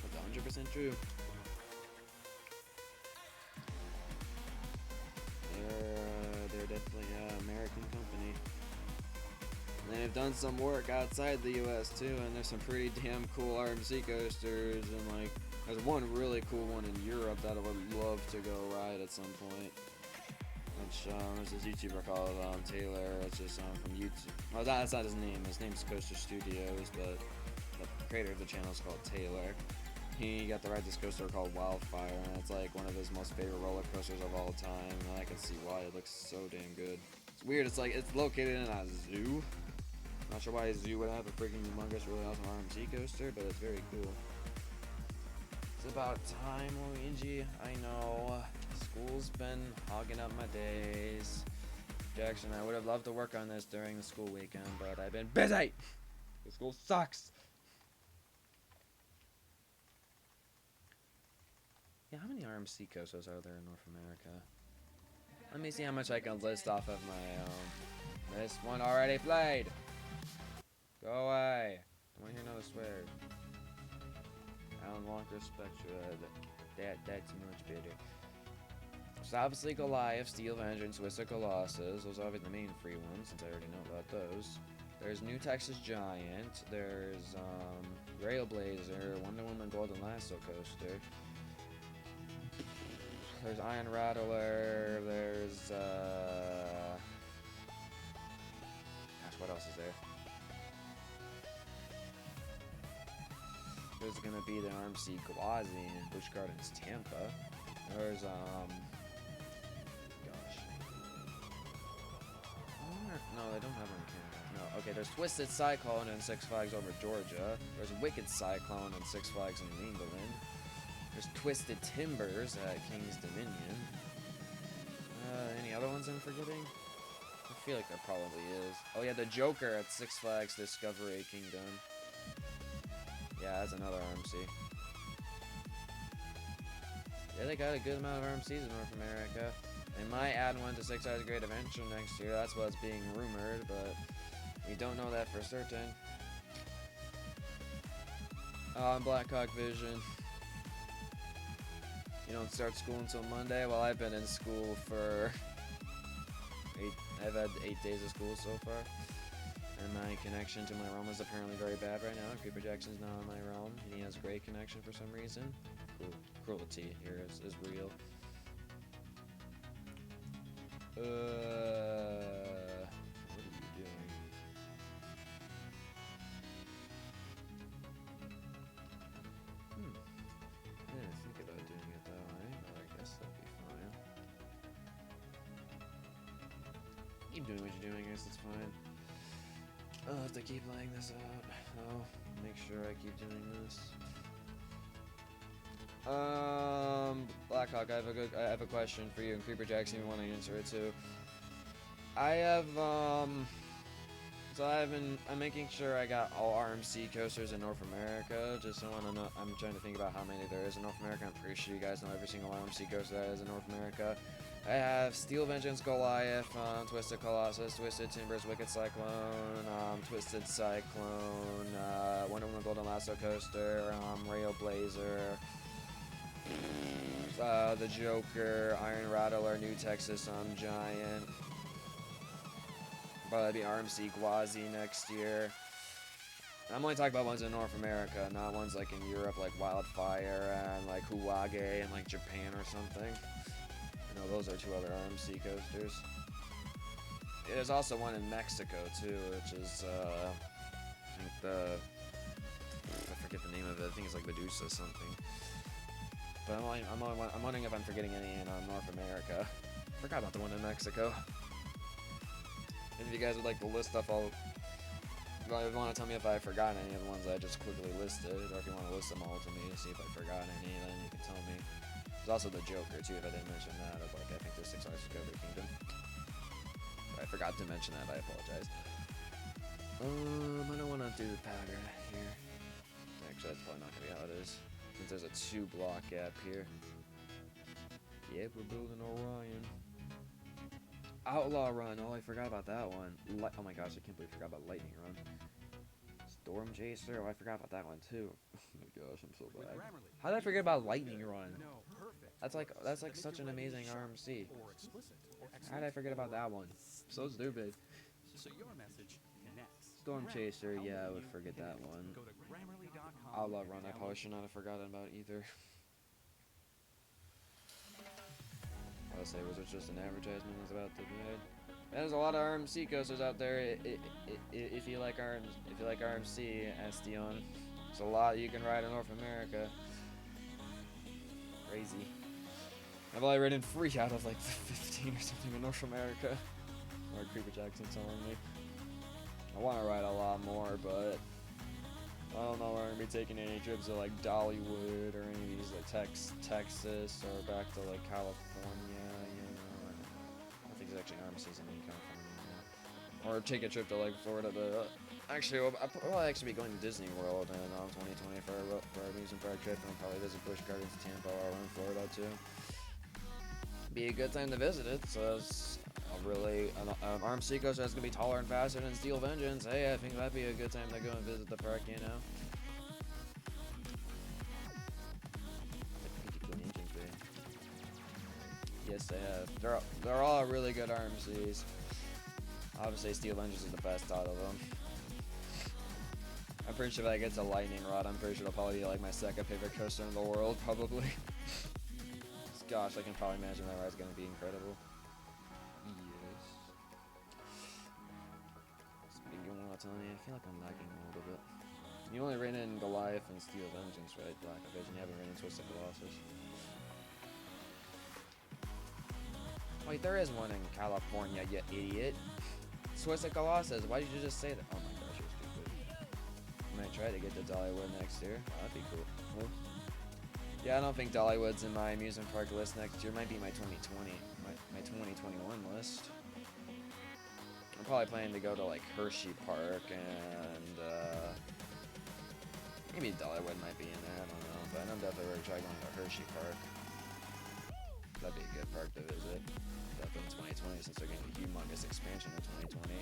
That's 100% true. They're definitely an American company. And they've done some work outside the U.S. too, and there's some pretty damn cool RMC coasters, and like there's one really cool one in Europe that I would love to go ride at some point. Which there's this YouTuber called Taylor. It's just from YouTube. Well, that's not his name. His name's Coaster Studios, but the creator of the channel is called Taylor. He got to ride this coaster called Wildfire, and it's like one of his most favorite roller coasters of all time. And I can see why. It looks so damn good. It's weird. It's like it's located in a zoo. Not sure why a zoo would have a freaking humongous, really awesome RMC coaster, but it's very cool. It's about time, Luigi. I know. School's been hogging up my days. Jackson, I would have loved to work on this during the school weekend, but I've been busy! The school sucks! Yeah, how many RMC coasters are there in North America? Let me see how much I can list off of my own. This one already played! Go away! I want to hear another swear. Alan Walker Spectra. That's much better. So obviously Goliath, Steel Vengeance, Twisted Colossus. Those are the main free ones, since I already know about those. There's New Texas Giant. There's Railblazer, Wonder Woman Golden Lasso Coaster. There's Iron Rattler. There's gosh, what else is there? There's gonna be the RMC Gwazi in Busch Gardens, Tampa. There's no, they don't have one in Canada. No, okay, there's Twisted Cyclone in Six Flags over Georgia. There's Wicked Cyclone in Six Flags in New England. There's Twisted Timbers at King's Dominion. Any other ones I'm forgetting? I feel like there probably is. Oh yeah, the Joker at Six Flags Discovery Kingdom. Yeah, that's another RMC. Yeah, they got a good amount of RMCs in North America. They might add one to Six Flags Great Adventure next year. That's what's being rumored, but we don't know that for certain. Blackhawk Vision. You don't start school until Monday. Well, I've been in school for I've had 8 days of school so far. And my connection to my realm is apparently very bad right now. Creeper Jackson's not in my realm, and he has great connection for some reason. Cruelty here is real. What are you doing? I didn't think about doing it that way, but I guess that'd be fine. Keep doing what you're doing, I guess it's fine. I'll have to keep laying this out. I'll make sure I keep doing this. Blackhawk, I have a question for you, and Creeper Jackson, you want to answer it too. I'm making sure I got all RMC coasters in North America. Just I want to know. I'm trying to think about how many there is in North America. I'm pretty sure you guys know every single RMC coaster that is in North America. I have Steel Vengeance, Goliath, Twisted Colossus, Twisted Timbers, Wicked Cyclone, Twisted Cyclone, Wonder Woman Golden Lasso Coaster, Railblazer, the Joker, Iron Rattler, New Texas Giant. Probably be RMC Gwazi next year. I'm only talking about ones in North America, not ones like in Europe, like Wildfire and like Huage and like Japan or something. You know, those are two other RMC coasters. There's also one in Mexico too, which is I think I forget the name of it. I think it's like Medusa something. But I'm wondering if I'm forgetting any in North America. Forgot about the one in Mexico. And if you guys would like to list stuff, if you want to tell me if I forgot any of the ones I just quickly listed, or if you want to list them all to me to see if I forgot any, then you can tell me. There's also the Joker too, if I didn't mention that, of like I think the Six Flags Discovery Kingdom. But I forgot to mention that, I apologize. I don't want to do the pattern here. Actually, that's probably not going to be how it is. Since there's a 2-block gap here. Yep, we're building Orion. Outlaw Run. Oh, I forgot about that one. Oh my gosh, I can't believe I forgot about Lightning Run. Storm Chaser. Oh, I forgot about that one too. Oh my gosh, I'm so bad. How did I forget about Lightning Run? That's like such an amazing RMC. How did I forget about that one? So stupid. So your message connects. Storm Chaser. Yeah, I would forget that one. Go to Grammarly.com. Outlaw Run. I probably should not have forgotten about either. I'll say, was it just an advertisement? It's about the bid. There's a lot of RMC coasters out there. If you like RMC, ask Dion. There's a lot you can ride in North America. Crazy. I've only ridden 3 out of like 15 or something in North America. Or Creeper Jackson's telling me. I want to ride a lot more, but I don't know. We're gonna be taking any trips to like Dollywood or any of these like Texas or back to like California. You know, I don't think there's actually RMCs in California. Or take a trip to like Florida. But actually, I'll probably actually be going to Disney World in 2020 for our amusement park trip, and I'll probably visit Busch Gardens, Tampa, or in Florida too. Be a good time to visit it. So it's an RMC coaster that's gonna be taller and faster than Steel Vengeance. Hey, I think that'd be a good time to go and visit the park, you know. Yes, they have. They're all really good RMCs. Obviously, Steel Vengeance is the best out of them. I'm pretty sure if I get to Lightning Rod, I'm pretty sure it'll probably be like my second favorite coaster in the world, probably. Gosh, I can probably imagine that ride's gonna be incredible. Yes. Speaking of autonomy, I feel like I'm lagging a little bit. You only ran in Goliath and Steel Vengeance, right? Black Vision. You haven't ran in Twisted Colossus. Wait, there is one in California, you idiot. Twisted Colossus. Why did you just say that? Oh my gosh, you're stupid. I might try to get to Dollywood next year. Oh, that'd be cool. Well, yeah, I don't think Dollywood's in my amusement park list next year. Might be my 2020, my 2021 list. I'm probably planning to go to like Hershey Park and maybe Dollywood might be in there. I don't know, but I'm definitely going to try going to Hershey Park. That'd be a good park to visit. Definitely in 2020 since they're getting a humongous expansion in 2020.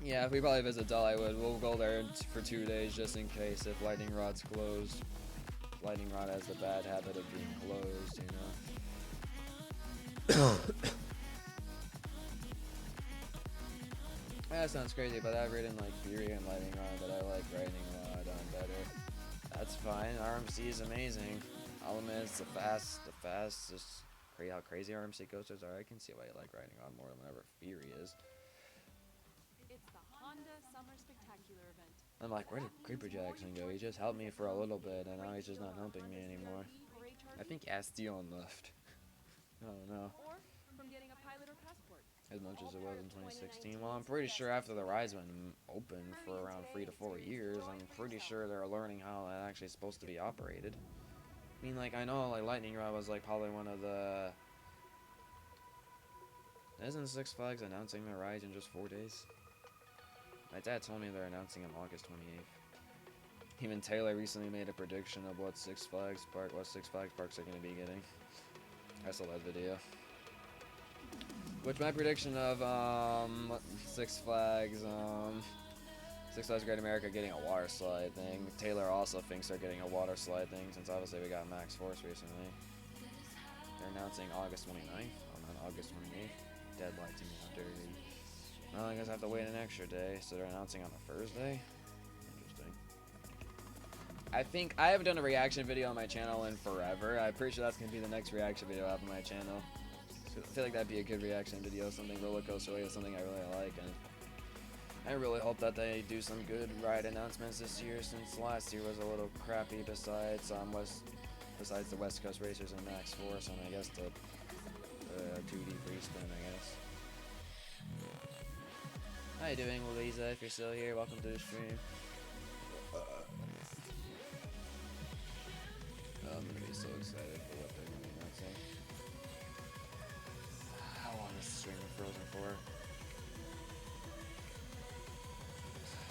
Yeah, if we probably visit Dollywood, we'll go there for 2 days just in case if Lightning Rod's closed. Lightning Rod has the bad habit of being closed, you know. That sounds crazy, but I've ridden like Fury and Lightning Rod, but I like Lightning Rod better. That's fine. RMC is amazing. Elements, the fastest. How crazy RMC coasters are. I can see why you like Lightning Rod more than whatever Fury is. It's the Honda Summer Spectacular event. I'm like, where did Creeper Jackson go? He just helped me for a little bit, and now he's just not helping me anymore. I think Astion left. I don't know. Or from getting a pilot or passport. As much as it was in 2016. Well, I'm pretty sure after the ride's been open for around 3 to 4 years, I'm pretty sure they're learning how it actually is supposed to be operated. I mean, like, I know, like, Lightning Rod was, like, probably one of the... Isn't Six Flags announcing their rides in just 4 days? My dad told me they're announcing them August 28th. Even Taylor recently made a prediction of what Six Flags parks are going to be getting. I saw that video. Which my prediction of Six Flags Great America getting a water slide thing. Taylor also thinks they're getting a water slide thing since obviously we got Max Force recently. They're announcing August 29th, not August 28th. Dad lied to me, how dare he. Well, I guess I have to wait an extra day, so they're announcing on a Thursday? Interesting. I think I haven't done a reaction video on my channel in forever. I'm pretty sure that's going to be the next reaction video I have on my channel. So I feel like that'd be a good reaction video, something roller coaster related, something I really like, and I really hope that they do some good ride announcements this year, since last year was a little crappy besides the West Coast Racers and Max Force, and I guess the 2D free spin, I guess. How you doing, Louisa? If you're still here, welcome to the stream. I'm gonna be so excited for what they're gonna be announcing. How long is the stream frozen for?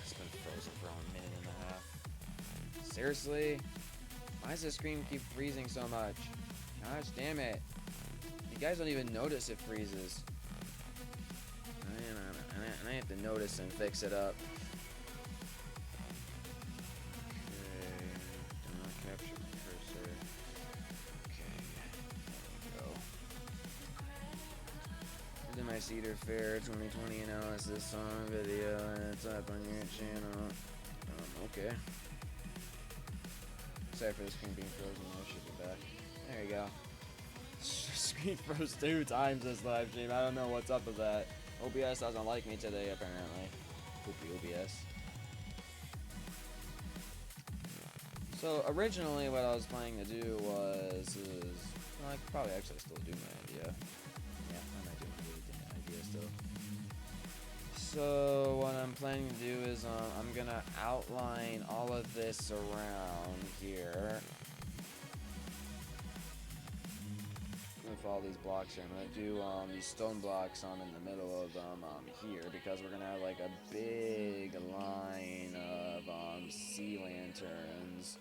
It's been frozen for a minute and a half. Seriously? Why does the screen keep freezing so much? Gosh damn it. You guys don't even notice it freezes. I have to notice and fix it up. Okay. Do not capture my cursor. Okay. There we go. This is my Cedar Fair 2020 analysis song video, and it's up on your channel. Okay. Sorry for the screen being frozen. I should be back. There you go. Screen froze 2 times this live stream. I don't know what's up with that. OBS doesn't like me today, apparently. Poopy OBS. So originally, what I was planning to do was, well, I could probably actually still do my idea. Yeah, I might do my idea still. So what I'm planning to do is I'm gonna outline all of this around here with all these blocks here. I'm gonna do these stone blocks in the middle of here, because we're gonna have like a big line of sea lanterns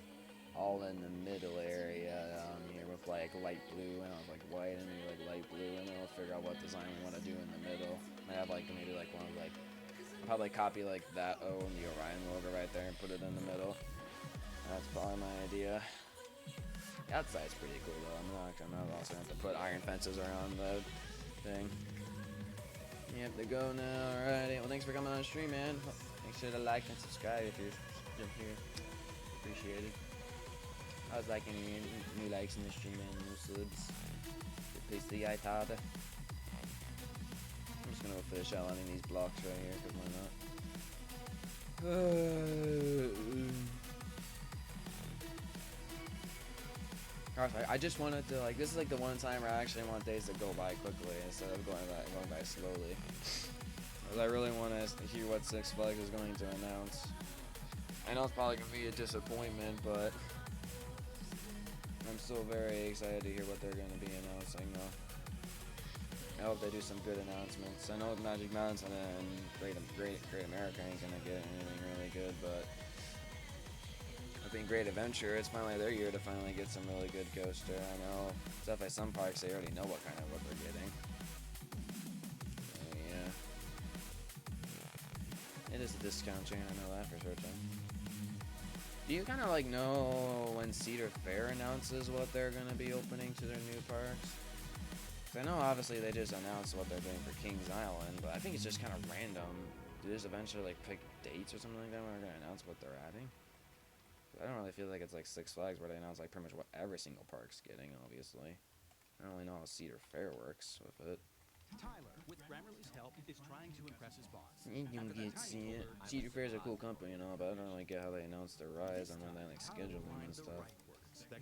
all in the middle area here with like light blue and like white and maybe like light blue, and then we'll figure out what design we want to do in the middle. I have like maybe like one of like, I'll probably copy like that O and the Orion logo right there and put it in the middle. That's probably my idea. The outside's pretty cool though. I'm not also gonna have to put iron fences around the thing. You have to go now. Alrighty. Well, thanks for coming on the stream, man. Make sure to like and subscribe if you're still here. Appreciate it. I was liking any new likes in the stream and new subs. Please see I thought. I'm just gonna go finish outlining these blocks right here, because why not? I just wanted to, like, this is like the one time where I actually want days to go by quickly instead of going by slowly. Because I really want to hear what Six Flags is going to announce. I know it's probably going to be a disappointment, but I'm still very excited to hear what they're going to be announcing, though. I hope they do some good announcements. I know Magic Mountain and Great America ain't going to get anything really good, but I think Great Adventure, it's finally their year to finally get some really good coaster. I know stuff at some parks, they already know what they're getting. So, yeah. It is a discount chain, I know that for certain. Do you kind of like know when Cedar Fair announces what they're going to be opening to their new parks? Because I know obviously they just announced what they're doing for Kings Island, but I think it's just kind of random. Do they just eventually like pick dates or something like that when they're going to announce what they're adding? I don't really feel like it's like Six Flags where they announce like pretty much what every single park's getting, obviously. I don't really know how Cedar Fair works with it. Tyler, with Grammarly's help, is trying to impress his boss. You can get see it. Cedar Fair's a cool company, you know, but I don't really get how they announce their rides and when they like schedule them and stuff.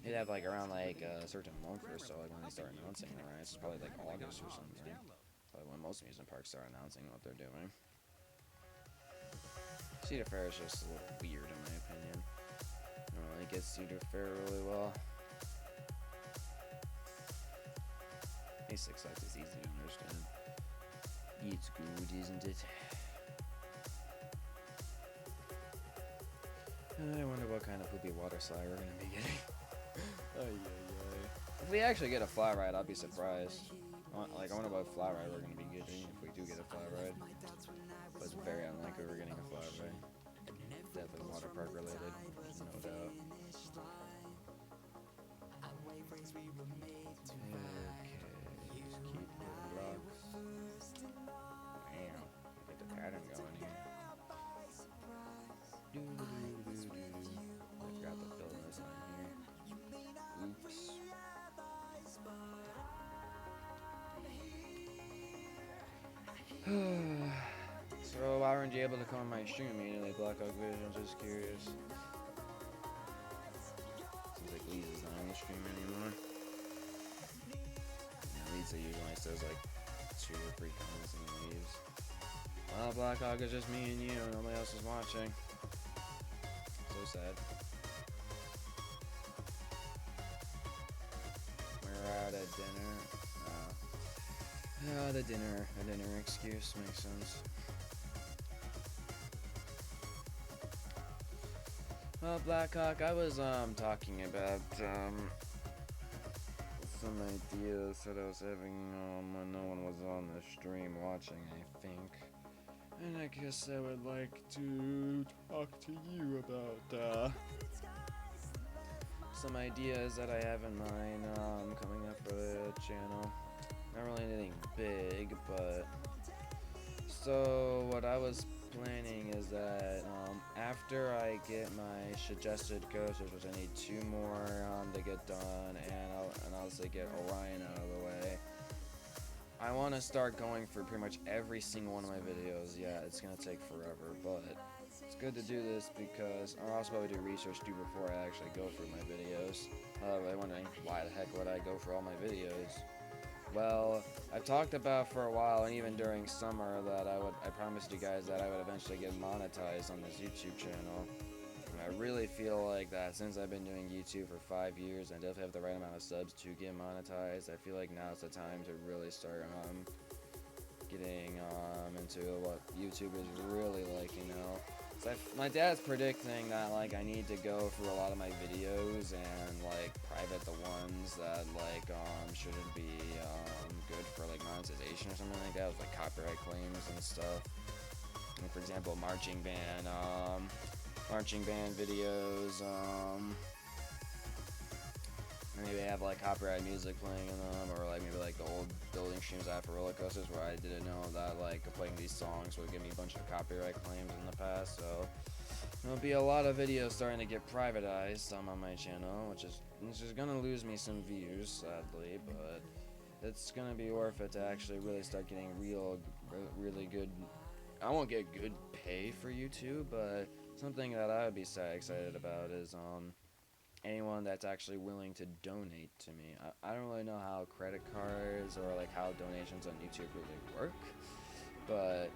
They'd have like around like a certain month or so, like when they start announcing the rides. It's probably like August or something. Probably when most amusement parks start announcing what they're doing. Cedar Fair is just a little weird in my opinion. I don't really get Cedar Fair really well. Six Flags is easy to understand. It's good, isn't it? I wonder what kind of poopy water slide we're gonna be getting. If we actually get a fly ride, I'll be surprised. Like, I wonder what fly ride we're gonna be getting if we do get a fly ride. But it's very unlikely we're getting a fly ride. Definitely water park related, no doubt. Get the pattern going here. I forgot to fill this on here. Oops. So why weren't you able to come on my stream immediately, Black Hawk Vision? Just curious. Seems like Lisa's not on the stream anymore. Lisa usually says like 2 or 3 comments and then leaves. Well, Black Hawk is just me and you, nobody else is watching. So sad. We're out at dinner. The dinner excuse makes sense. Blackhawk, I was talking about some ideas that I was having when no one was on the stream watching, I think. And I guess I would like to talk to you about some ideas that I have in mind coming up for the channel. Not really anything big, but so what I was planning is that after I get my suggested coasters, which I need 2 more to get done, and I'll also get Orion out of the way, I want to start going for pretty much every single one of my videos. Yeah, it's gonna take forever, but it's good to do this because I'll also probably do research too before I actually go through my videos. I'm wondering why the heck would I go for all my videos? Well, I've talked about for a while, and even during summer, that I promised you guys that I would eventually get monetized on this YouTube channel. And I really feel like that since I've been doing YouTube for 5 years and I definitely have the right amount of subs to get monetized, I feel like now's the time to really start getting into what YouTube is really like, you know. So my dad's predicting that like I need to go through a lot of my videos and like private the ones that like shouldn't be good for like monetization or something like that, with like copyright claims and stuff. Like, for example, marching band videos, maybe they have like copyright music playing in them, or like maybe like the old building streams I have for roller coasters where I didn't know that like playing these songs would give me a bunch of copyright claims in the past. So there'll be a lot of videos starting to get privatized on my channel, which is gonna lose me some views, sadly, but it's gonna be worth it to actually really start getting really good. I won't get good pay for YouTube, but something that I would be excited about is anyone that's actually willing to donate to me. I don't really know how credit cards or like how donations on YouTube really work, but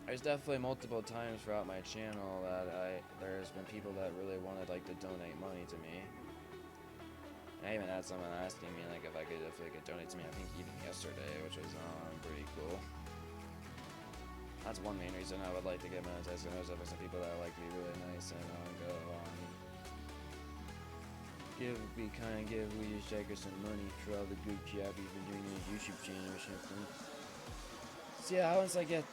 there's definitely multiple times throughout my channel that there's been people that really wanted like to donate money to me. And I even had someone asking me like if I could donate to me, I think even yesterday, which was pretty cool. That's one main reason I would like to get monetized. I know there's some people that like to be really nice and go give Luigi GIGA some money for all the good job he's been doing on his YouTube channel or something. So yeah, once I get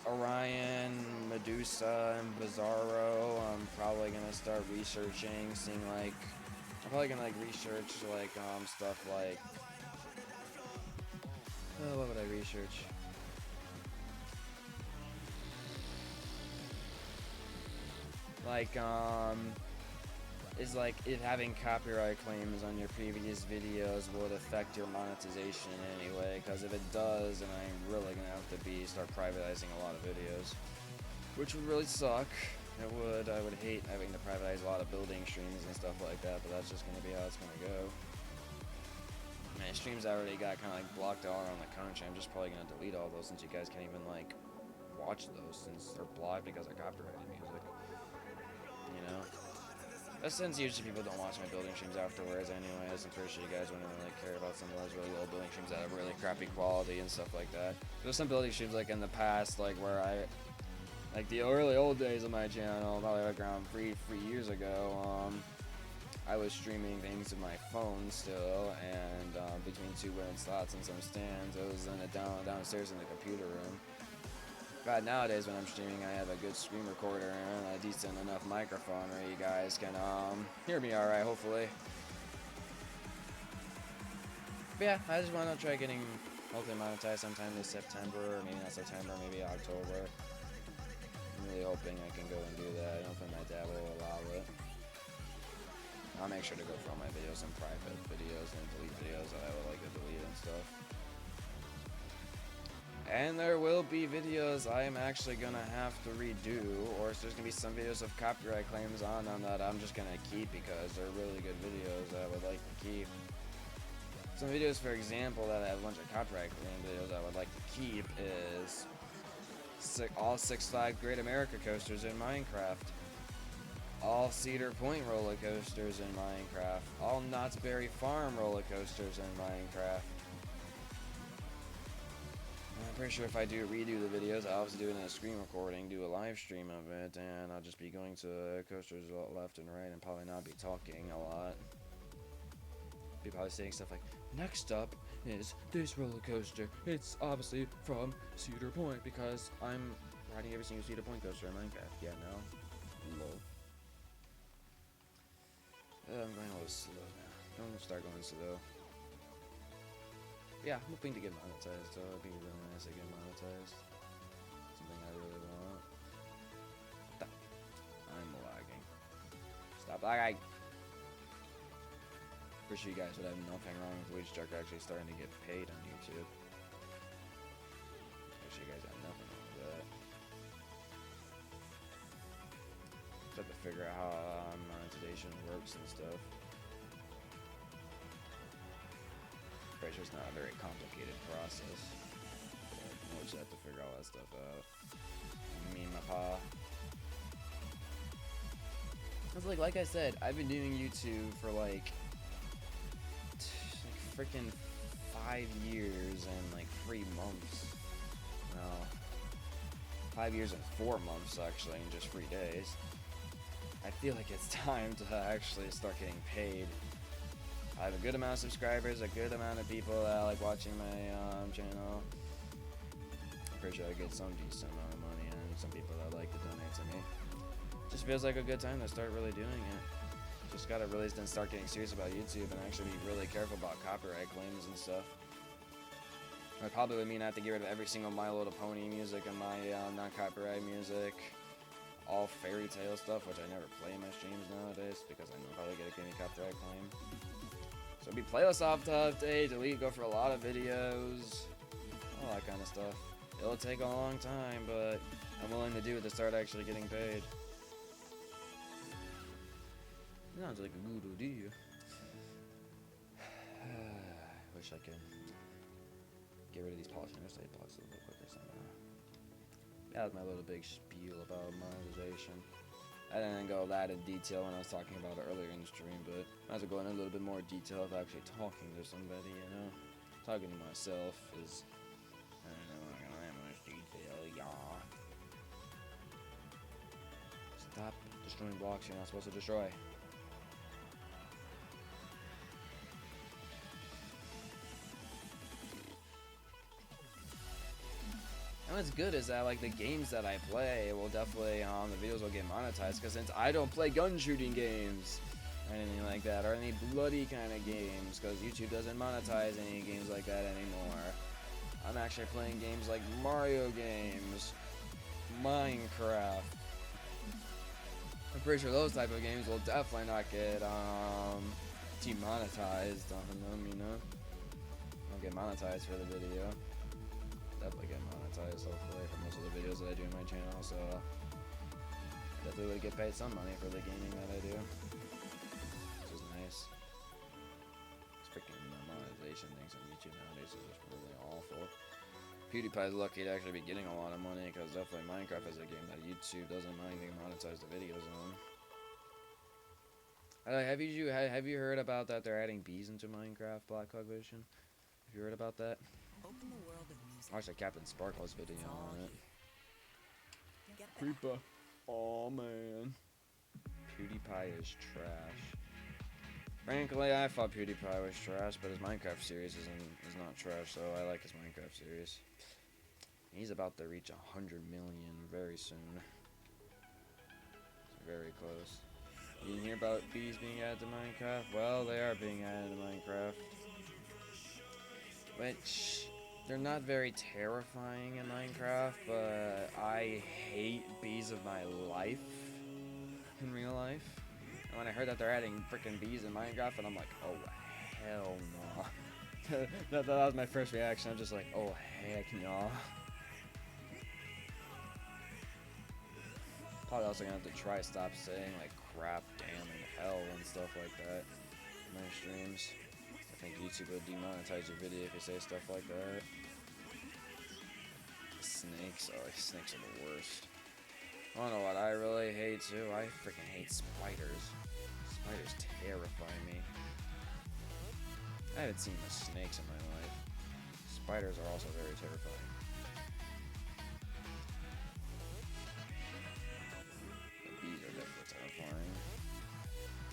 Orion, Medusa, and Bizarro, I'm probably gonna start researching, seeing like I'm probably gonna like research like stuff like what would I research? Like is like if having copyright claims on your previous videos would affect your monetization in any way, because if it does, then I'm really gonna have to start privatizing a lot of videos, which would really suck. It would. I would hate having to privatize a lot of building streams and stuff like that, but that's just gonna be how it's gonna go. My streams I already got kind of like blocked all around the country. I'm just probably gonna delete all those since you guys can't even like watch those since they're blocked because of copyrighted music. You know? Since usually people don't watch my building streams afterwards anyways, I'm pretty sure you guys wouldn't really care about some of those really old building streams that have really crappy quality and stuff like that. There's some building streams like in the past, like where like the really old days of my channel, probably like around 3 years ago, I was streaming things with my phone still, and between 2 wooden slots and some stands. It was in downstairs in the computer room. God, nowadays when I'm streaming, I have a good screen recorder and a decent enough microphone where you guys can hear me alright, hopefully. But yeah, I just want to try getting hopefully monetized sometime this September, or maybe not September, maybe October. I'm really hoping I can go and do that. I don't think my dad will allow it. I'll make sure to go for all my videos in private videos and delete videos that I would like to delete and stuff. And there will be videos I am actually gonna have to redo, or there's gonna be some videos with copyright claims on them that I'm just gonna keep because they're really good videos that I would like to keep. Some videos, for example, that have a bunch of copyright claim videos I would like to keep is all Six Flags Great America coasters in Minecraft, all Cedar Point roller coasters in Minecraft, all Knott's Berry Farm roller coasters in Minecraft. pretty sure if I do redo the videos, I'll also do it in a screen recording, do a live stream of it, and I'll just be going to coasters left and right and probably not be talking a lot. Be probably saying stuff like, next up is this roller coaster. It's obviously from Cedar Point because I'm riding every single Cedar Point coaster in Minecraft. Yeah, no? Lol. I'm going a little slow now. Don't start going slow. Yeah, I'm hoping to get monetized, so it'd be really nice to get monetized. Something I really want. I'm lagging. Stop lagging! Pretty sure you guys would have nothing wrong with Luigi actually starting to get paid on YouTube. Pretty sure you guys have nothing wrong with that. Just have to figure out how monetization works and stuff. Pretty sure it's not a very complicated process. But we'll just have to figure all that stuff out. Me and my pa. It's like I said, I've been doing YouTube for like freaking 5 years and like 3 months. No. 5 years and 4 months actually in just 3 days. I feel like it's time to actually start getting paid. I have a good amount of subscribers, a good amount of people that like watching my channel. I'm pretty sure I get some decent amount of money and some people that like to donate to me. Just feels like a good time to start really doing it. Just gotta really then start getting serious about YouTube and actually be really careful about copyright claims and stuff. That probably would mean I have to get rid of every single My Little Pony music and my non-copyright music. All fairy tale stuff, which I never play in my streams nowadays because I know I'm probably gonna get any copyright claim. So it'd be playlist off to update, delete, go for a lot of videos, all that kind of stuff. It'll take a long time, but I'm willing to do it to start actually getting paid. Sounds like a good idea. Wish I could get rid of these polishing interstate blocks a little bit quicker somehow. That was my little big spiel about monetization. I didn't go that in detail when I was talking about it earlier in the stream, but I have to go in a little bit more detail of actually talking to somebody, you know? Talking to myself is, I don't know, I'm gonna have much detail, y'all. Stop destroying blocks you're not supposed to destroy. And what's good is that like the games that I play will definitely the videos will get monetized because since I don't play gun shooting games or anything like that or any bloody kind of games because YouTube doesn't monetize any games like that anymore. I'm actually playing games like Mario games, Minecraft. I'm pretty sure those type of games will definitely not get demonetized on them, you know. I'll get monetized for the video. Definitely get monetized hopefully for most of the videos that I do in my channel, so definitely would get paid some money for the gaming that I do, which is nice. This freaking monetization things on YouTube nowadays is just really awful. PewDiePie's lucky to actually be getting a lot of money because definitely Minecraft is a game that YouTube doesn't mind getting monetized the videos on. Have you heard about that they're adding bees into Minecraft Black Hog Vision? Have you heard about that? Open the world of music. I watched Captain Sparkle's video It's all on it. you. Get that. Creeper. Oh man. PewDiePie is trash. Frankly, I thought PewDiePie was trash, but his Minecraft series is not trash, so I like his Minecraft series. He's about to reach 100 million very soon. It's very close. You didn't hear about bees being added to Minecraft? Well, they are being added to Minecraft. Which, they're not very terrifying in Minecraft, but I hate bees of my life in real life. And when I heard that they're adding freaking bees in Minecraft, and I'm like, oh, hell no. that was my first reaction. I'm just like, oh, heck no. Probably also gonna have to try stop saying like crap, damn, and hell and stuff like that in my streams. I think YouTube will demonetize your video if you say stuff like that. Snakes, oh, snakes are the worst. I don't know what I really hate too. I freaking hate spiders. Spiders terrify me. I haven't seen much snakes in my life. Spiders are also very terrifying.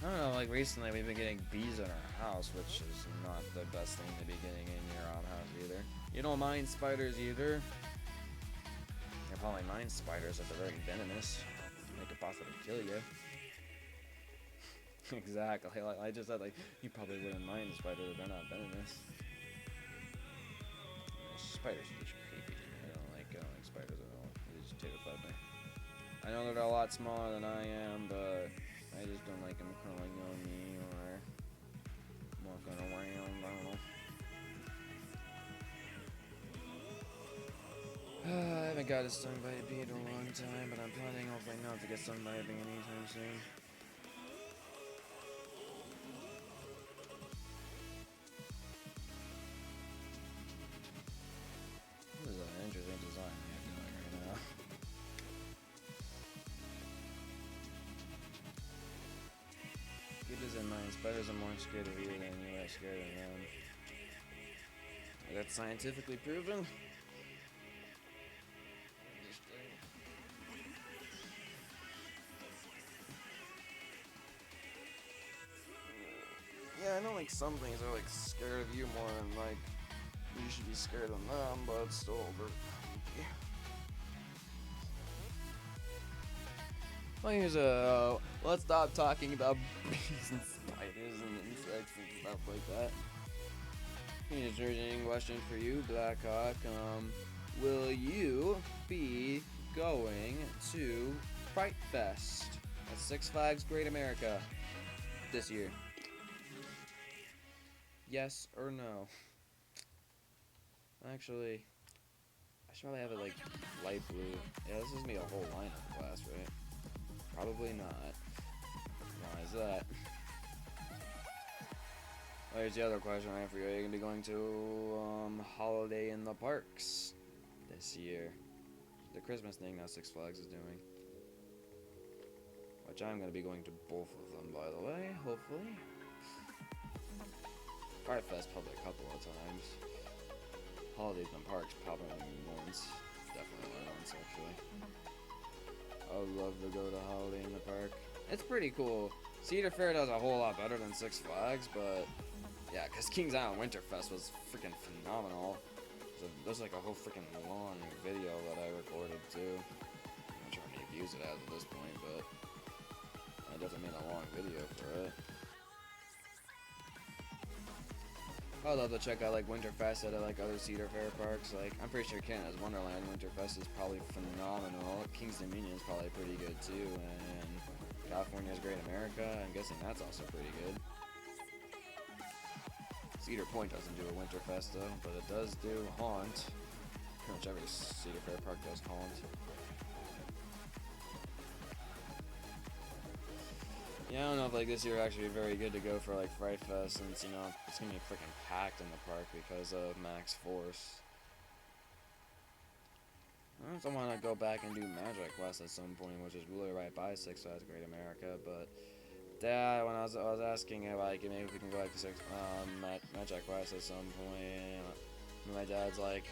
I don't know, like recently we've been getting bees in our house, which is not the best thing to be getting in your own house either. You don't mind spiders either? You probably mind spiders if they're very venomous. They could possibly kill you. Exactly, like I just said, like, you probably wouldn't mind spiders if they're not venomous. Spiders are just creepy. I don't like spiders at all. They just terrify me. I know that they're a lot smaller than I am, but I just don't like them crawling on me or walking around. I don't know. I haven't got stung by a bee in a long time, but I'm planning hopefully not to get stung by a bee anytime soon. This is an interesting design we have going right now. Keep this in mind, spiders are more scared of you than you are scared of them. That's scientifically proven. Yeah, I know like some things are like scared of you more than like you should be scared of them, but it's still over. Well, here's let's stop talking about bees and spiders and insects and stuff like that. Here's an urgent question for you, Blackhawk. Will you be going to Fright Fest at Six Flags Great America this year? Yes or no? Actually, I should probably have it like light blue. Yeah, this is gonna be a whole lineup class, right? Probably not. Why is that? Oh, here's the other question I have for you. Are you gonna be going to Holiday in the Parks this year? The Christmas thing now Six Flags is doing. Which I'm gonna be going to both of them, by the way, hopefully. Fright Fest probably a couple of times. Holidays in the Parks probably once. Definitely once, actually. I would love to go to Holiday in the Park. It's pretty cool. Cedar Fair does a whole lot better than Six Flags, but yeah, because Kings Island Winterfest was freaking phenomenal. So there's like a whole freaking long video that I recorded too. I'm not sure how many views it has at this point, but I definitely made a long video for it. I'd love to check out like Winterfest at like other Cedar Fair parks. Like I'm pretty sure Canada's Wonderland Winterfest is probably phenomenal. King's Dominion is probably pretty good too, and California's Great America, I'm guessing that's also pretty good. Cedar Point doesn't do a Winterfest though, but it does do Haunt. Pretty much every Cedar Fair park does Haunt. Yeah, I don't know if like this year actually be very good to go for like Fright Fest, since you know it's gonna be freaking packed in the park because of Max Force. I also want to go back and do Magic Quest at some point, which is really right by Six Flags Great America. But Dad, when I was asking if like maybe we can go back to Magic Quest at some point, my dad's like,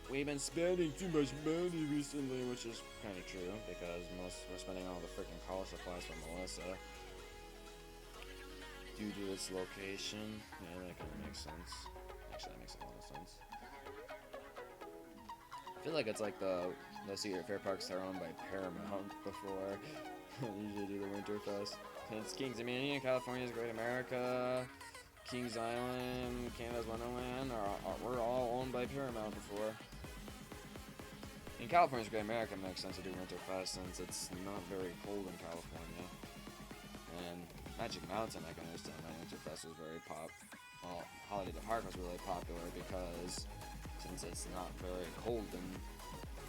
we've been spending too much money recently, which is kind of true because we're spending all the freaking college supplies for Melissa due to its location. Yeah, that kind of makes sense. Actually, that makes a lot of sense. I feel like it's like the Cedar Fair parks that are owned by Paramount before usually do the Winterfest. It's Kings Dominion, California's Great America, Kings Island, Canada's Wonderland we're all owned by Paramount before. In California's Great America, it makes sense to do Winterfest since it's not very cold in California. And Magic Mountain, I can understand why Winterfest was very well, Holiday in the Park was really popular because since it's not very cold in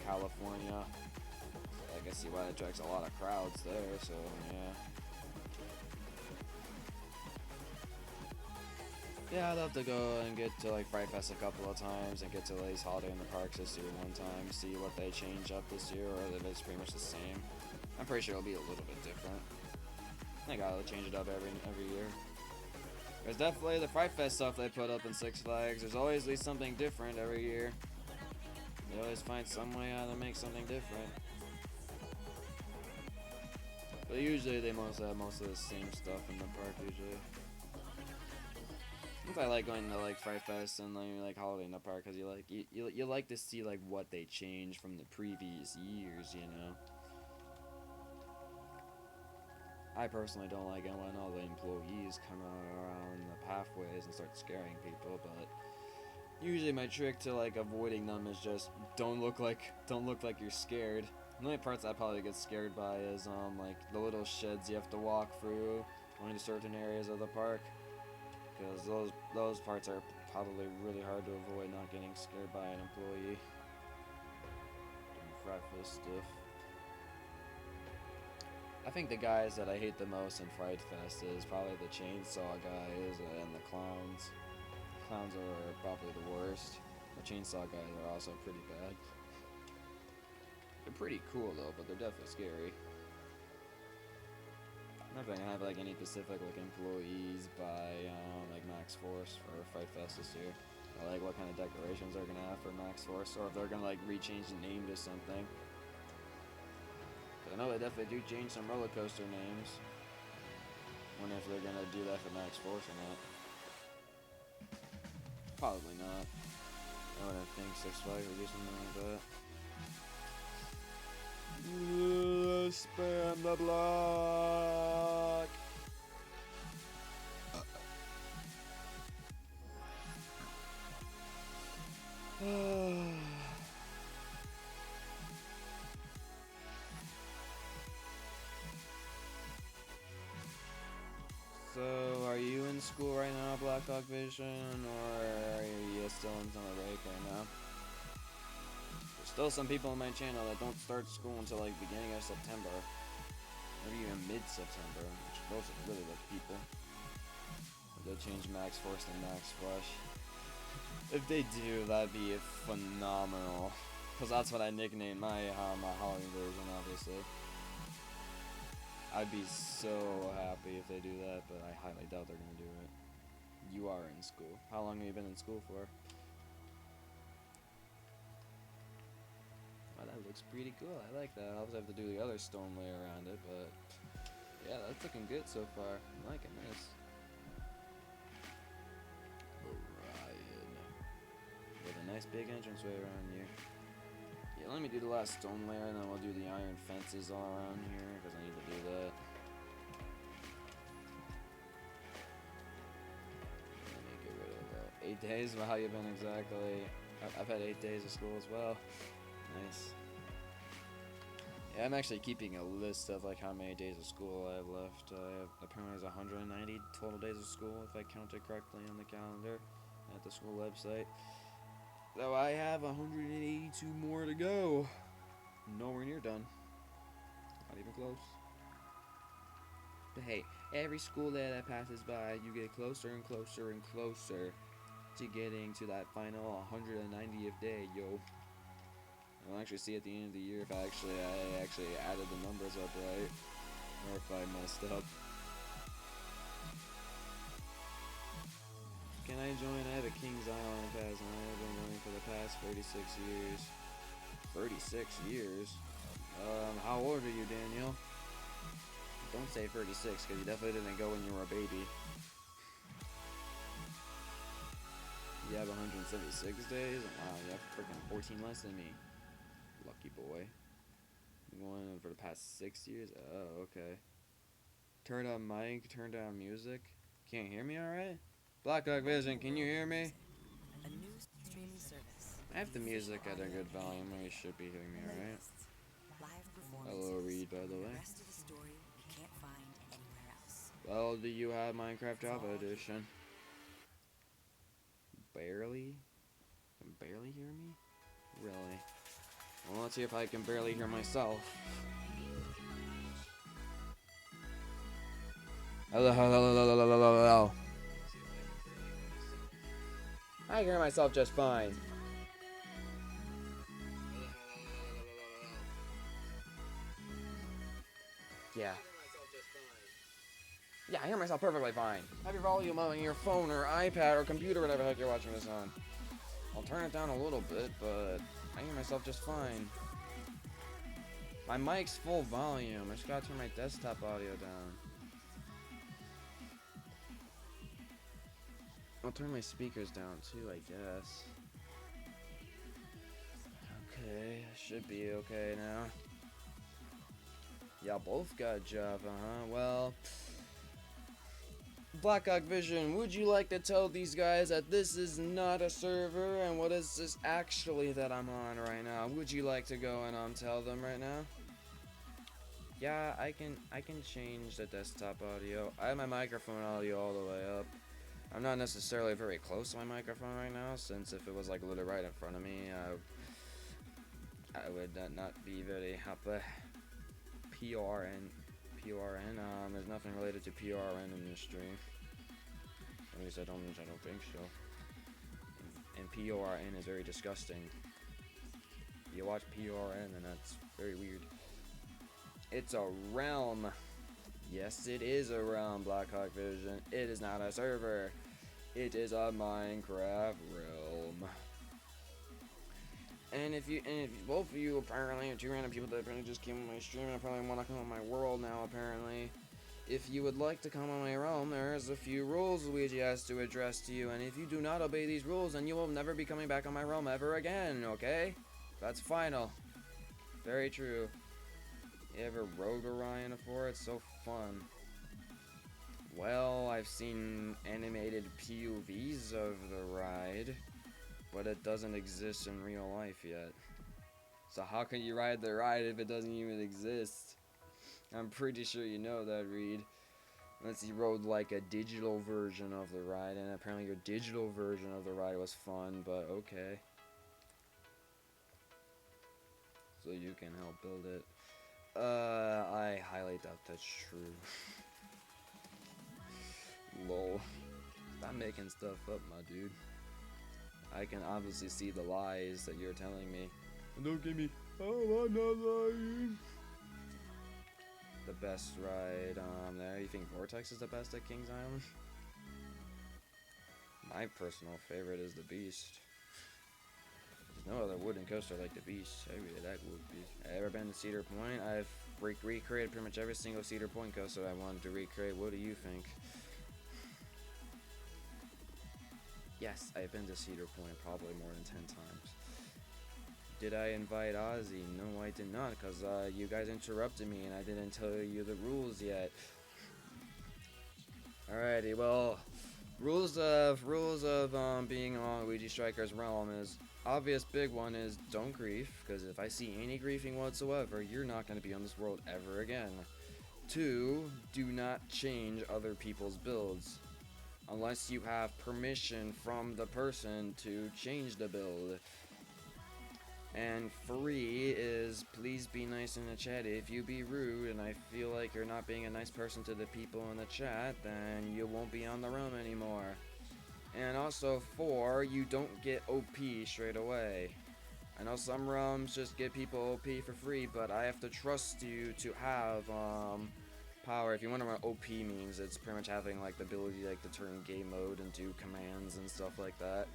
California, I can see why it attracts a lot of crowds there, so yeah. Yeah, I'd love to go and get to like Fright Fest a couple of times and get to at least Holiday in the Parks this year one time, see what they change up this year or if it's pretty much the same. I'm pretty sure it'll be a little bit different. They gotta change it up every year. There's definitely the Fright Fest stuff they put up in Six Flags. There's always at least something different every year. They always find some way how to make something different. But usually they most have most of the same stuff in the park usually. I like going to like Fright Fest and like Holiday in the Park because you like to see like what they changed from the previous years, you know. I personally don't like it when all the employees come around the pathways and start scaring people, but usually my trick to like avoiding them is just don't look like you're scared. The only parts I probably get scared by is like the little sheds you have to walk through going to certain areas of the park, because those parts are probably really hard to avoid not getting scared by an employee doing Fright Fest stuff. I think the guys that I hate the most in Fright Fest is probably the chainsaw guys and the clowns. Clowns are probably the worst. The chainsaw guys are also pretty bad. They're pretty cool though, but they're definitely scary. I'm not gonna have like any specific like employees by like Max Force for Fright Fest this year. Or like what kind of decorations they're gonna have for Max Force, or if they're gonna like rechange the name to something. I know they definitely do change some roller coaster names. Wonder if they're gonna do that for Max Force or not. Probably not. I wouldn't think Six Flags would do something like that. Spam the block. So, are you in school right now, Black Dog Vision, or are you still in summer break right now? There's still some people on my channel that don't start school until like beginning of September, maybe even mid-September, which those are really lucky people. They'll change Max Force to Max Flush. If they do, that'd be phenomenal, because that's what I nicknamed my Halloween version, obviously. I'd be so happy if they do that, but I highly doubt they're gonna do it. You are in school. How long have you been in school for? Wow, that looks pretty cool. I like that. I'll also have to do the other stone layer around it, but yeah, that's looking good so far. I'm liking this. Orion. With a nice big entranceway around here. Yeah, let me do the last stone layer, and then we'll do the iron fences all around here, because I need to do that. Let me get rid of that. 8 days? Well, how you been exactly? I've had 8 days of school as well. Nice. Yeah, I'm actually keeping a list of like how many days of school I have left. Apparently there's 190 total days of school, if I counted correctly on the calendar at the school website. So I have 182 more to go. Nowhere near done. Not even close. But hey, every school day that passes by, you get closer and closer and closer to getting to that final 190th day, yo. I'll actually see at the end of the year if I actually added the numbers up right, or if I messed up. Can I join? I have a King's Island pass and I have been going for the past 36 years. 36 years? How old are you, Daniel? Don't say 36, because you definitely didn't go when you were a baby. You have 176 days? Wow, you have freaking 14 less than me. Lucky boy. I'm going for the past 6 years? Oh, okay. Turn on mic, turn down music. Can't hear me alright? Black Dog Vision, can you hear me? A new streaming service. I have the music at a good volume, you should be hearing me alright. Live performances. Hello, Reed, by the way. The rest of the story you can't find anywhere else. Well, do you have Minecraft Java Edition? Barely? You can barely hear me? Really? Well, let's see if I can barely hear myself. Hello, hello, hello, hello, hello, hello, hello. I hear myself just fine. Yeah. Yeah, I hear myself perfectly fine. Have your volume on your phone or iPad or computer, whatever the heck you're watching this on. I'll turn it down a little bit, but I hear myself just fine. My mic's full volume. I just gotta turn my desktop audio down. I'll turn my speakers down too, I guess. Okay, should be okay now. Y'all both got Java, huh? Well, Blackhawk Vision, would you like to tell these guys that this is not a server and what is this actually that I'm on right now? Would you like to go and tell them right now? Yeah, I can change the desktop audio. I have my microphone audio all the way up. I'm not necessarily very close to my microphone right now, since if it was like literally right in front of me, I would not be very happy. PRN. There's nothing related to PRN in this stream. At least I don't think so. And PRN is very disgusting. You watch PRN and that's very weird. It's a realm. Yes, it is a realm, Blackhawk Vision. It is not a server. It is a Minecraft realm. And if both of you apparently are two random people that apparently just came on my stream and probably want to come on my world now apparently. If you would like to come on my realm, there's a few rules Luigi has to address to you, and if you do not obey these rules, then you will never be coming back on my realm ever again, okay? That's final. Very true. You ever rode Orion before? It's so fun. Well, I've seen animated POVs of the ride, but it doesn't exist in real life yet. So how can you ride the ride if it doesn't even exist? I'm pretty sure you know that, Reed. Unless you rode like a digital version of the ride, and apparently your digital version of the ride was fun, but okay. So you can help build it. I highly doubt that's true. Lol. Stop making stuff up, my dude. I can obviously see the lies that you're telling me. Don't give me. Oh, I'm not lying. The best ride there. You think Vortex is the best at Kings Island? My personal favorite is the Beast. There's no other wooden coaster like the Beast. I really like Wood Beast. I've ever been to Cedar Point? I've recreated pretty much every single Cedar Point coaster I wanted to recreate. What do you think? Yes, I've been to Cedar Point probably more than 10 times. Did I invite Ozzy? No, I did not, because you guys interrupted me and I didn't tell you the rules yet. Alrighty, well, rules of being on Luigi Striker's realm is obvious. Big one is don't grief, because if I see any griefing whatsoever, you're not going to be on this world ever again. 2, do not change other people's builds unless you have permission from the person to change the build. And 3 is please be nice in the chat. If you be rude and I feel like you're not being a nice person to the people in the chat, then you won't be on the realm anymore. And also 4, you don't get OP straight away. I know some realms just give people OP for free, but I have to trust you to have power. If you wonder what OP means, it's pretty much having like the ability like to turn game mode into commands and stuff like that.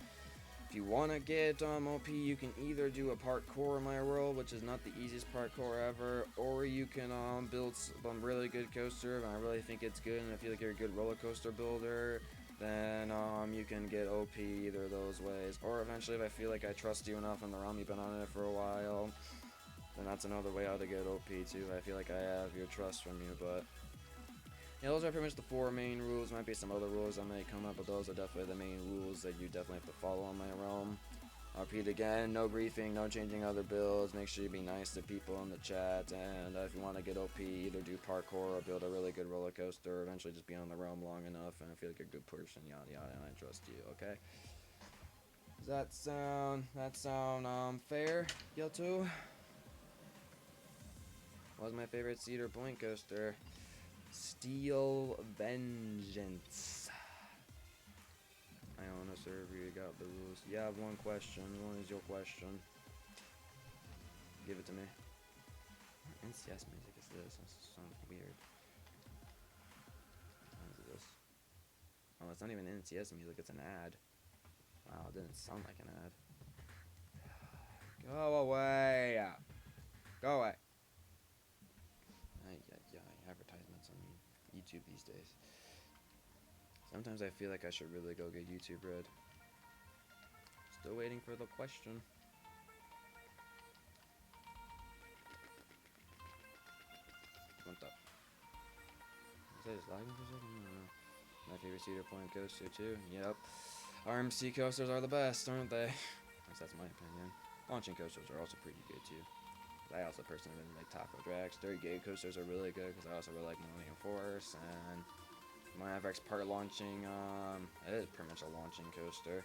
If you want to get OP, you can either do a parkour in my world, which is not the easiest parkour ever, or you can build some really good coaster, and I really think it's good, and I feel like you're a good roller coaster builder, then you can get OP either of those ways. Or eventually, if I feel like I trust you enough in the realm, you've been on it for a while, then that's another way how to get OP too. I feel like I have your trust from you, but yeah, those are pretty much the 4 main rules. Might be some other rules I might come up, but those are definitely the main rules that you definitely have to follow on my realm. I'll repeat again, no griefing, no changing other builds, make sure you be nice to people in the chat, and if you want to get OP, either do parkour or build a really good roller coaster, or eventually just be on the realm long enough, and I feel like you're a good person, yada yada, and I trust you, okay? Does that sound fair, y'all too? What was my favorite Cedar Point coaster? Steel Vengeance. I own a server, you got the rules. You have one question. One is your question. Give it to me. What NCS music is this? This sounds weird. What is this? Oh, it's not even NCS music, it's an ad. Wow, it didn't sound like an ad. Go away! Go away. YouTube these days. Sometimes I feel like I should really go get YouTube Red. Still waiting for the question. What the? Is that just lagging for a second? I don't know. My favorite Cedar Point coaster too. Yep. RMC coasters are the best, aren't they? At least that's my opinion. Launching coasters are also pretty good too. I also personally really like Taco Dragster. GIGA coasters are really good because I also really like Millennium Force, and my FX part launching, it is pretty much a launching coaster.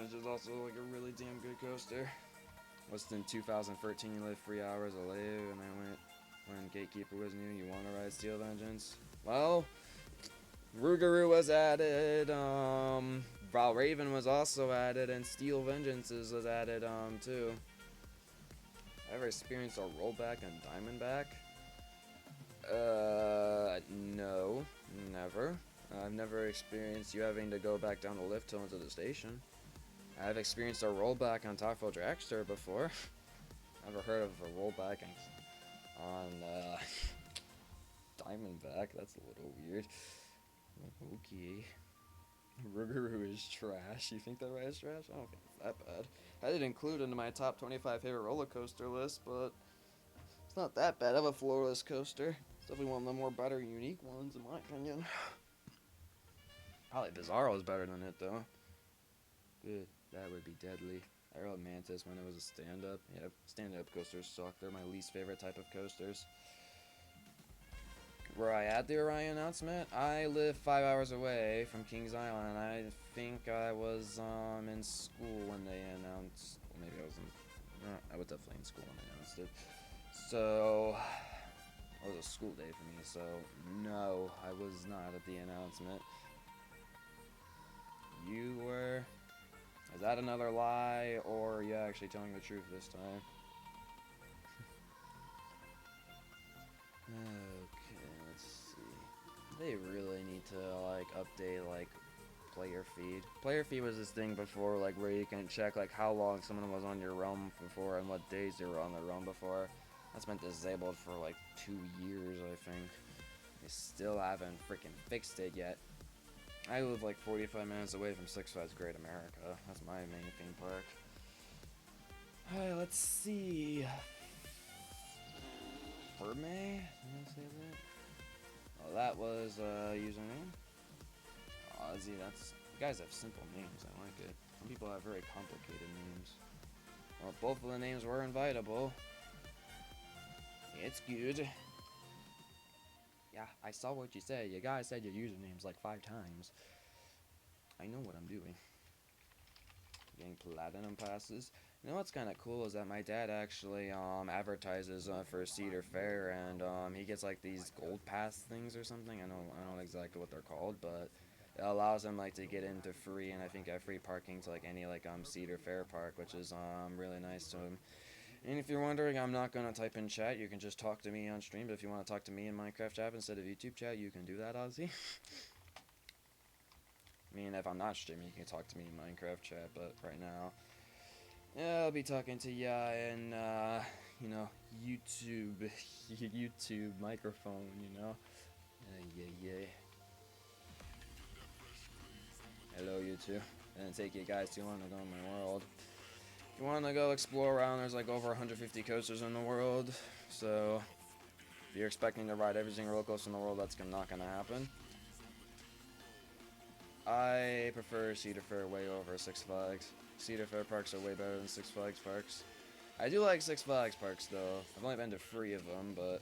Which is also like a really damn good coaster. Was in 2013, you lived 3 hours of live, and I went when Gatekeeper was new. You want to ride Steel Vengeance? Well, Rougarou was added, Valraven was also added, and Steel Vengeances was added, too. Ever experienced a rollback on Diamondback? No, never. I've never experienced you having to go back down the lift hill into the station. I've experienced a rollback on Taco Dragster before. Never heard of a rollback on Diamondback. That's a little weird. Okay. Rougarou is trash. You think that ride is trash? I don't think it's that bad. I didn't include it in my top 25 favorite roller coaster list, but it's not that bad of a floorless coaster. It's definitely one of the more better, unique ones, in my opinion. Probably Bizarro is better than it, though. Good. That would be deadly. I rode Mantis when it was a stand-up. Yeah, stand-up coasters suck. They're my least favorite type of coasters. Were I at the Orion announcement? I live 5 hours away from Kings Island. I think I was in school when they announced. Well, maybe I was in. I was definitely in school when they announced it. So it was a school day for me. So no, I was not at the announcement. You were. Is that another lie, or are you actually telling the truth this time? Okay, let's see. They really need to like update like player feed. Player feed was this thing before, like where you can check like how long someone was on your realm before and what days they were on the realm before. That's been disabled for like 2 years, I think. They still haven't freaking fixed it yet. I live like 45 minutes away from Six Flags Great America. That's my main theme park. Alright, let's see. Ferme? Did I say that? Oh, that was username. Oh, see, that's. You guys have simple names. I like it. Some people have very complicated names. Well, both of the names were invitable. It's good. Yeah, I saw what you said. You guys said your usernames like 5 times. I know what I'm doing. Getting platinum passes. You know what's kind of cool is that my dad actually advertises for Cedar Fair, and he gets like these gold pass things or something. I don't know exactly what they're called, but it allows him like to get into free, and I think free parking to like any like Cedar Fair park, which is really nice to him. And if you're wondering, I'm not gonna type in chat. You can just talk to me on stream. But if you want to talk to me in Minecraft chat instead of YouTube chat, you can do that, Ozzy. I mean, if I'm not streaming, you can talk to me in Minecraft chat. But right now, yeah, I'll be talking to ya in, you know, YouTube, YouTube microphone, you know. Yeah. Hello, YouTube. It didn't take you guys too long to go in my world. If you want to go explore around, there's like over 150 coasters in the world. So if you're expecting to ride every single roller coaster in the world, that's not gonna happen. I prefer Cedar Fair way over Six Flags. Cedar Fair parks are way better than Six Flags parks. I do like Six Flags parks though. I've only been to 3 of them, but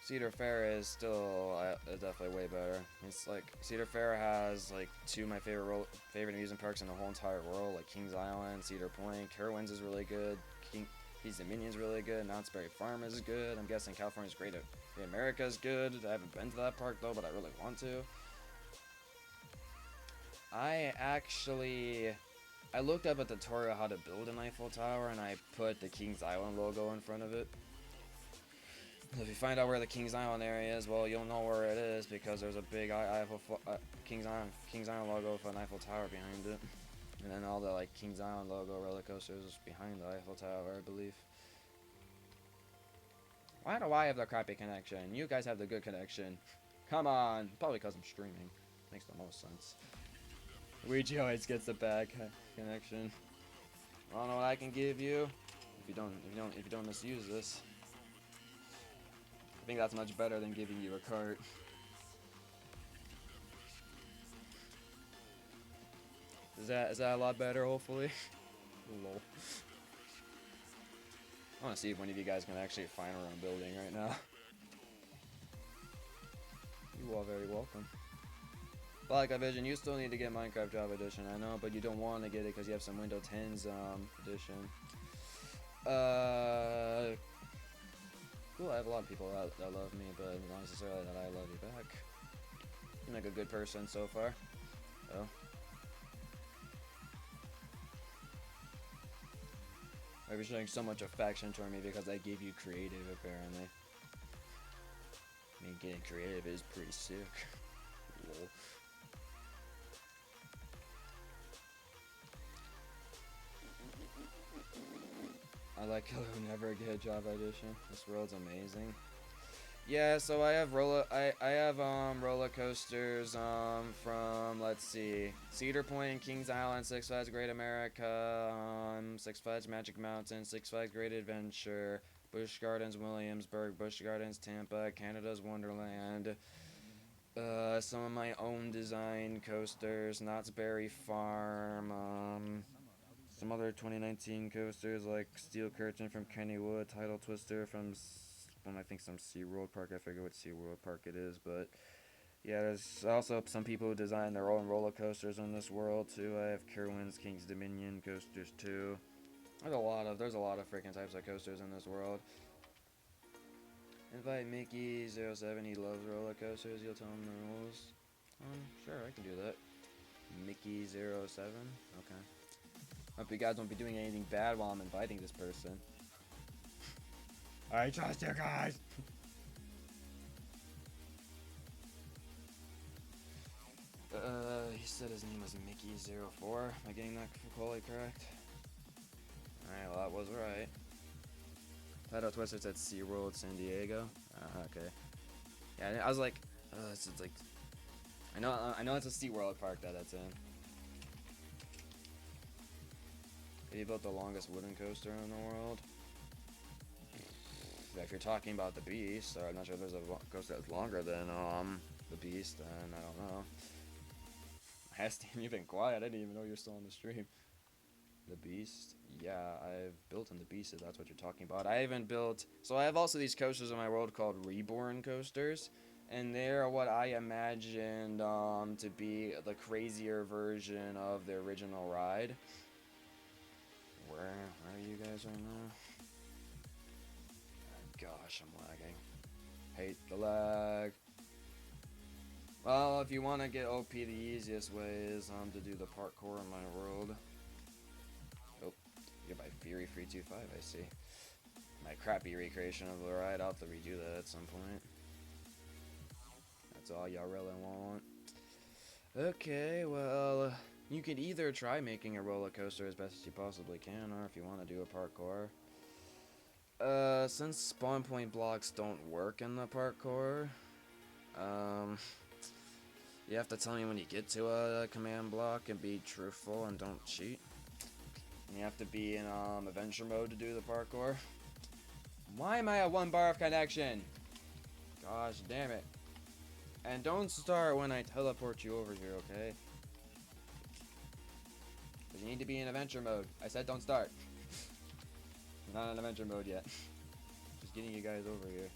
Cedar Fair is still definitely way better. It's like Cedar Fair has like 2 of my favorite amusement parks in the whole entire world, like Kings Island, Cedar Point. Carowinds is really good. Keys Dominion's really good. Knott's Berry Farm is good. I'm guessing California's Great America is good. I haven't been to that park though, but I really want to. I looked up a tutorial how to build an Eiffel Tower, and I put the Kings Island logo in front of it. If you find out where the Kings Island area is, well, you'll know where it is because there's a big Kings Island logo with an Eiffel Tower behind it, and then all the like Kings Island logo roller coasters behind the Eiffel Tower, I believe. Why do I have the crappy connection? You guys have the good connection. Come on. Probably because I'm streaming. Makes the most sense. Luigi always gets the bad connection. I don't know what I can give you. If you don't misuse this. I think that's much better than giving you a cart. Is that a lot better, hopefully? Lol. I want to see if any of you guys can actually find our own building right now. You are very welcome. Black Vision, you still need to get Minecraft Java Edition, I know, but you don't want to get it because you have some Windows 10's edition. Cool, I have a lot of people that love me, but not necessarily that I love you back. You're like a good person so far. Oh. I was showing so much affection toward me because I gave you creative, apparently. I mean, getting creative is pretty sick. Lol. I like how we never get Java Edition. This world's amazing. Yeah, so I have roller coasters from, let's see, Cedar Point, Kings Island, Six Flags Great America, Six Flags Magic Mountain, Six Flags Great Adventure, Busch Gardens Williamsburg, Busch Gardens Tampa, Canada's Wonderland, some of my own design coasters, Knott's Berry Farm, some other 2019 coasters like Steel Curtain from Kennywood, Tidal Twister from I think some SeaWorld Park. I forget what SeaWorld Park it is, but yeah, there's also some people who design their own roller coasters in this world too. I have Kerwin's King's Dominion coasters too. There's a lot of freaking types of coasters in this world. Invite Mickey07, he loves roller coasters, you'll tell him the rules. Sure, I can do that. Mickey07, okay. Hope you guys won't be doing anything bad while I'm inviting this person. I trust you guys! He said his name was Mickey04. Am I getting that quality correct? Alright, well that was right. Tidal Twister said SeaWorld San Diego. Okay. Yeah, I was like, it's like, I know it's a SeaWorld park that's in. He built the longest wooden coaster in the world. Yeah, if you're talking about the Beast, or I'm not sure if there's a coaster that's longer than the Beast, then I don't know. Hasty, you've been quiet. I didn't even know you're still on the stream. The Beast, yeah, I've built in the Beast. If that's what you're talking about. I haven't built. So I have also these coasters in my world called Reborn coasters, and they're what I imagined to be the crazier version of the original ride. Where are you guys right now? Gosh, I'm lagging. Hate the lag. Well, if you want to get OP, the easiest way is to do the parkour in my world. Oh, you're by Fury325, I see. My crappy recreation of the ride, I'll have to redo that at some point. That's all y'all really want. Okay, well, you could either try making a roller coaster as best as you possibly can, or if you want to do a parkour. Since spawn point blocks don't work in the parkour, you have to tell me when you get to a command block and be truthful and don't cheat. And you have to be in adventure mode to do the parkour. Why am I at 1 bar of connection? Gosh damn it. And don't start when I teleport you over here, okay? Because you need to be in adventure mode. I said don't start. Not in adventure mode yet. Just getting you guys over here.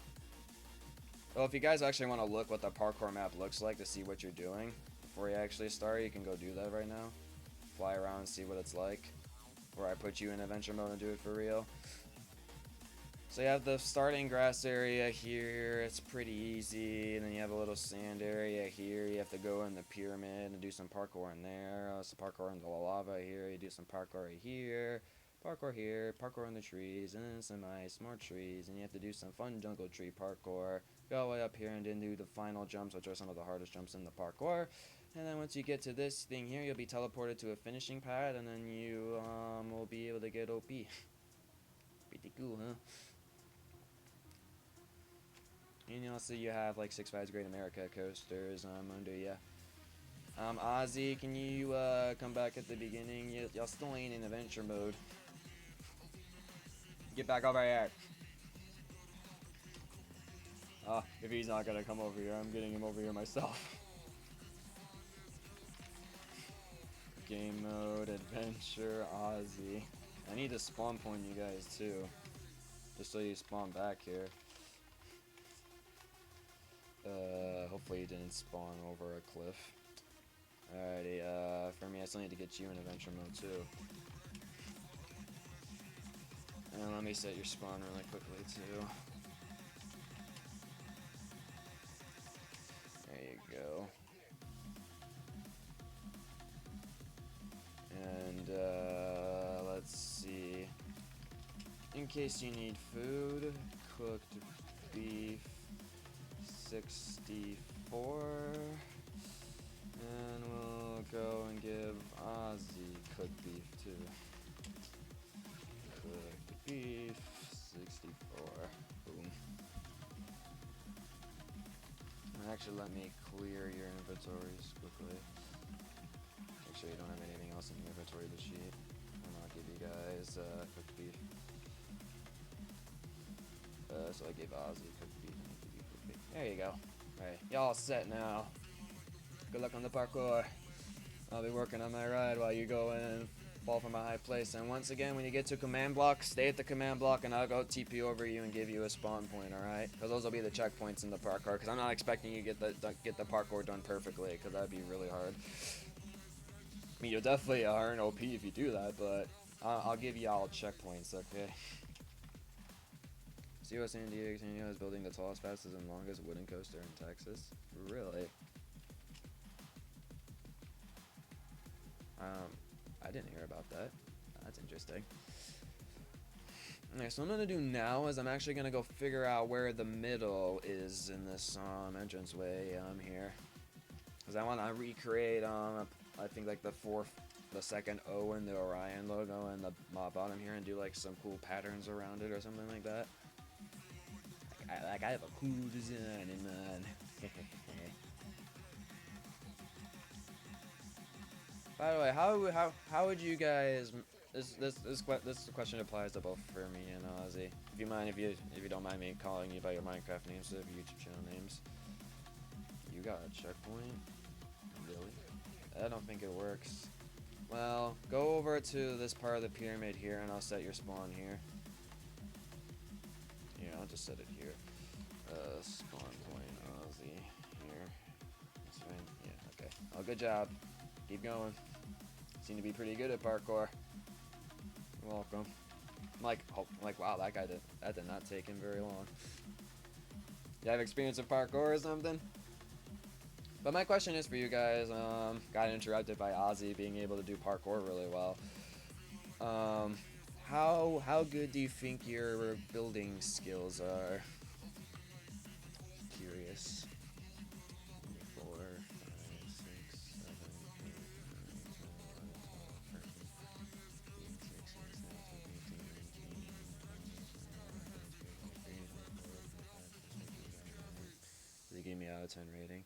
Well, if you guys actually want to look what the parkour map looks like to see what you're doing before you actually start, you can go do that right now. Fly around and see what it's like. Or I put you in adventure mode and do it for real. So you have the starting grass area here. It's pretty easy. And then you have a little sand area here. You have to go in the pyramid and do some parkour in there. Some parkour in the lava here. You do some parkour here. Parkour here, parkour in the trees, and then some ice, more trees, and you have to do some fun jungle tree parkour. Go all the way up here and then do the final jumps, which are some of the hardest jumps in the parkour. And then once you get to this thing here, you'll be teleported to a finishing pad, and then you will be able to get OP. Pretty cool, huh? And you also you have like Six Flags Great America coasters under you. Ozzy, can you come back at the beginning? Y'all still ain't in adventure mode. Get back over here. If he's not gonna come over here, I'm getting him over here myself. Game mode, adventure, Ozzy. I need to spawn point you guys too. Just so you spawn back here. Hopefully you didn't spawn over a cliff. Alrighty, for me I still need to get you in adventure mode too. And let me set your spawn really quickly too. There you go. And let's see. In case you need food, cooked beef 64. And we'll go and give Ozzy cooked beef too. Cooked beef 64. Boom. Actually, let me clear your inventories quickly. Make sure you don't have anything else in the inventory of the sheet. And I'll give you guys cooked beef. So I gave Ozzy cooked beef and I give you cooked beef. There you go. Alright, y'all set now. Good luck on the parkour. I'll be working on my ride while you go in and fall from a high place. And once again, when you get to command block, stay at the command block and I'll go TP over you and give you a spawn point, alright? Because those will be the checkpoints in the parkour. Because I'm not expecting you to get the parkour done perfectly, because that'd be really hard. I mean, you'll definitely earn OP if you do that, but I'll give you all checkpoints, okay? COS San Diego is building the tallest, fastest, and longest wooden coaster in Texas. Really? I didn't hear about that. That's interesting. Okay, so what I'm gonna do now is I'm actually gonna go figure out where the middle is in this entranceway here, because I want to recreate I think like the second O in the Orion logo and the bottom here, and do like some cool patterns around it or something like that. I have a cool design in mind. By the way, how would you guys? This question applies to both for me and Ozzy. If you don't mind me calling you by your Minecraft names instead of YouTube channel names. You got a checkpoint? Really? I don't think it works. Well, go over to this part of the pyramid here, and I'll set your spawn here. Here, I'll just set it here. Spawn point Ozzy here. That's fine. Yeah. Okay. Oh, good job. Keep going. Seem to be pretty good at parkour. You're welcome. Wow, that did not take him very long. You have experience with parkour or something? But my question is for you guys. Got interrupted by Ozzy being able to do parkour really well. How good do you think your building skills are? Curious. 4, 5, 6, 7, 8, 9, 10, 11, 12, 13, 15, 16, 17, 18, 19, 20, 21, 22, 23, 24, 25, 26, 27, 28, 29. They gave me out of 10 rating.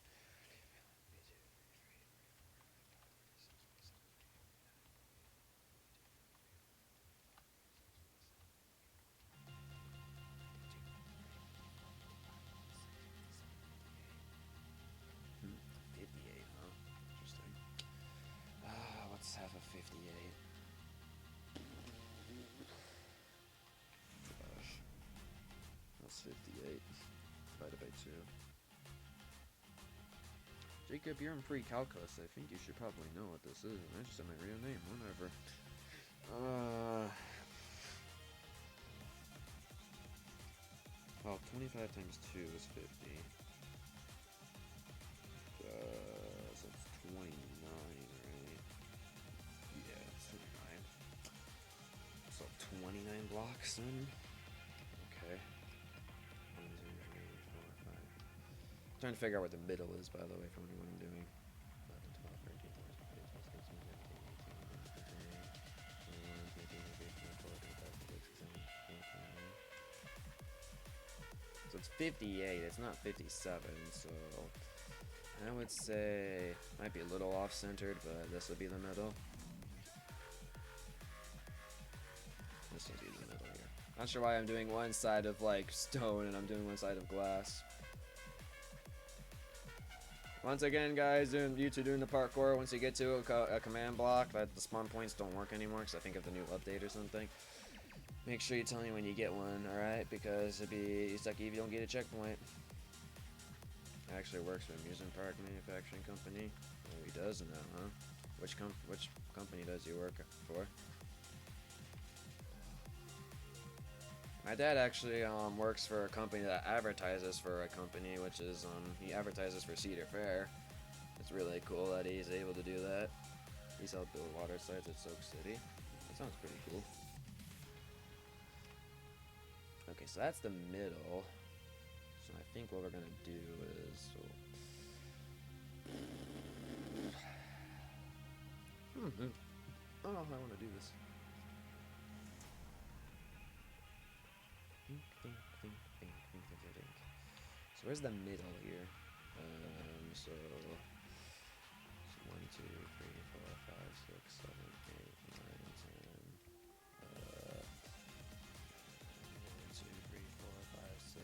What's half of 58? Gosh. That's 58 divided by 2. Jacob, you're in pre-calculus. I think you should probably know what this is. I just said my real name. Whatever. Well, 25 times 2 is 50. So it's 29, right? Yeah, it's 29. So 29 blocks then? Okay. 1, 2, 3, 4, 5. I'm trying to figure out what the middle is, by the way, from what I'm doing. 11, 12, 13, 14, 15, 16, 17, 18, 19, 20, 21, 22, 23, 24, 25, 26, 27, 28, 29. So it's 58. It's not 57, so I would say might be a little off-centered, but this will be the middle. This will be the middle here. Not sure why I'm doing one side of like stone and I'm doing one side of glass. Once again, guys, you two doing the parkour. Once you get to a command block, that the spawn points don't work anymore because I think of the new update or something. Make sure you tell me when you get one, alright? Because it'd be sucky if you don't get a checkpoint. It actually works for Amusement Park Manufacturing Company. Oh, he does now, huh? Which company does he work for? My dad actually works for a company that advertises for a company, which is he advertises for Cedar Fair. It's really cool that he's able to do that. He's helped build water slides at Soak City. That sounds pretty cool. Okay, so that's the middle. So I think what we're gonna do is I don't know how I want to do this. Think. So where's the middle here? So 1, 2, 3, 4, 5, 6, 7, 8, 9, 10. 1, 2, 3, 4, 5, 6,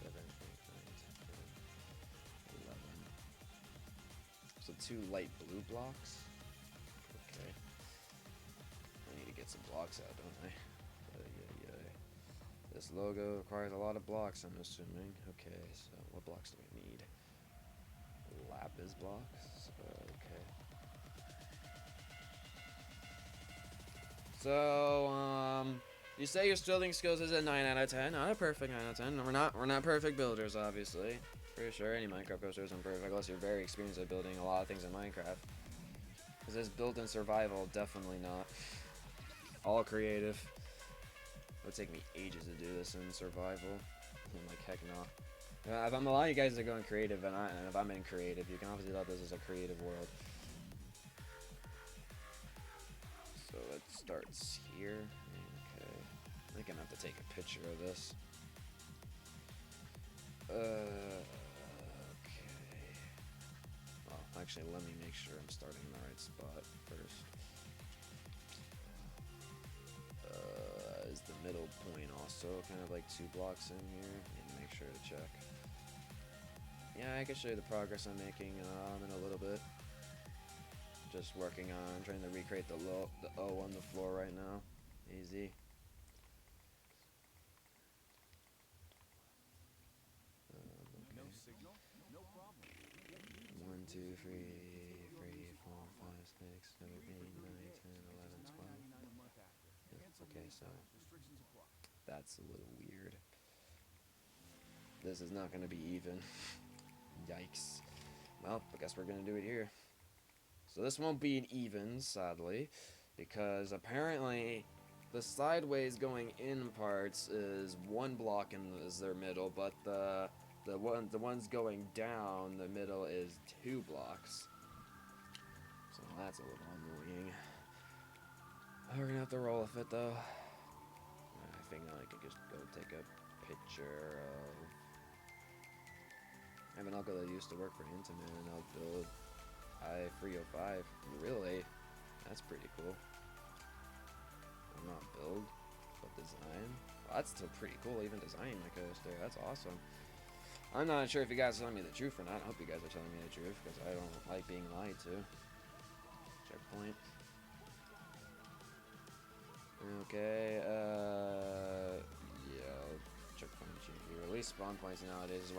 7, 8, 9, 10, 11. So 2 light blue blocks. Okay. I need to get some blocks out, don't I? This logo requires a lot of blocks, I'm assuming. Okay, so what blocks do we need? Lapis blocks? Okay. So, you say your building skills is a 9 out of 10. Not a perfect 9 out of 10. We're not perfect builders, obviously. Pretty sure any Minecraft builder isn't perfect unless you're very experienced at building a lot of things in Minecraft. Because this built in survival, definitely not. All creative. It would take me ages to do this in survival. I'm like, heck no. If I'm a lot of you guys are going creative, and if I'm in creative, you can obviously tell this is a creative world. So it starts here. Okay. I think I'm gonna have to take a picture of this. Okay. Well, actually, let me make sure I'm starting in the right spot first. Is the middle point also kind of like 2 blocks in here? Need to make sure to check. Yeah, I can show you the progress I'm making in a little bit. Just working on trying to recreate the O on the floor right now. Easy. Okay. No signal? No problem. 1, 2, 3, 4, 5, 6, 7, 8, 9, 10, 11, 12. Okay, so that's a little weird. This is not going to be even. Yikes. Well, I guess we're going to do it here. So this won't be an even, sadly, because apparently the sideways going in parts is 1 block is their middle, but the ones going down the middle is 2 blocks. So that's a little annoying. We're gonna have to roll with it though. I think I could just go take a picture of. I have an uncle that used to work for Intamin and I'll build I-305. Really? That's pretty cool. Not build, but design. Well, that's still pretty cool, even designing my coaster. That's awesome. I'm not sure if you guys are telling me the truth or not. I hope you guys are telling me the truth, because I don't like being lied to. Checkpoint. Okay, yeah, checkpoint should be release spawn points nowadays is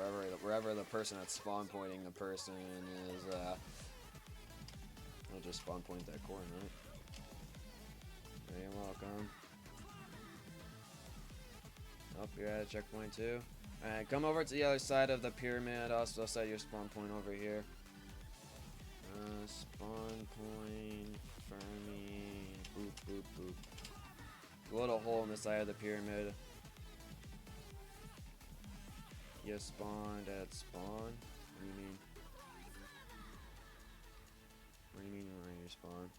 wherever the person that's spawn pointing the person is, I'll just spawn point that corner, right? You're welcome. Oh, you're at a checkpoint too. Alright, come over to the other side of the pyramid. I'll set your spawn point over here. Spawn point, Fermi, boop, boop, boop. A little hole in the side of the pyramid. You spawned at spawn? What do you mean? What do you mean where you spawn?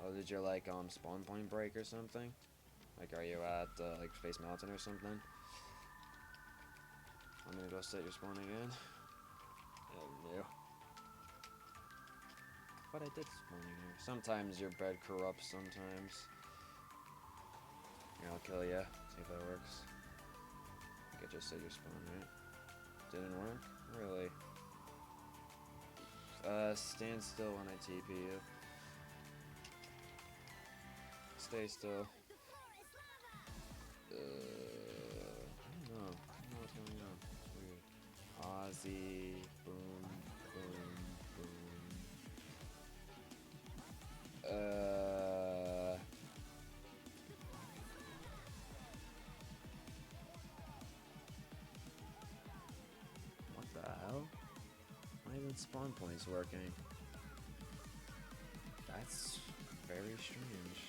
Oh, did your like spawn point break or something? Like, are you at like Space Mountain or something? I'm gonna go set your spawn again. No. But I did spawn in here. Sometimes your bed corrupts, sometimes. Here, I'll kill ya. See if that works. I think I just set your spawn, right? Didn't work? Really? Stand still when I TP you. Stay still. I don't know. I don't know what's going on. It's weird. Ozzy. Boom. Boom. Boom. What the hell? Why isn't spawn points working? That's very strange.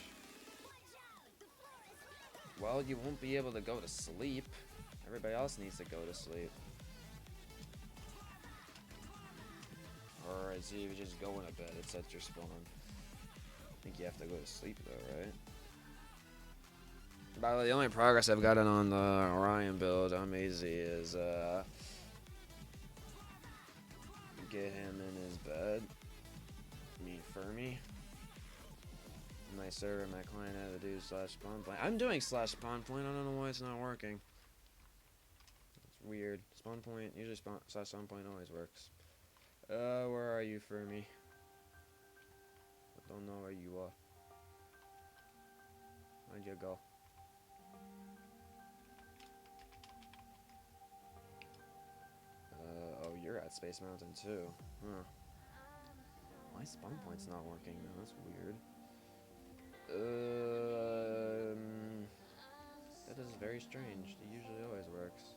Well, you won't be able to go to sleep. Everybody else needs to go to sleep. Alright, so you just go in a bed, it sets your spawn. I think you have to go to sleep though, right? By the way, the only progress I've gotten on the Orion build, I'm easy, is get him in his bed. Meet Fermi. My server, my client had to do /spawn point. I'm doing /spawn point. I don't know why it's not working. It's weird. Spawn point, usually /spawn point always works. Where are you, Fermi? I don't know where you are. Where'd you go? Oh, you're at Space Mountain too. Huh. Why spawn point's not working now? That's weird. That is very strange. It usually always works.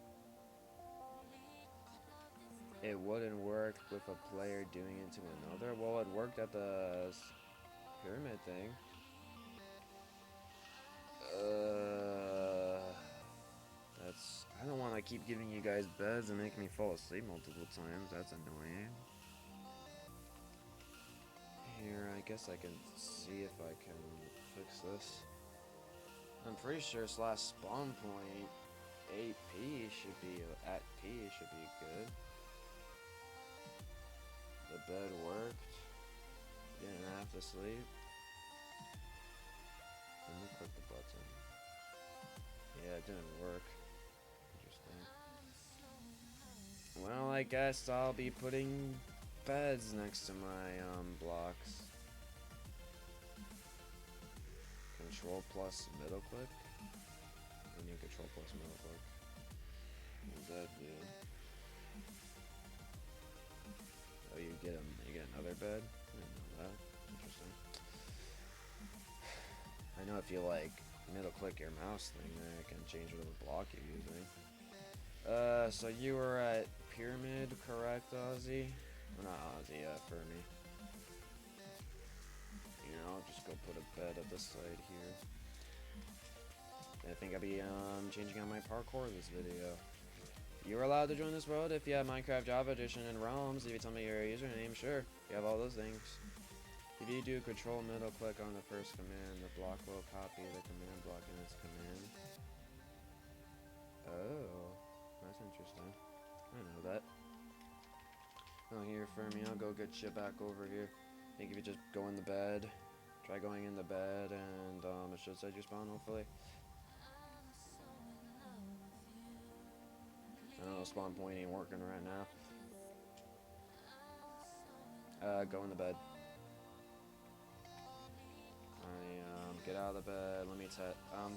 It wouldn't work with a player doing it to another? Well, it worked at the pyramid thing. I don't want to keep giving you guys beds and making me fall asleep multiple times. That's annoying. Here, I guess I can see if I can fix this. I'm pretty sure /spawn point AP should be at P should be good. The bed worked. Didn't have to sleep. Let me click the button. Yeah, it didn't work. Interesting. Well, I guess I'll be putting beds next to my blocks. Control plus middle click. I need control plus middle click. What's that do? Oh, you get another bed? I didn't know that. Interesting. I know if you like middle click your mouse thing there, it can change whatever block you're using. So you were at Pyramid, correct, Ozzy? Well, not Ozzy, Fermi. You know, just go put a bed at this side here. I think I'll be changing out my parkour this video. You're allowed to join this world if you have Minecraft Java Edition and Realms. If you tell me your username, sure. You have all those things. If you do control middle click on the first command, the block will copy the command block in its command. Oh, that's interesting. I know that. Oh, here, Fermi, I'll go get you back over here. I think if you just go in the bed, try going in the bed, and it should set your spawn, hopefully. I know spawn point ain't working right now. Go in the bed. Get out of the bed. Let me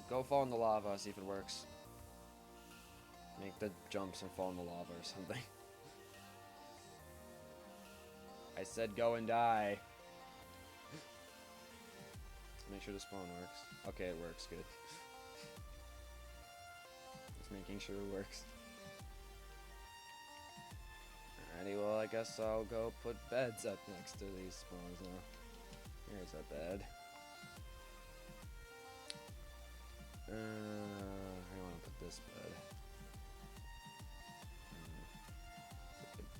go fall in the lava, see if it works. Make the jumps and fall in the lava or something. I said go and die. Make sure the spawn works. Okay, it works. Good. Just making sure it works. Alrighty, well, I guess I'll go put beds up next to these spawns now. Here's a bed. I want to put this bed.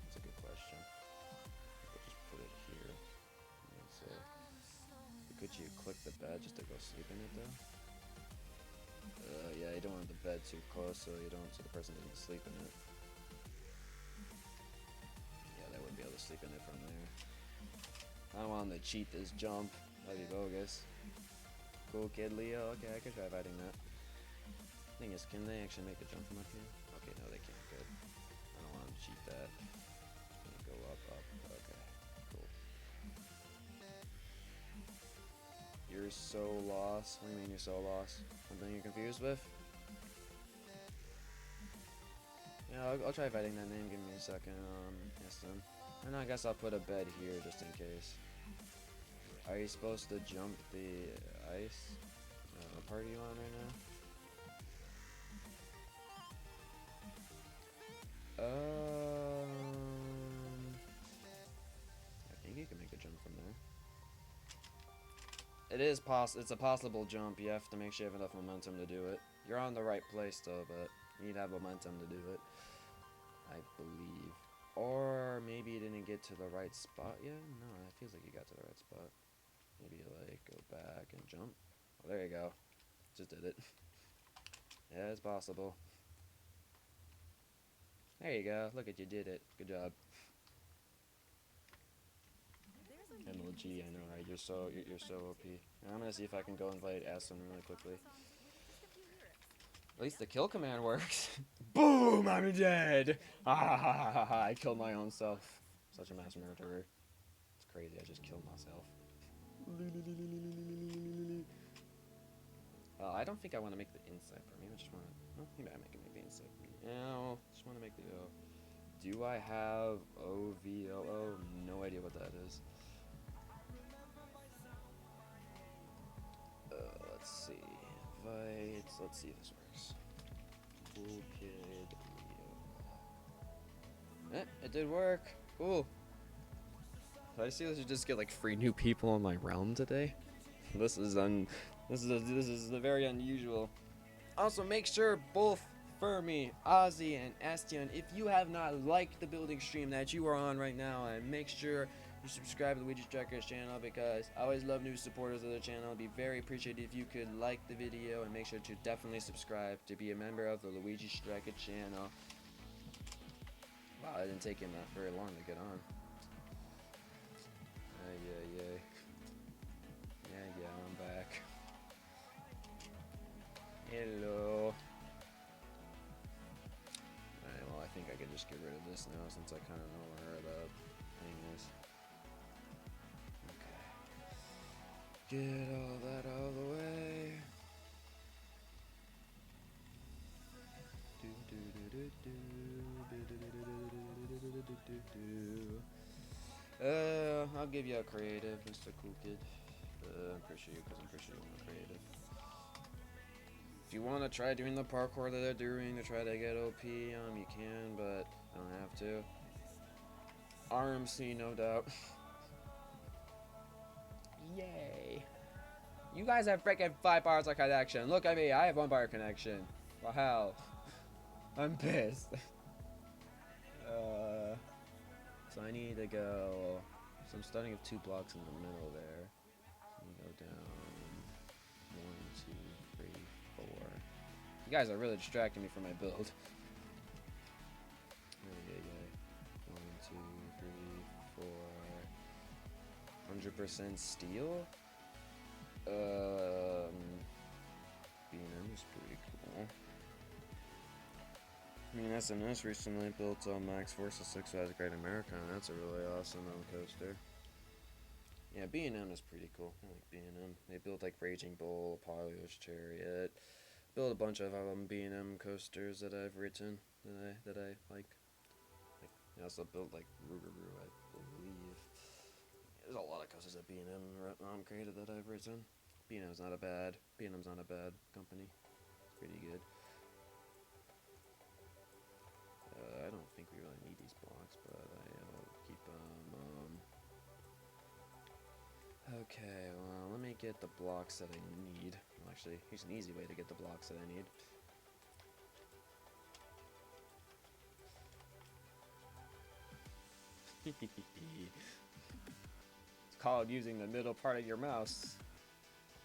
It's a good question. I'll just put it here. Could you click the bed just to go sleep in it though? Yeah, you don't want the bed too close so the person doesn't sleep in it. skipping it from there. I don't want him to cheat this jump. That'd be bogus. Cool kid Leo. Okay, I could try fighting that. Thing is, can they actually make the jump from up here? Okay, no, they can't. Good. I don't want them to cheat that. Go up, up. Okay, cool. You're so lost. What do you mean you're so lost? Something you're confused with? Yeah, I'll try fighting that name. Give me a second. Yes, then. And I guess I'll put a bed here just in case. Are you supposed to jump the ice? What part are you on right now? I think you can make a jump from there. It is it's a possible jump. You have to make sure you have enough momentum to do it. You're on the right place though, but you need to have momentum to do it. I believe. Or maybe you didn't get to the right spot yet? No, it feels like you got to the right spot. Maybe like go back and jump. Oh, there you go. Just did it. Yeah, it's possible. There you go. Look at you did it. Good job. MLG, I know, right? You're so OP. And I'm gonna see if I can go invite Aston really quickly. At least the kill command works. Boom! I'm dead. I killed my own self. Such a mass murderer. It's crazy. I just killed myself. I don't think I want to make the inside part. Maybe I just want to. Well, maybe I can make the inside part. No, just want to make the O. Do I have OVOO? No idea what that is. Let's see. Invite. Let's see if this works. Cool kid Leo. It did work. Cool. Did I seriously just get like 3 new people on my realm today? This is very unusual. Also, make sure both Fermi, Ozzy, and Astion, if you have not liked the building stream that you are on right now, and make sure you subscribe to Luigi Strikers channel, because I always love new supporters of the channel. It'd be very appreciated if you could like the video and make sure to definitely subscribe to be a member of the Luigi Striker channel. Wow, it didn't take him that very long to get on. Yeah, I'm back. Hello. Alright, well, I think I can just get rid of this now since I kind of know where the thing is. Okay. Get all that out of the way. I'll give you a creative, Mr. Cool Kid. I'm pretty sure you want creative. If you want to try doing the parkour that they're doing to try to get OP, you can, but I don't have to. RMC, no doubt. Yay! You guys have freaking 5 bars of connection. Look at me, I have 1 bar connection. Wow. I'm pissed. So I need to go. So I'm starting with 2 blocks in the middle there. Let me go down 1, 2, 3, 4. You guys are really distracting me from my build. 1, 2, 3, 4. 100% steel. B&M is pretty cool. I mean, SNS recently built Max Force 6 as Great America, and that's a really awesome coaster. Yeah, B&M is pretty cool. I like B&M. They built like Raging Bull, Apollo's Chariot. Built a bunch of B&M coasters that I've written that I like. They also built like Rougarou, I believe. There's a lot of coasters that B&M created that I've written. B&M's not a bad company. It's pretty good. I don't think we really need these blocks, but I'll keep them. Okay, well, let me get the blocks that I need. Well, actually, here's an easy way to get the blocks that I need. It's called using the middle part of your mouse.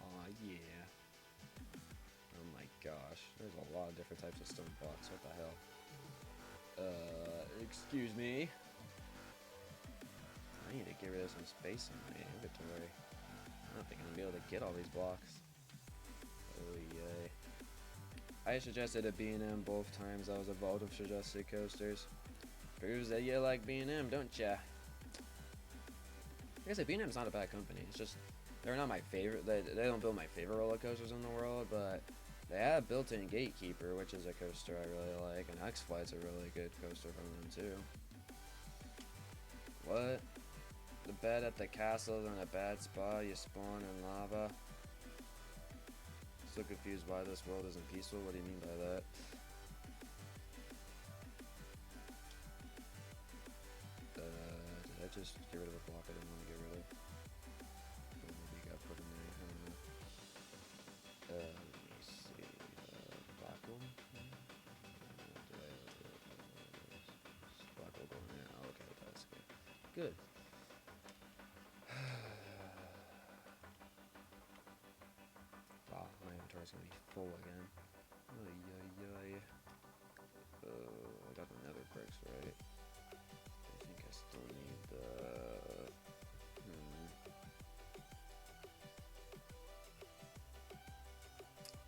Aw, yeah. Oh my gosh, there's a lot of different types of stone blocks. What the hell? Excuse me. save some space in my inventory. I don't think I'm gonna be able to get all these blocks. Oh yay. I suggested a B&M both times I was involved with suggested coasters. Proves that you like B&M, don't ya? Like I said, B&M's not a bad company. It's just, they're not my favorite. They don't build my favorite roller coasters in the world, but they have built-in Gatekeeper, which is a coaster I really like, and X-Flight's a really good coaster from them too. What? The bed at the castle's in a bad spot. You spawn in lava. So confused why this world isn't peaceful. What do you mean by that? Did I just get rid of a block I didn't want to get rid of? Or maybe it got put in there. I don't know. Let me see. Buckle? Buckle going in. Oh, okay, that's good. Good. Wow, my inventory's gonna be full again. Ay, ay, ay. I got the nether bricks, right? I think I still need the...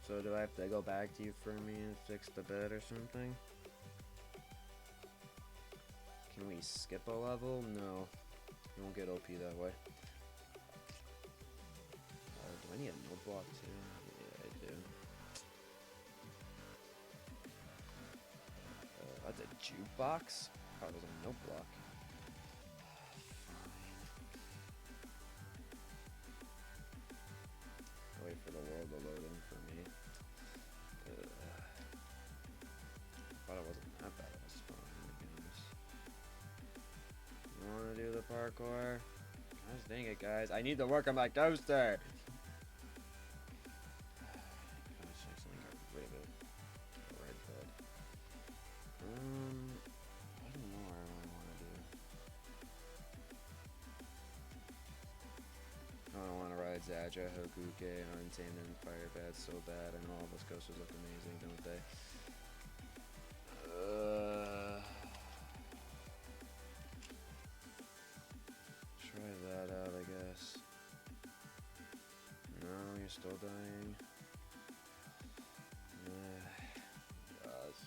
So do I have to go back to you for me and fix the bed or something? Can we skip a level? No. You won't get OP that way. Do I need a note block too? Yeah, I do. That's a jukebox? Oh, there's a note block. Fine. Wait for the world to load in for me. Thought it wasn't that bad of a spawn, my goodness. You wanna do the parkour? Gosh dang it, guys. I need to work on my coaster! Gosh, I accidentally got rid of it. Red bed. I don't know what I really want to do. I don't want to ride Zadra, Hokuke, Untamed, and Firebad so bad. I know all those coasters look amazing, don't they? Try that out, I guess. No, you're still dying. Gosh.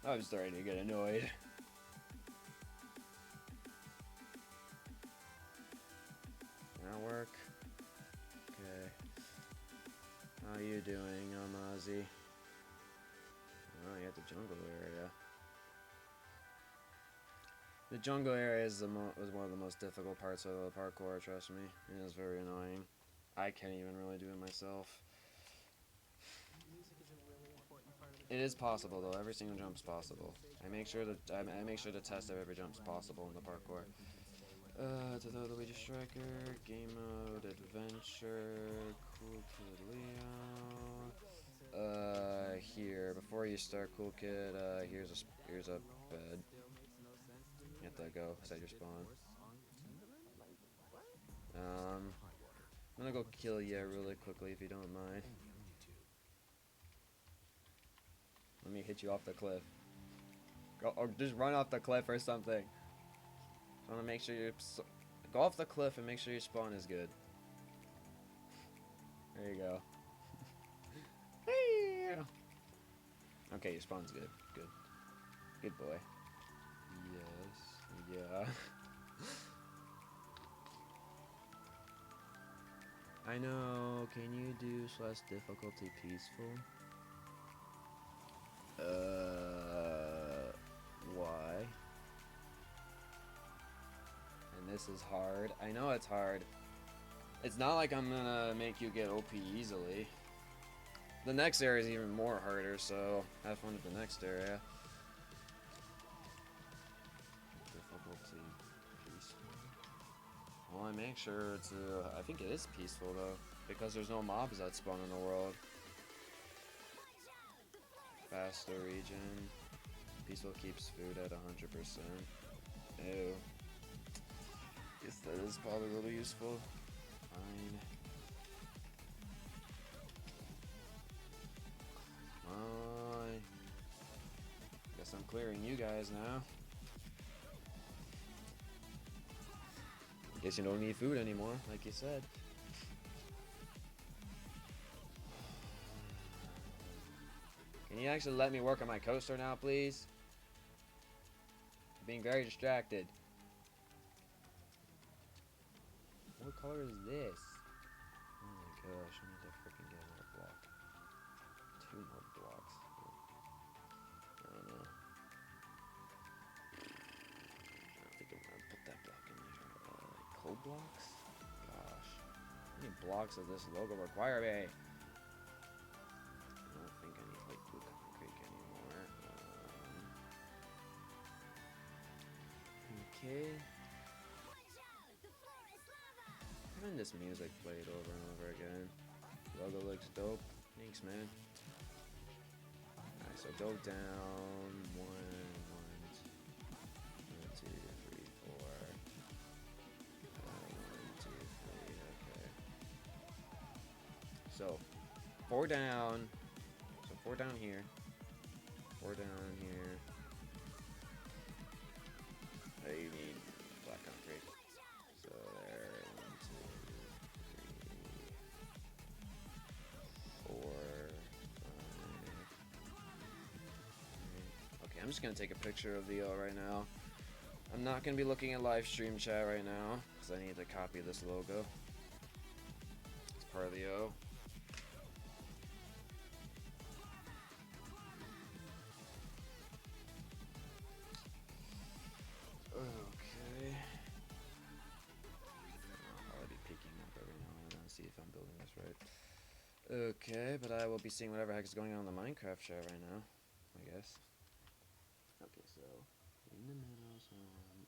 I'm starting to get annoyed. That work? Okay. How you doing, Ozzy? Oh, you have the jungle area. The jungle area is was one of the most difficult parts of the parkour, trust me. It is very annoying. I can't even really do it myself. It is possible though. Every single jump's possible. I make sure to test if every jump's possible in the parkour. To the Luigi Striker, game mode, adventure, Cool Kid Leo. Here before you start, Cool Kid. Here's a bed. You have to go set your spawn. I'm gonna go kill you really quickly if you don't mind. Let me hit you off the cliff. Go, or just run off the cliff or something. I want to make sure go off the cliff and make sure your spawn is good. There you go. Okay, your spawn's good. Good. Good boy. Yes. Yeah. I know. Can you do less difficulty peaceful? Why? And this is hard. I know it's hard. It's not like I'm gonna make you get OP easily. The next area is even more harder, so have fun with the next area. Difficulty peaceful. Well, I make sure it's I think it is peaceful though, because there's no mobs that spawn in the world. Faster region. Peaceful keeps food at 100%. Ew. Guess that is probably really useful. Fine. Guess I'm clearing you guys now. Guess you don't need food anymore, like you said. Can you actually let me work on my coaster now, please? I'm being very distracted. What color is this? Oh my gosh, I need to freaking get another block. 2 more blocks. I don't know. I don't think I'm gonna put that block in there. Coal blocks? Gosh. How many blocks does this logo require me? I don't think I need light blue concrete anymore. Okay. And this music played over and over again. Logo looks dope. Thanks, man. Alright, so go down 1, 1, 2, 3, 4. 1, 2, 3. Okay. So 4 down. So 4 down here. 4 down here. You need black concrete. So there. 1, 2, 3, 4, 5. Okay, I'm just gonna take a picture of the O right now. I'm not gonna be looking at live stream chat right now because I need to copy this logo. It's part of the O. Okay. I'll be peeking up every now and then to see if I'm building this right. Okay, but I will be seeing whatever heck is going on in the Minecraft chat right now, I guess. Okay, so in the middle, so 1,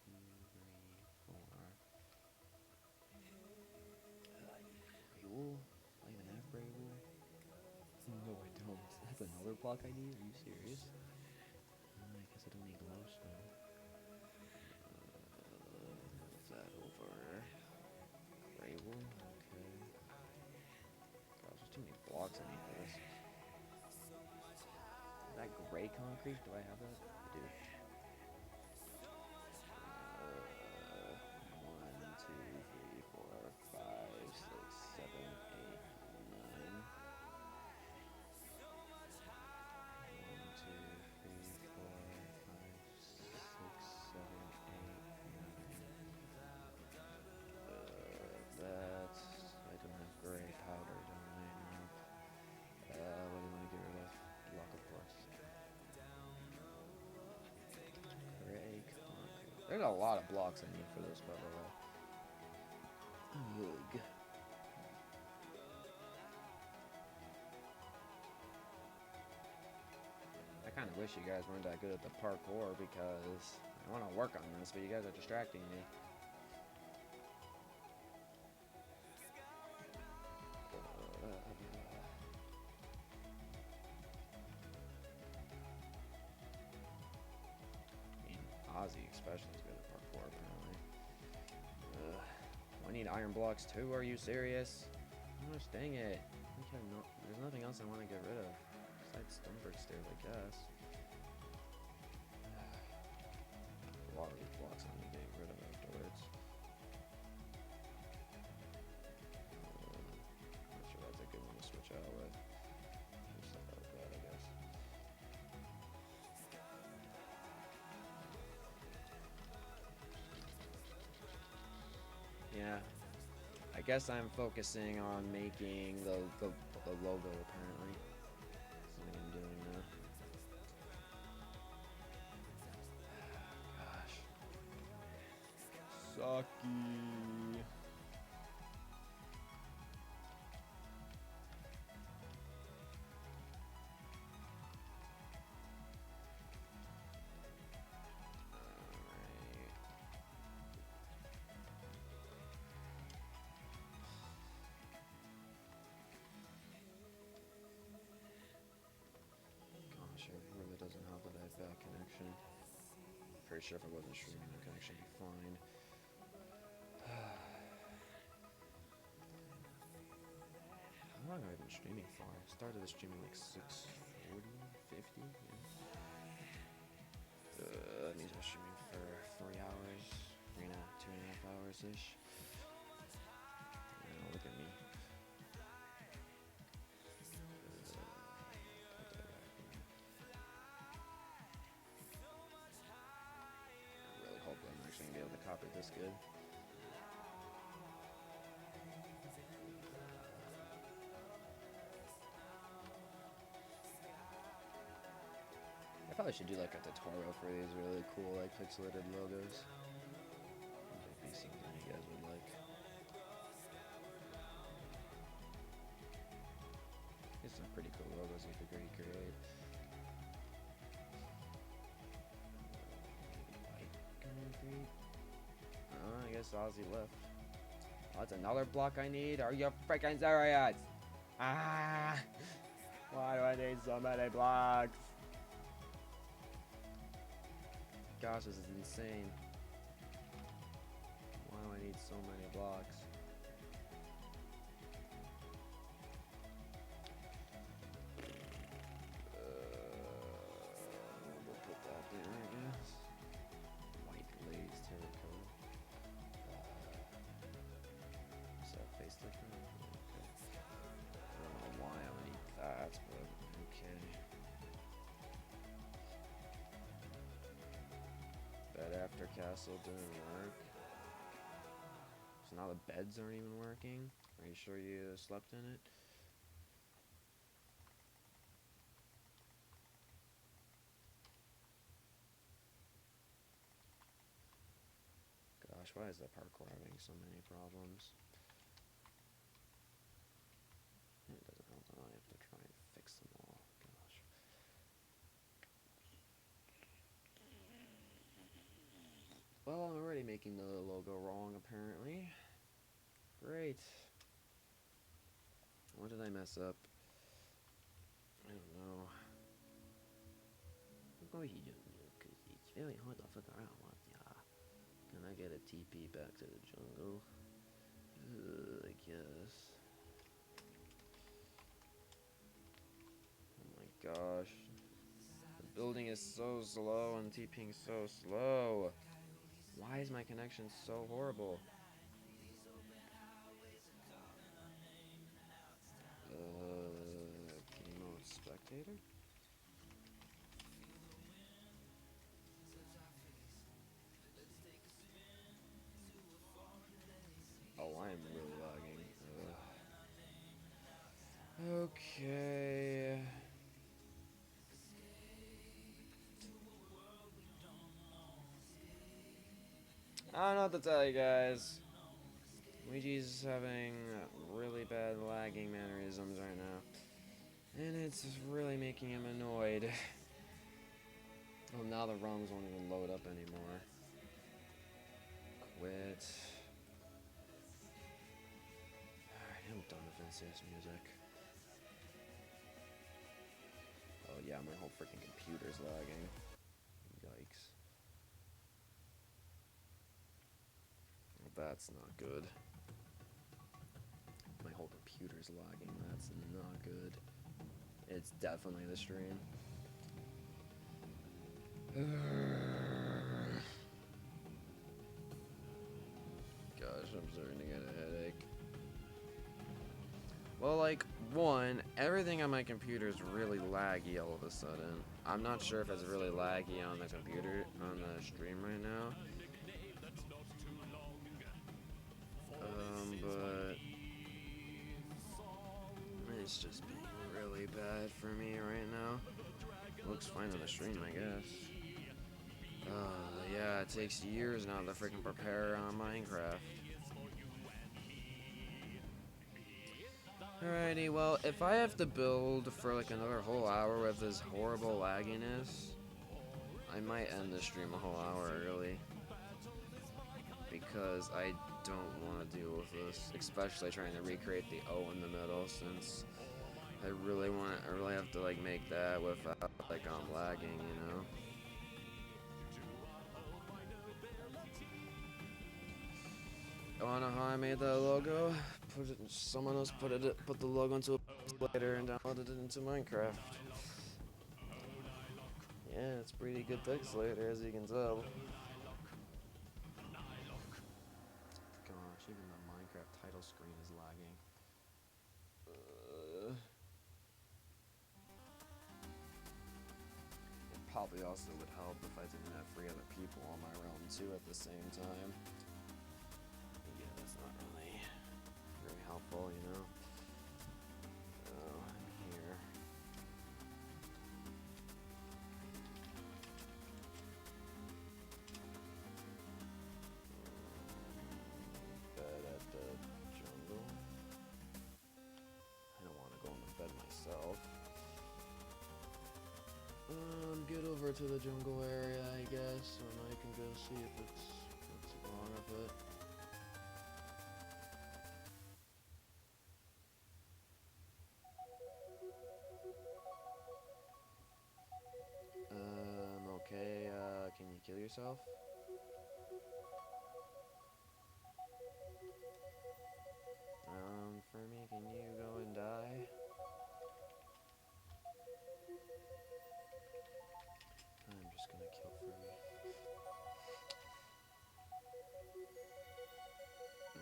2, 3, 4. Braywool? I even have Braywool? No, I don't. That's another block I need? Are you serious? I guess I don't need glowstone. What's that over? Braywool? Okay. Gosh, there's too many blocks I need for this. Is that gray concrete? Do I have that? I do. 1, 2, 3, 4, 5, 6, 7, 8, 9. 1, 2, 3, 4, 5, 6, 7, 8, 9. That's. I don't have gray powder, don't I? No. What do you want to get rid of? Block of course. Gray concrete. There's a lot of blocks I need for this, by the way. Ugh. I kind of wish you guys weren't that good at the parkour because I want to work on this, but you guys are distracting me. Ozzy especially is good at parkour, apparently. I need iron blocks too, are you serious? Gosh, dang it. There's nothing else I want to get rid of. Besides Stonebridge stairs, I guess. A lot of these blocks I need to get rid of afterwards. Not sure that's a good one to switch out with. Stuff like that, I guess. Yeah, I guess I'm focusing on making the logo, apparently. Something I'm doing now. Gosh. Sucky. It really doesn't help that I have bad connection. Pretty sure if I wasn't streaming, the connection would be fine. How long have I been streaming for? I started the streaming like 6:40, 50? Yeah. That means I was streaming for 3 hours. blackish. Now look at me. I really hope I'm actually gonna be able to copy this good. I probably should do like a tutorial for these really cool like pixelated logos. Might be something you guys would like. There's some pretty cool logos you could recreate. White concrete. Oh, I guess Ozzy left. Oh, that's another block I need. Are you freaking serious? Ah! Why do I need so many blocks? Gosh, this is insane. Why do I need so many blocks? We'll put that there, I guess. White glazed terracotta. Is that face different? Okay. I don't know why I would need that, but okay. Bed after castle didn't work. So now the beds aren't even working? Are you sure you slept in it? Gosh, why is the parkour having so many problems? It doesn't help that I have to try and fix them all. Gosh. Well, I'm already making the logo wrong, apparently. Great. What did I mess up? I don't know. Of course you don't know, because it's very hard to figure out what Can I get a TP back to the jungle? I guess. Oh my gosh. The building is so slow and TPing so slow. Why is my connection so horrible? Game mode spectator? Oh, I am really lagging. Okay. I don't know what to tell you guys. Luigi's having really bad lagging mannerisms right now. And it's really making him annoyed. Oh, now the ROMs won't even load up anymore. Quit. Alright, I'm done with NCS music. Oh yeah, my whole freaking computer's lagging. Yikes. Well, that's not good. My whole computer's lagging. That's not good. It's definitely the stream. Gosh, I'm starting to get a headache. Well, like, one, everything on my computer is really laggy all of a sudden. I'm not sure if it's really laggy on the computer, on the stream right now. But it's just being really bad for me right now. Looks fine on the stream, I guess. Yeah, it takes years now to freaking prepare on Minecraft. Alrighty, well, if I have to build for like another whole hour with this horrible lagginess, I might end the stream a whole hour early. Because I don't want to deal with this, especially trying to recreate the O in the middle, since I really have to like make that without like I'm lagging, you know. I don't know how I made that logo. Someone else put the logo into a pixelator and downloaded it into Minecraft. Yeah, it's pretty good pixelator, as you can tell. probably also would help if I didn't have 3 other people on my realm too at the same time. Yeah, that's not really very helpful, you know. So I'm here. Bed at the jungle. I don't want to go in the bed myself. Get over to the jungle area, I guess, and I can go see if what's wrong with it. Okay, can you kill yourself? Fermi, can you go and die? I'm just gonna kill Fermi.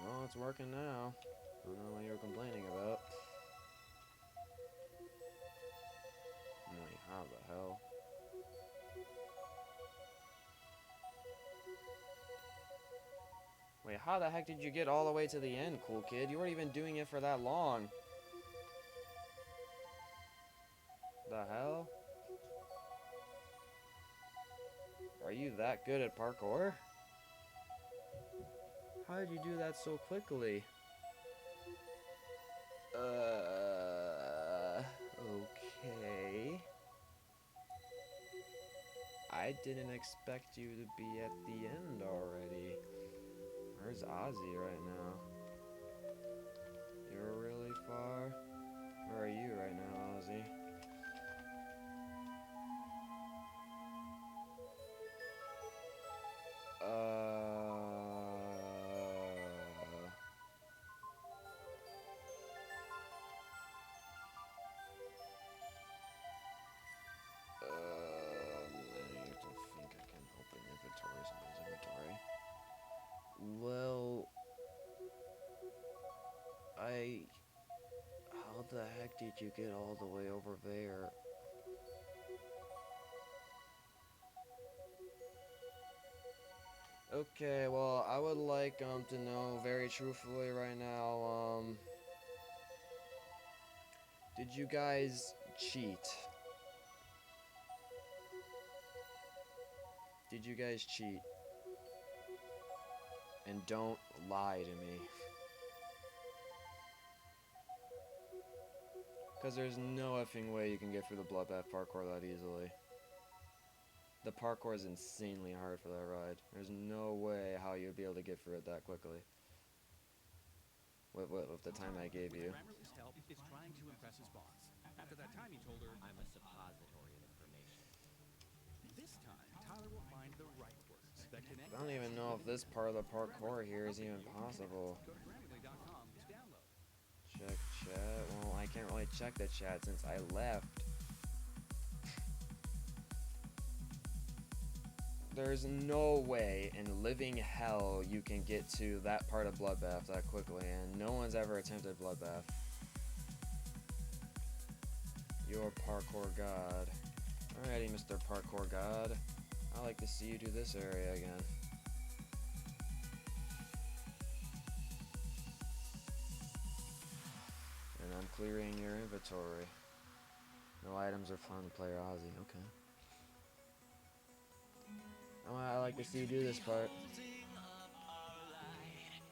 Well, it's working now. I don't know what you were complaining about. Wait, how the hell? Wait, how the heck did you get all the way to the end, cool kid? You weren't even doing it for that long. The hell? Are you that good at parkour? How did you do that so quickly? Okay. I didn't expect you to be at the end already. Where's Ozzy right now? You're really far? Where are you right now, Ozzy? I have to think I can open inventories in his inventory. Well, how the heck did you get all the way over there? Okay, well, I would like to know very truthfully right now, did you guys cheat? Did you guys cheat? And don't lie to me. Because there's no effing way you can get through the Bloodbath parkour that easily. The parkour is insanely hard for that ride. There's no way how you'd be able to get through it that quickly. With the time I gave you. Grammarly's help is trying to impress his boss. After that time, he told her, I'm a suppository of information. this time, Tyler will find the right words that connect. I don't even know if this part of the parkour here is even possible. Go to Grammarly.com to download. Check chat. Well, I can't really check the chat since I left. There's no way in living hell you can get to that part of Bloodbath that quickly, and no one's ever attempted Bloodbath. You're parkour god. Alrighty, Mr. Parkour God. I'd like to see you do this area again. And I'm clearing your inventory. No items are found to player Ozzy. Okay. I like to see you do this part.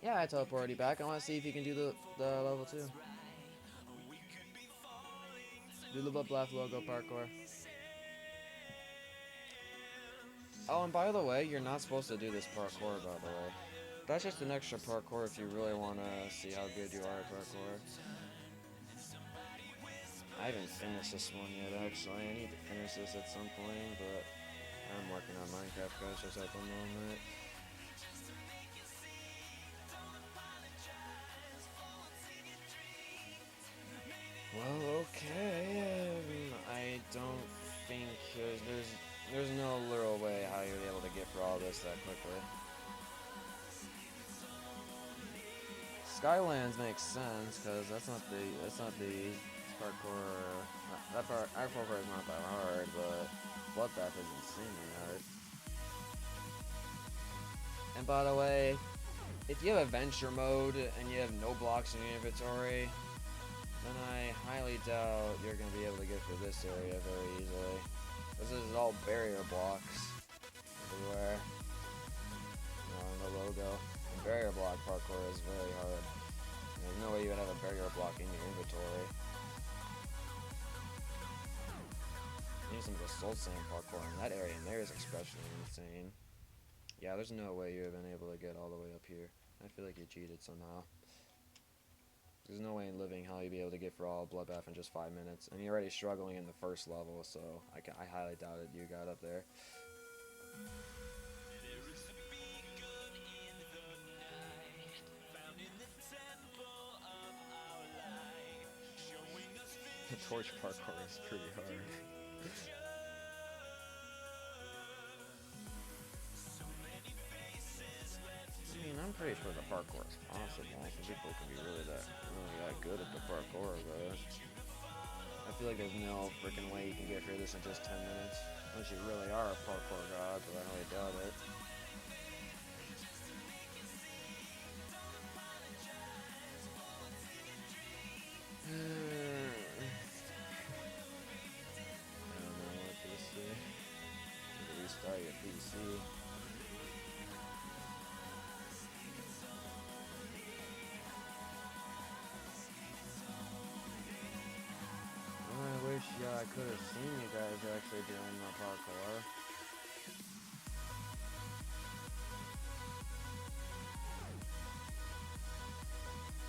Yeah, I teleported you back. I want to see if you can do the level 2. Do the Bloodbath logo parkour. Oh, and by the way, you're not supposed to do this parkour, by the way. That's just an extra parkour if you really want to see how good you are at parkour. I haven't finished this one yet, actually. I need to finish this at some point, but I'm working on Minecraft Crashers at the moment. Well, okay. I don't think there's no literal way how you're able to get through all this that quickly. Skylands makes sense because that's not the parkour, that part, our parkour is not that hard, but Bloodbath is insanely hard. And by the way, if you have adventure mode and you have no blocks in your inventory, then I highly doubt you're going to be able to get through this area very easily. This is all barrier blocks everywhere. On the logo. And barrier block parkour is very hard. There's no way you would have a barrier block in your inventory. Even some of the soul sand parkour in that area in there is especially insane. Yeah, there's no way you have been able to get all the way up here. I feel like you cheated somehow. There's no way in living hell you'd be able to get for all Bloodbath in just 5 minutes. And you're already struggling in the first level, so I highly doubt it you got up there. The torch parkour is pretty hard. I mean, I'm pretty sure the parkour is possible. Some people can be really that good at the parkour, but I feel like there's no freaking way you can get through this in just 10 minutes. Unless you really are a parkour god, but I really doubt it. I don't know what to say. Restart your PC. I wish I could have seen you guys actually doing the parkour.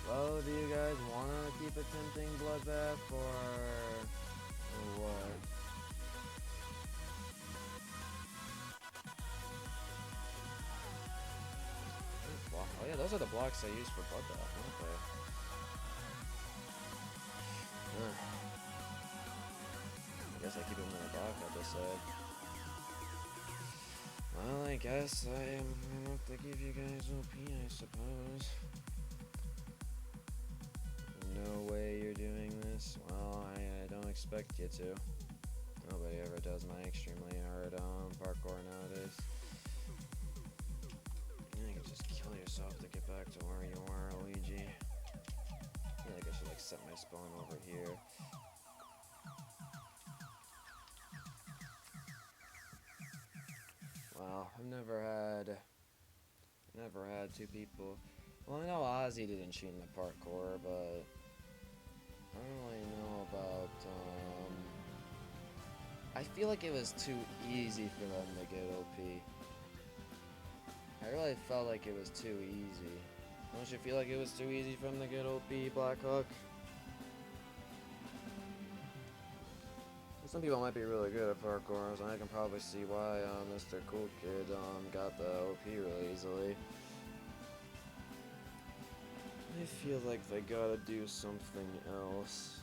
Well, do you guys want to keep attempting Bloodbath or what? Oh yeah, those are the blocks I use for Bloodbath, aren't they? I guess I keep them in the block at this side. Well, I guess I am gonna have to give you guys OP, I suppose. No way you're doing this. Well, I don't expect you to. Nobody ever does my extremely hard parkour nowadays. You can just kill yourself to get back to where you are, Luigi. I feel like I should set my spawn over here. Wow, I've never had two people. Well, I know Ozzy didn't cheat in the parkour, but I don't really know about, I feel like it was too easy for them to get OP. I really felt like it was too easy. Don't you feel like it was too easy for them to get OP, Blackhawk? Some people might be really good at parkour, and I can probably see why Mr. Cool Kid got the OP really easily. I feel like they gotta do something else.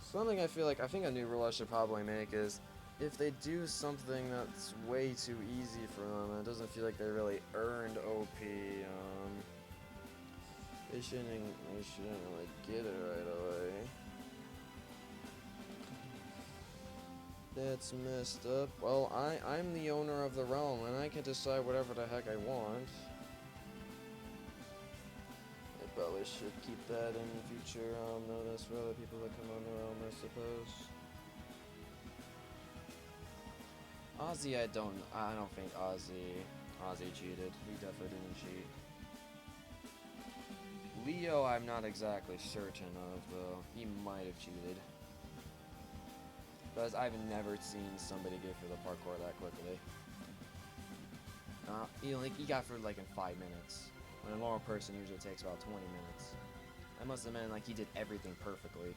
Something I think a new rule I should probably make is if they do something that's way too easy for them and it doesn't feel like they really earned OP, they shouldn't really get it right away. That's messed up. Well, I'm the owner of the realm, and I can decide whatever the heck I want. I probably should keep that in future notice for other people that come on the realm, I suppose. Ozzy, I don't think Ozzy cheated. He definitely didn't cheat. Leo, I'm not exactly certain of, though. He might have cheated. Because I've never seen somebody get through the parkour that quickly. He got through like in 5 minutes. When a normal person usually takes about 20 minutes. I must have meant like he did everything perfectly.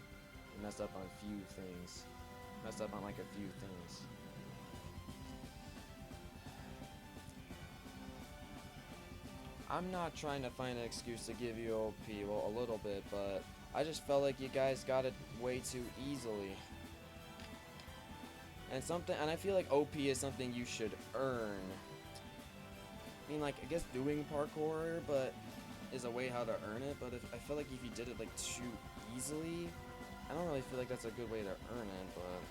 He messed up on a few things. Messed up on like a few things. I'm not trying to find an excuse to give you OP, well, a little bit, but I just felt like you guys got it way too easily. And I feel like OP is something you should earn. I mean, like, I guess doing parkour, but is a way how to earn it, but I feel like if you did it like too easily, I don't really feel like that's a good way to earn it, but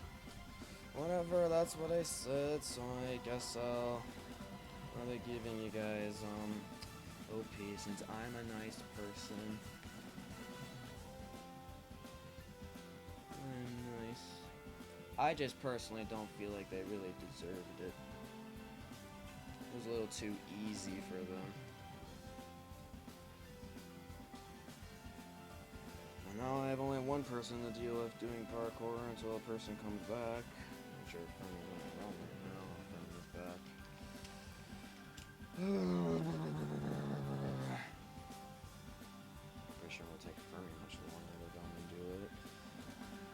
whatever, that's what I said, so I guess I'll be giving you guys OP since I'm a nice person. I'm nice. I just personally don't feel like they really deserved it. It was a little too easy for them. And now I have only one person to deal with doing parkour until a person comes back. I'm sure Fermi went wrong right now. Fermi's back. Pretty sure it'll take Fermi much longer to come and do it.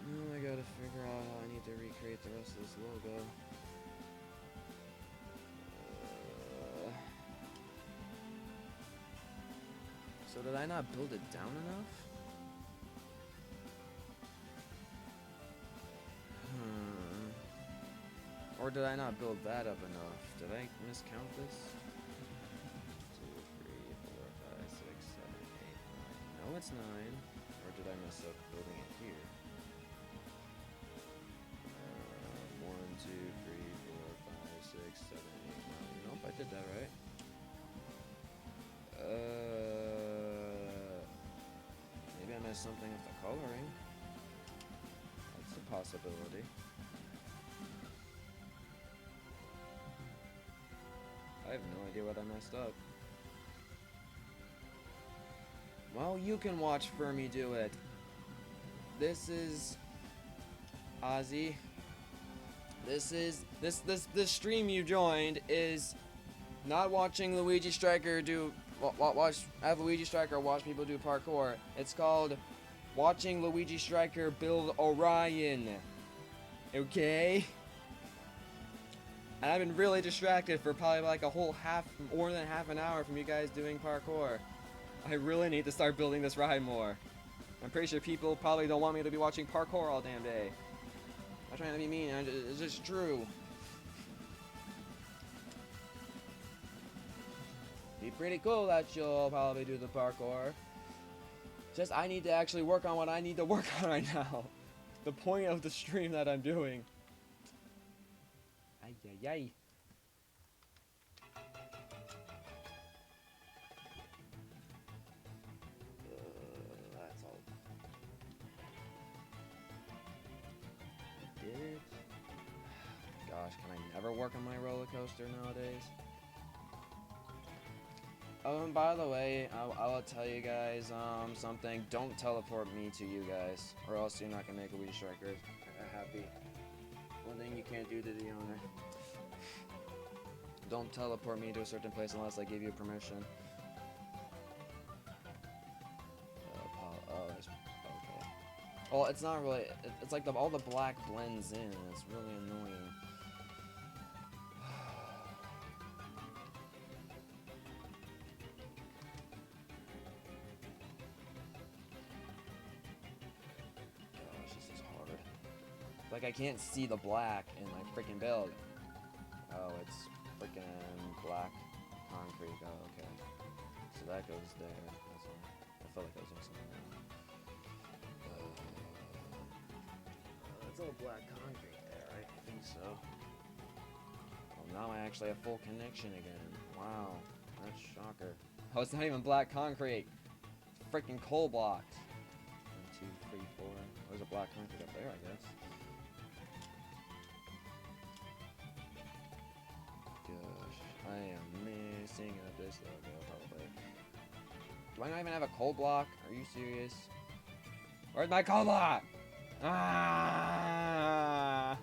Now I gotta figure out how I need to recreate the rest of this logo. So did I not build it down enough? Or did I not build that up enough? Did I miscount this? 2, 3, 4, 5, 6, 7, 8, 9. No, it's 9. Or did I mess up building it here? 1, 2, 3, 4, 5, 6, 7, 8, 9. Nope, I did that right. Maybe I messed something with the coloring. That's a possibility. I have no idea what I messed up. Well, you can watch Fermi do it. This is Ozzy. This stream you joined is not watching Luigi Striker do have Luigi Striker watch people do parkour. It's called watching Luigi Striker build Orion. Okay? And I've been really distracted for probably like a whole more than half an hour from you guys doing parkour. I really need to start building this ride more. I'm pretty sure people probably don't want me to be watching parkour all damn day. I'm not trying to be mean, it's just true. Be pretty cool that you'll probably do the parkour. Just I need to actually work on what I need to work on right now. The point of the stream that I'm doing. Ay, ay, ay. That's all. I did it. Gosh, can I never work on my roller coaster nowadays? Oh, and by the way, I will tell you guys something. Don't teleport me to you guys, or else you're not gonna make a Luigi Striker happy. One thing you can't do to the owner. Don't teleport me to a certain place unless I give you permission. Oh, okay. Well, it's not really. It's like all the black blends in. It's really annoying. Gosh, this is hard. Like I can't see the black in my freaking build. Oh, it's freaking black concrete. Oh, okay. So that goes there. That's all. I felt like I was doing something wrong. It's all black concrete there. I think so. Well, now I actually have full connection again. Wow, that's shocker. Oh, it's not even black concrete. It's freaking coal blocks. 1, 2, 3, 4. There's a black concrete up there, I guess. I am missing up this logo, probably. Do I not even have a coal block? Are you serious? Where's my coal block? Ah!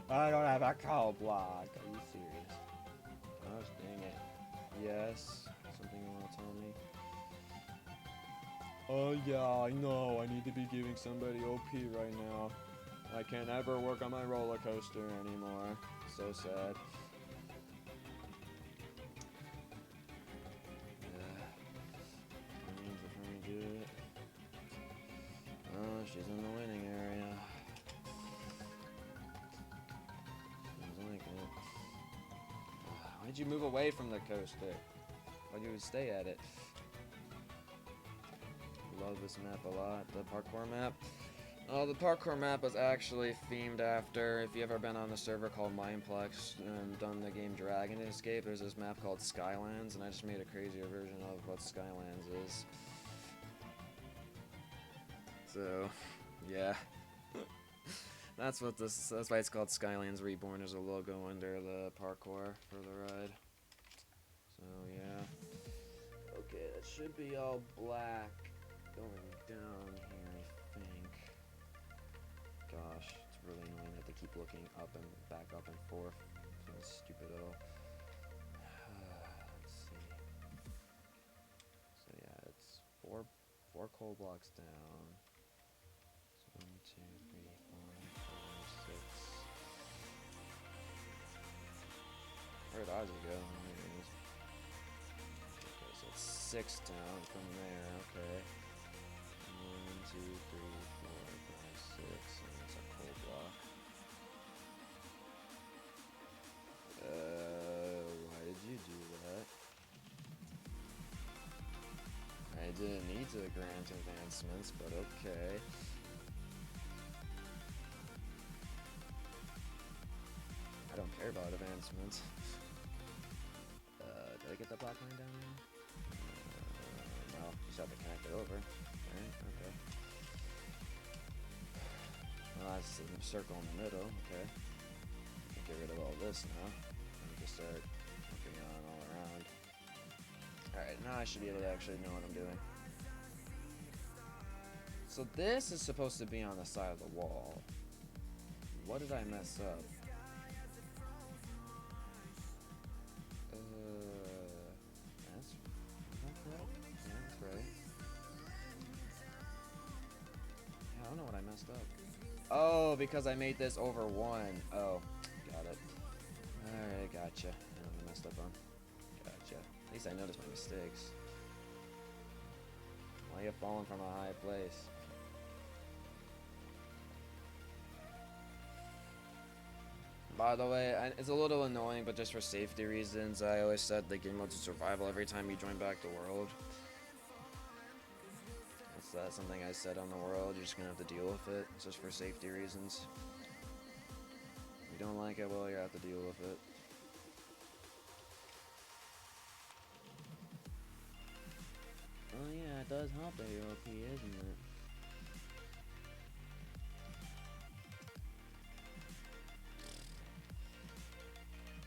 I don't have a coal block. Are you serious? Gosh dang it. Yes. Something you want to tell me? Oh yeah, I know. I need to be giving somebody OP right now. I can't ever work on my roller coaster anymore. So sad. Oh, she's in the winning area. Seems like it. Why'd you move away from the coaster? Why'd you stay at it? love this map a lot, the parkour map. Oh, the parkour map was actually themed after, if you ever been on the server called Mineplex and done the game Dragon Escape, there's this map called Skylands, and I just made a crazier version of what Skylands is. So, yeah. That's why it's called Skylands Reborn. There's a logo under the parkour for the ride. So, yeah. Okay, that should be all black going down here, I think. Gosh, it's really annoying that they keep looking up and back up and forth. It's stupid at all. Let's see. So yeah, it's four coal blocks down. So 1, 2, 3, 4, 5, 6. Where'd Ozzy go? There he is. Okay, so it's 6 down from there. Okay. 1, 2, 3, 4, 5, 6, and that's a coal block. Why did you do that? I didn't need to grant advancements, but okay. I don't care about advancements. Did I get the black line down there? No, just have to connect it over. Right, okay. Well, that's the circle in the middle, okay. Get rid of all this now. And just start looking on all around. Alright, now I should be able to actually know what I'm doing. So this is supposed to be on the side of the wall. What did I mess up? Is that correct? Yeah, that's right. Yeah, I don't know what I messed up. Oh, because I made this over 1. Oh, got it. Alright, gotcha. I know what I messed up on. Gotcha. At least I noticed my mistakes. Why are you falling from a high place? By the way, it's a little annoying, but just for safety reasons, I always set the game mode to survival every time you join back the world. That's something I said on the world. You're just gonna have to deal with it, just for safety reasons. If you don't like it, well, you have to deal with it. Oh yeah, it does help that you're OP, isn't it?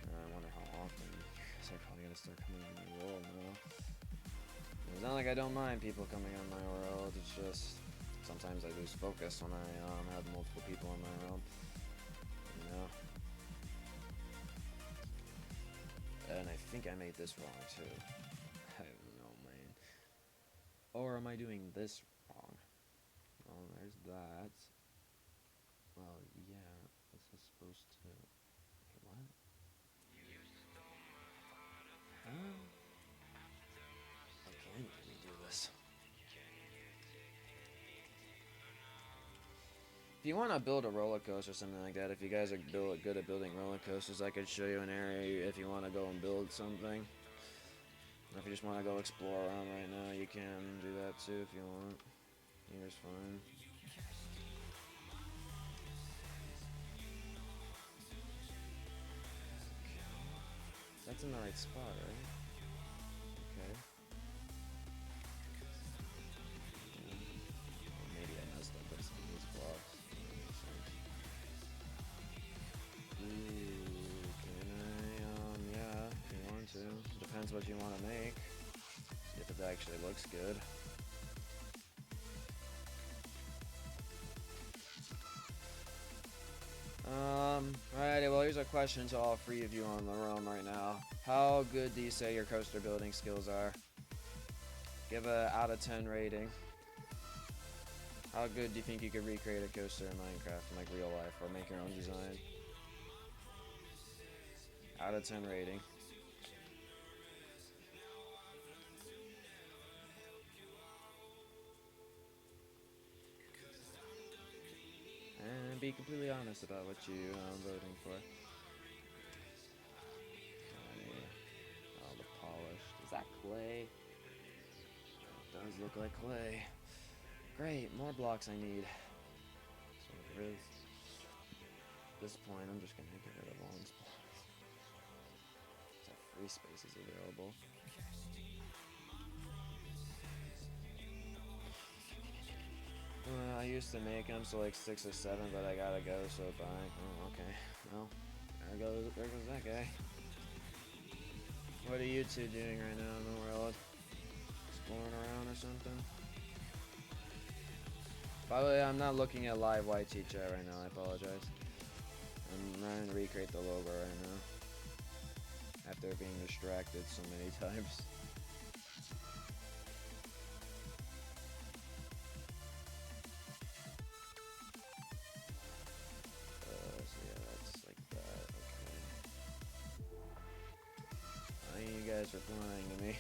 I wonder how often. Guess I'm probably gonna start coming on my world now. It's not like I don't mind people coming on my world. It's just sometimes I lose focus when I have multiple people in my realm. You know. And I think I made this wrong too. I don't know, man. Or am I doing this wrong? Well, there's that. Well, yeah, this is supposed to... Wait, what? Okay, let me do this. If you want to build a roller coaster or something like that, if you guys are good at building roller coasters, I could show you an area if you want to go and build something. Or if you just want to go explore around right now, you can do that too if you want. Here's fine. That's in the right spot, right? Okay. Or maybe I messed up with some of these blocks. Ooh, can I, yeah, if you want to. Depends what you want to make. See if it actually looks good. Alrighty, well here's a question to all 3 of you on the room right now. How good do you say your coaster building skills are? Give a out of 10 rating. How good do you think you could recreate a coaster in Minecraft in like real life or make your own design? Out of 10 rating. And be completely honest about what you voting for. All the polished. Is that clay? It does look like clay. Great, more blocks I need. So really, at this point, I'm just gonna get rid of all these blocks. So free space is available. I used to make them so like 6 or 7, but I gotta go, so bye. Oh, okay. Well, there goes that guy. What are you two doing right now in the world? Exploring around or something? By the way, I'm not looking at live YT chat right now, I apologize. I'm trying to recreate the logo right now. After being distracted so many times. So yeah, that's like that, okay. You guys are replying to me.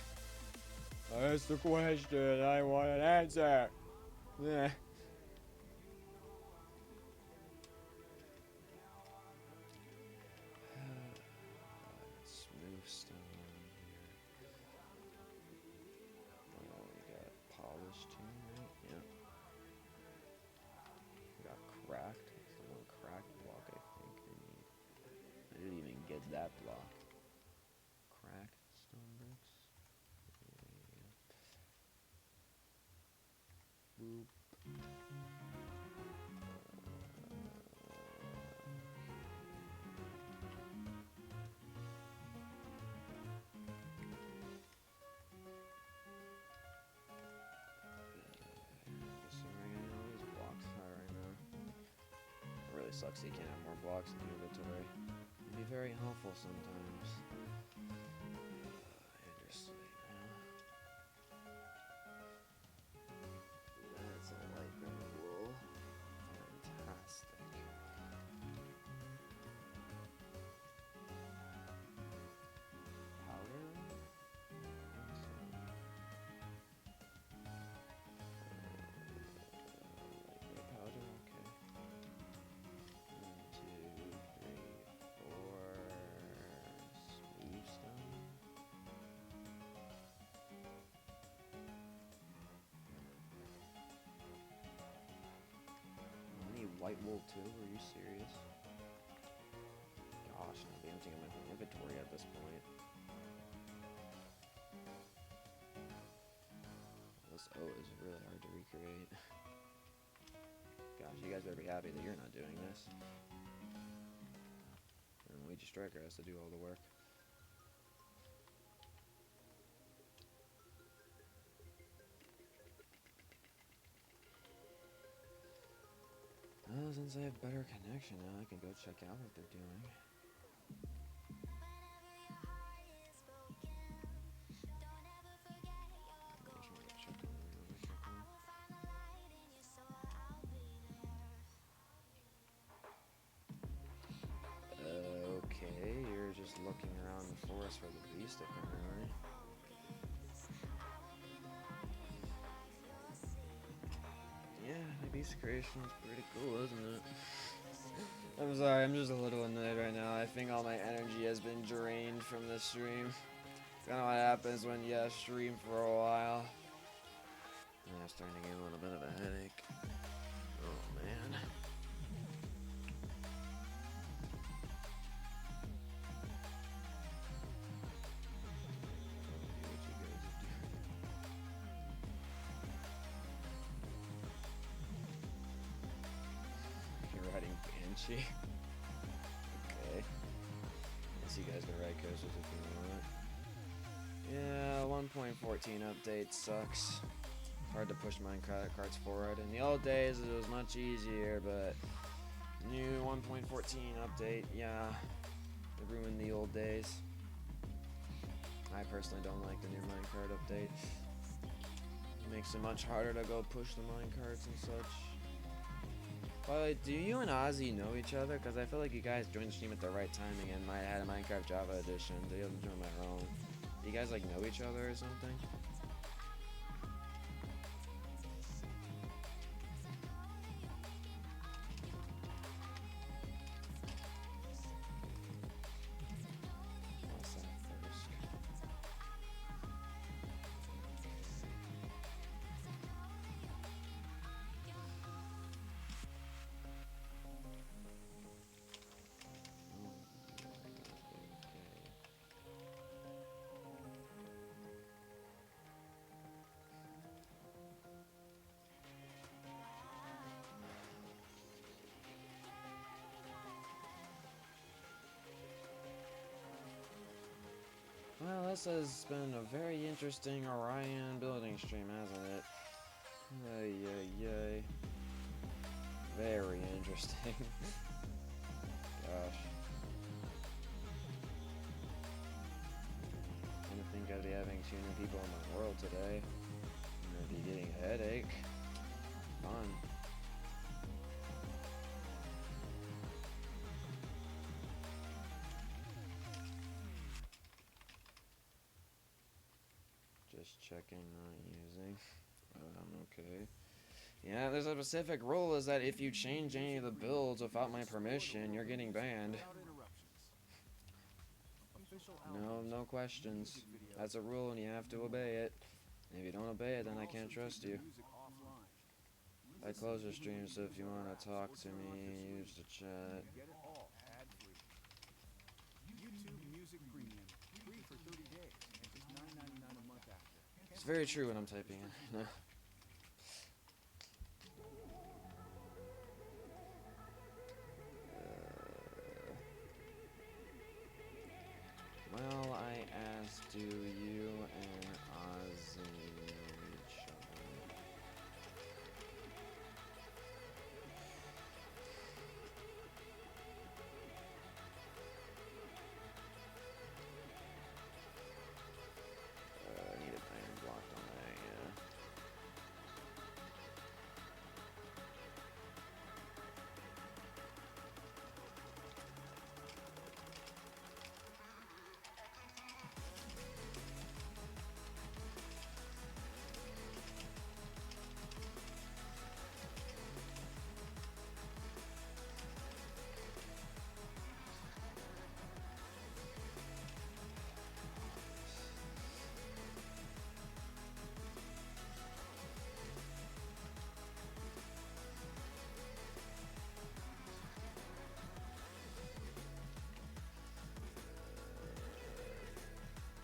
That's the question, I want an answer! Yeah. Smooth stone here. Oh, we got polished here, right? Yeah. We got cracked. That's the one cracked block I think I need. I didn't even get that block. Cracked stone bricks. Yeah. Boop. Really sucks you can't have more blocks in the inventory. It'd be very helpful sometimes. Interesting, That's a light wool. Fantastic. Powder? Powder, okay. 1, 2, 3, 4. Smooth stone. I need white wool too? Are you serious? Gosh, I'll be emptying my whole inventory at this point. This oat is really hard to recreate. Gosh, you guys better be happy that you're not doing this. And Luigi Striker has to do all the work. Well, since I have better connection now, I can go check out what they're doing. Okay, you're just looking around the forest for the beast, apparently. Yeah, the beast creation is pretty cool, isn't it? I'm sorry, I'm just a little annoyed right now. I think all my energy has been drained from this stream. Kind of what happens when you stream for a while. And I'm starting to get a little bit of a headache. Oh man. You're riding Banshee. Okay. Guess you guys can ride coasters if you want. Yeah, 1.14 update sucks. Hard to push Minecraft cards forward. In the old days, it was much easier, but new 1.14 update, yeah, it ruined the old days. I personally don't like the new minecart update. It makes it much harder to go push the minecarts and such. By the way, do you and Ozzy know each other? Because I feel like you guys joined the stream at the right timing and might have had a Minecraft Java edition. They have joined my own. Do you guys like know each other or something? What's that first? Well, this has been a very interesting Orion building stream, hasn't it? Ay, ay, ay. Very interesting. Gosh. I didn't think I'd be having too many people in my world today. I'm gonna be getting a headache. Fun. Just checking, not using. Okay. Yeah, there's a specific rule is that if you change any of the builds without my permission, you're getting banned. No questions. That's a rule and you have to obey it. And if you don't obey it, then I can't trust you. I close your stream, so if you want to talk to me, use the chat. It's very true when I'm typing in. Well, I asked, do you and Ozzy know each other? I need an iron block on that, yeah.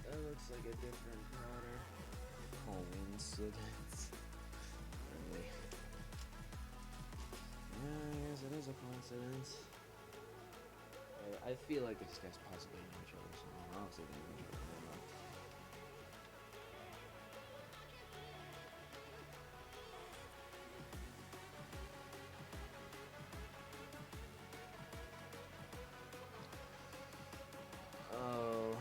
That looks like a different powder. Coincidence. Really. Yeah, I guess it is a coincidence. I feel like these guys possibly know each other somehow. Obviously they know each other. I don't know. Oh.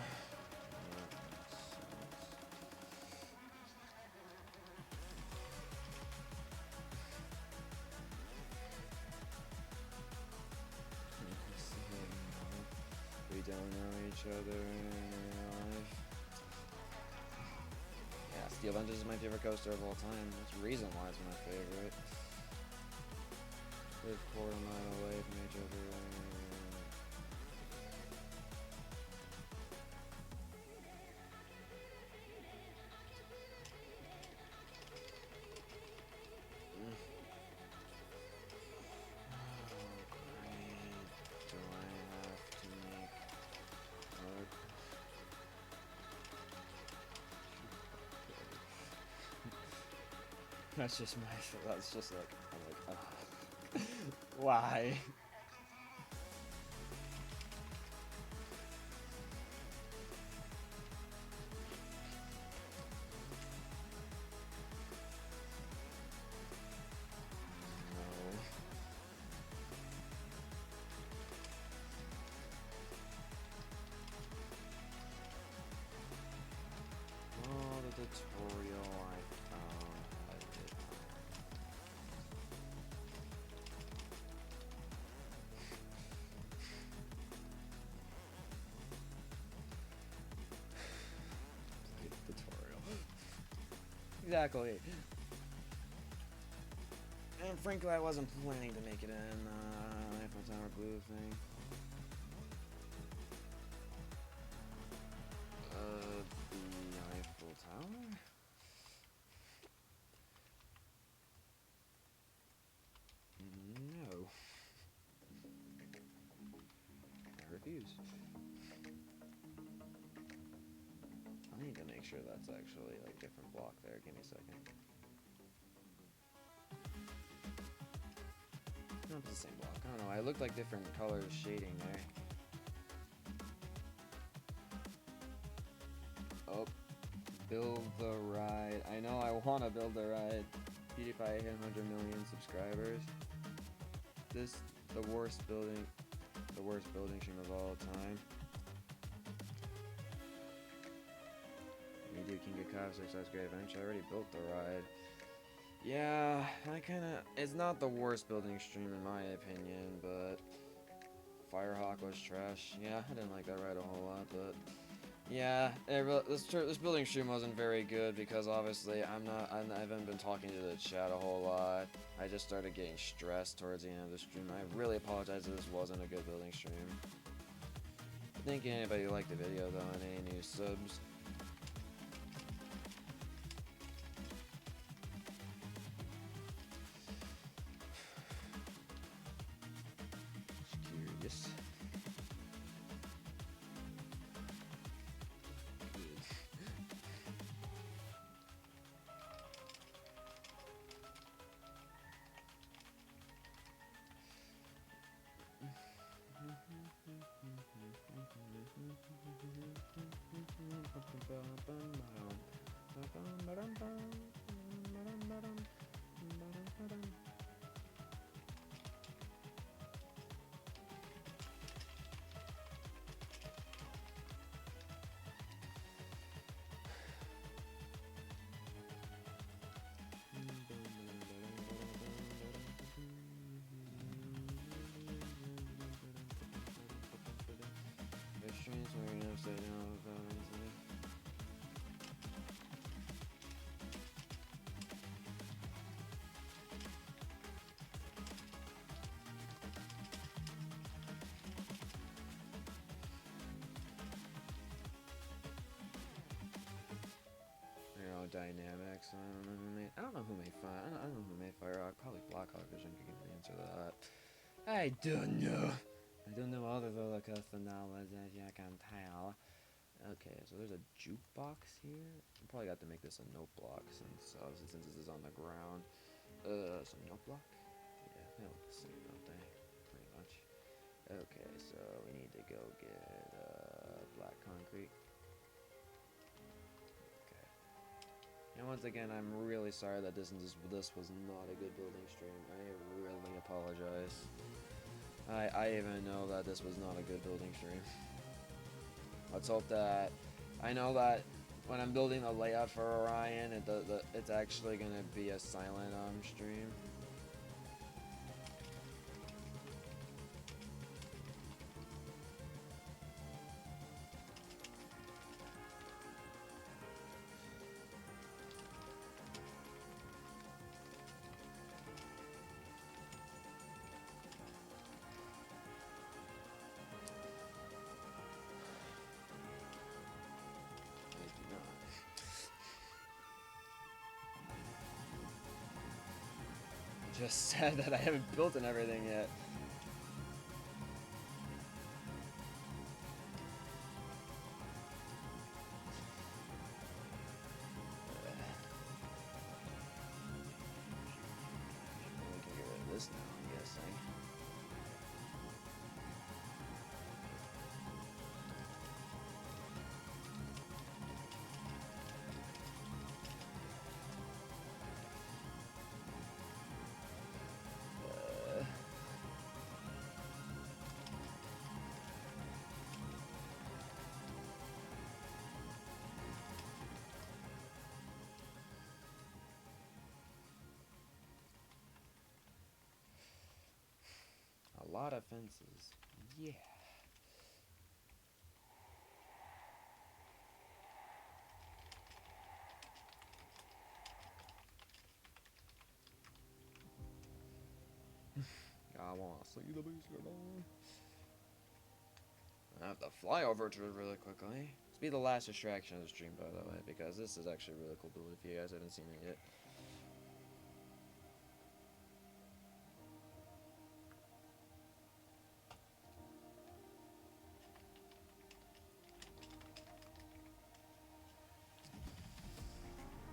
That makes sense. We don't know each other in real life. Yeah, Steel Vengeance is my favorite coaster of all time. There's a reason why it's my favorite. Live quarter mile away from each other. Do I have to make a That's just my. That's just like I'm like, why? No. Oh, the tutorial I found had it on. Play the tutorial. Exactly. And frankly, I wasn't planning to make it in Eiffel Tower glue thing. The Eiffel Tower? No. I refuse. I need to make sure that's actually like different block there. Give me a second. No, it's the same block. I don't know. I looked like different colors shading there. Oh, build the ride. I know I want to build the ride. PewDiePie hit 100 million subscribers. This the worst building stream of all time. You do King of Cosmos, that's great adventure. I already built the ride. Yeah, it's not the worst building stream in my opinion, but Firehawk was trash. Yeah, I didn't like that ride a whole lot, but yeah, this building stream wasn't very good because obviously I haven't been talking to the chat a whole lot. I just started getting stressed towards the end of the stream. I really apologize if this wasn't a good building stream. Thank you anybody who liked the video though, and any new subs. Just curious. Dynamics. I don't know who made Fire. I don't know who made Firehawk. Probably Blackhawk Vision could give me the answer to that. I don't know. I don't know all the roller coaster knowledge, as you can tell. Okay, so there's a jukebox here. I probably got to make this a note block since this is on the ground. So note block. Yeah, they look the same, don't they? Pretty much. Okay, so we need to go get black concrete. And once again, I'm really sorry that this was not a good building stream. I really apologize. I even know that this was not a good building stream. Let's hope that I know that when I'm building the layout for Orion, it's actually gonna be a silent stream. Just said that I haven't built and everything yet. We can get rid of this now, I'm guessing. A lot of fences. Yeah. I want to see the beast go down. I have to fly over to it really quickly. This will be the last distraction of the stream, by the way, because this is actually a really cool build if you guys haven't seen it yet.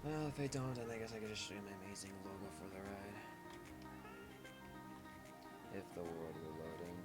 Well, if I don't, then I guess I could just show you my amazing logo for the ride. If the world were loading.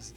Jesus.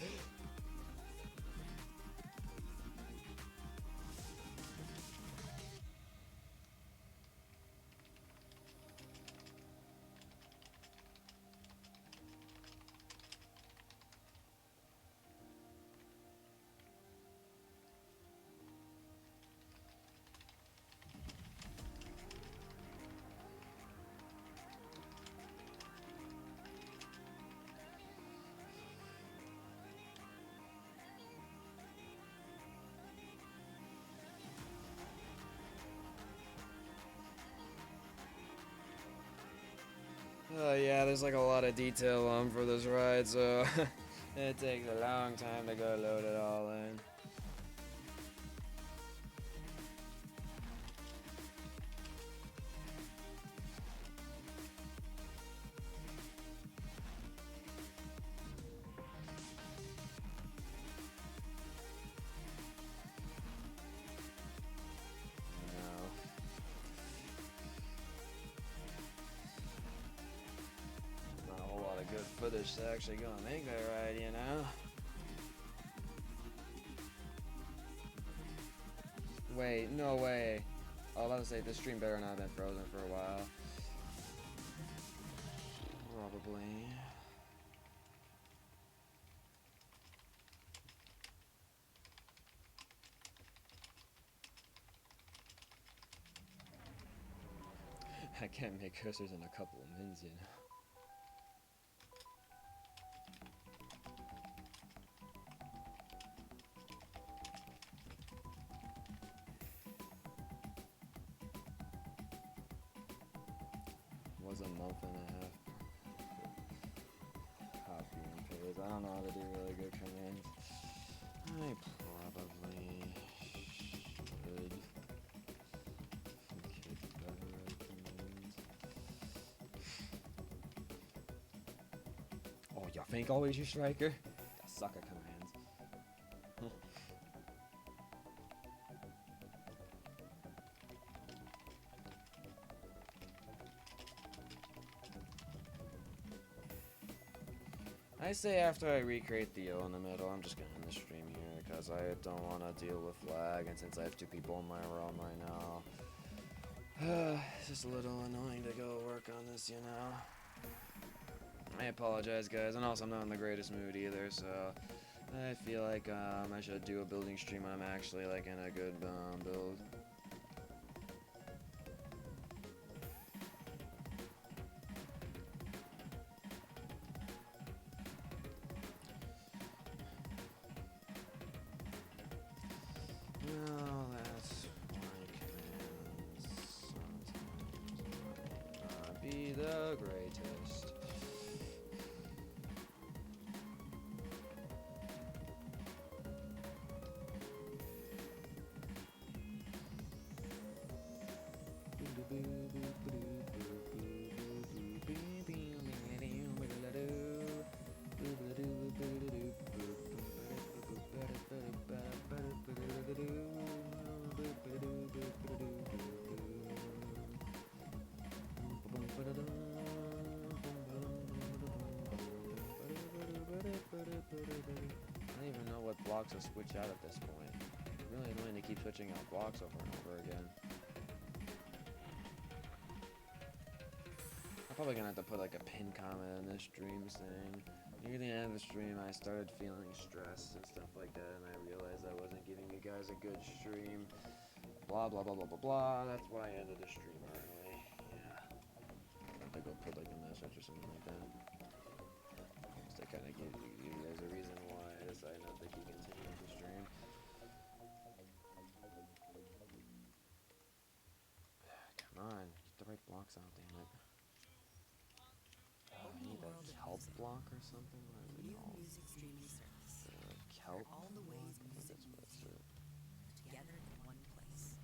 Yeah, there's like a lot of detail for this ride, so it takes a long time to go load it all in. Not a whole lot of good footage to actually go and make that ride, you know? Wait, no way. I was about to say, this stream better not have been frozen for a while. Probably. I can't make cursors in a couple of minutes, you know? Was a month and a half. Copy and paste. I don't know how to do really good commands. I probably should get better at commands. Oh, you think always you striker? I suck at commands. I say after I recreate the O in the middle, I'm just gonna end the stream here because I don't want to deal with lag, and since I have 2 people in my realm right now, it's just a little annoying to go work on this, you know. I apologize, guys, and also I'm not in the greatest mood either, so I feel like I should do a building stream when I'm actually like in a good build. Well, that's why commands sometimes might not be the greatest. I don't even know what blocks to switch out at this point. It's really annoying to keep switching out blocks over and over again. I'm probably gonna have to put like a pin comment in this stream saying, near the end of the stream I started feeling stressed and stuff like that, and I realized I wasn't giving you guys a good stream. Blah blah blah blah blah blah. That's why I ended the stream early. Yeah. I'll have to go put like a message or something like that. Just to kind of give you guys a reason why I decided not to keep continuing the stream. Come on, get the right blocks out, damn it. I need a kelp block or something? What is it New called? music streaming service. Kelp All the block? ways I think music that's what moves it's you together in one place.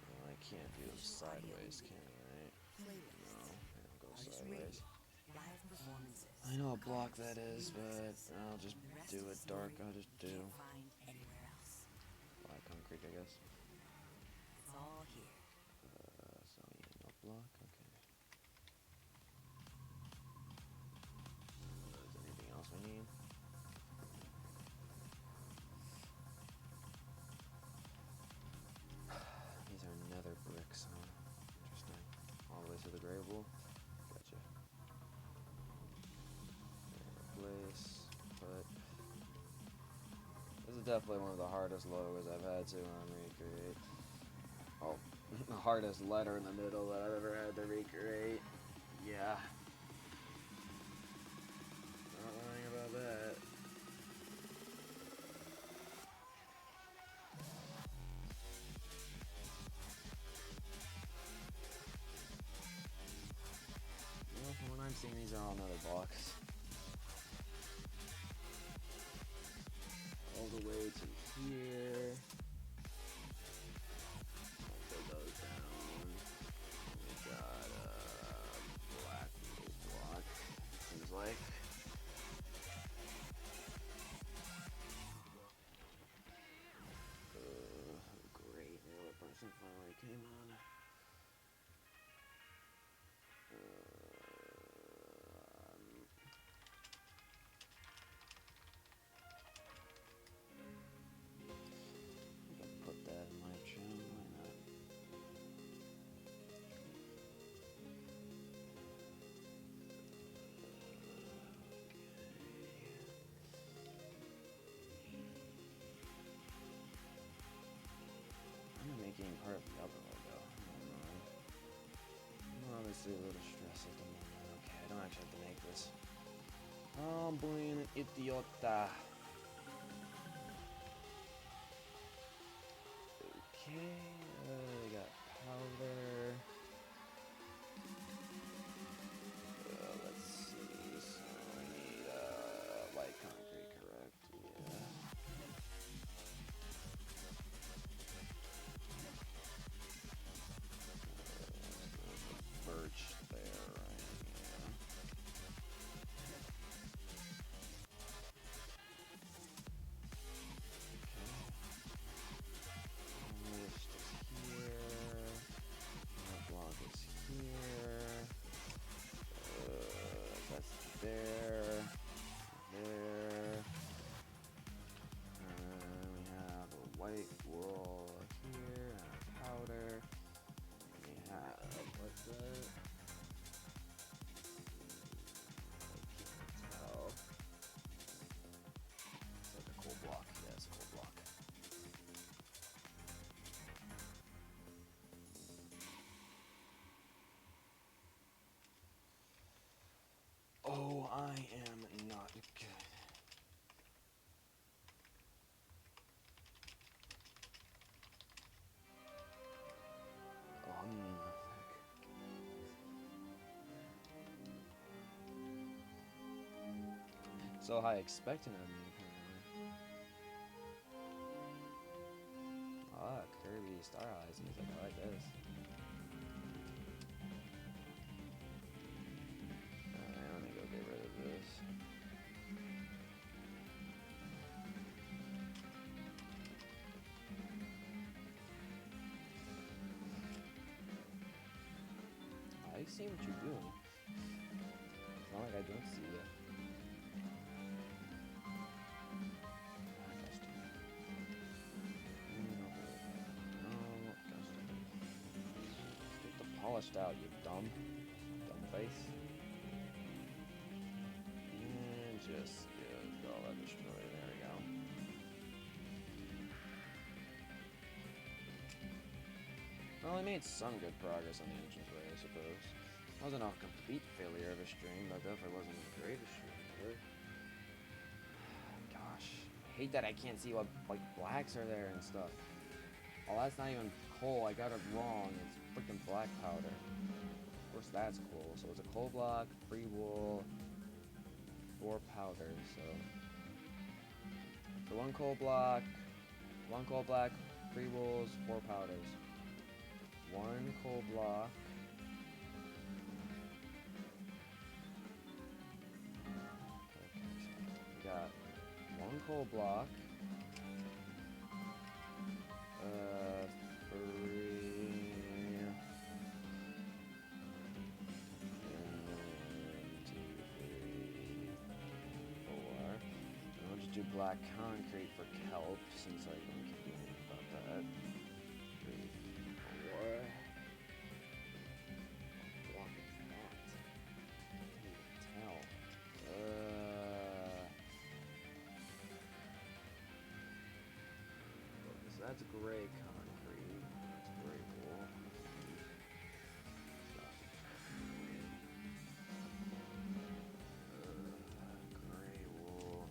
Well, I can't do them sideways, can I? Right? Playlists. No, they don't go Artist sideways. radio. Live performances. I know what block covers, that is, but remixes. I'll just The rest do of it the dark. story I'll just you do can't find anywhere else. black concrete, I guess. It's all here. So yeah, no block, okay. definitely one of the hardest logos I've had to recreate. Oh, the hardest letter in the middle that I've ever had to recreate. Yeah. Not lying about that. Well, from what I'm seeing, these are all another box. All the way to here. Put those down. We got black little block. Seems like. Great. Now the person finally came on. I can put that in my channel. Why not? I'm making part of the other logo. I'm obviously a little stressed at the moment. Okay, I don't actually have to make this. Oh, boy, an idiota. Okay, we got powder. Let's see. So we need light concrete, correct? Yeah. Birch there, right? Yeah. List is here. That block is here. That's there. There. We have a white wool here and a powder. We have what's that? I can't tell. It's like a coal block. Yeah, it's a coal block. Oh, I am not good. So high expecting of me, apparently. Ah, curvy star eyes. He's like, I like this. Alright, let me go get rid of this. I see what you're doing. It's not like I don't see you. Get the polished out, you dumb face. And just get all that destroyed. There we go. Well, I made some good progress on the entranceway, I suppose. Wasn't a complete failure of a stream, but definitely wasn't the greatest stream ever. Gosh, I hate that I can't see what like blacks are there and stuff. Oh, that's not even coal. I got it wrong. It's freaking black powder. Of course, that's cool. So it's a coal block, free wool, 4 powders. So one coal block, 1 coal block, 3 wools, 4 powders. 1 coal block. We got 1 coal block. 3. And 2, 3, 4. And I'll just do black concrete for kelp since I don't keep doing anything about that. 3, 4. What block is that? I can't even tell. That's gray concrete. That's gray wool. Gray wool.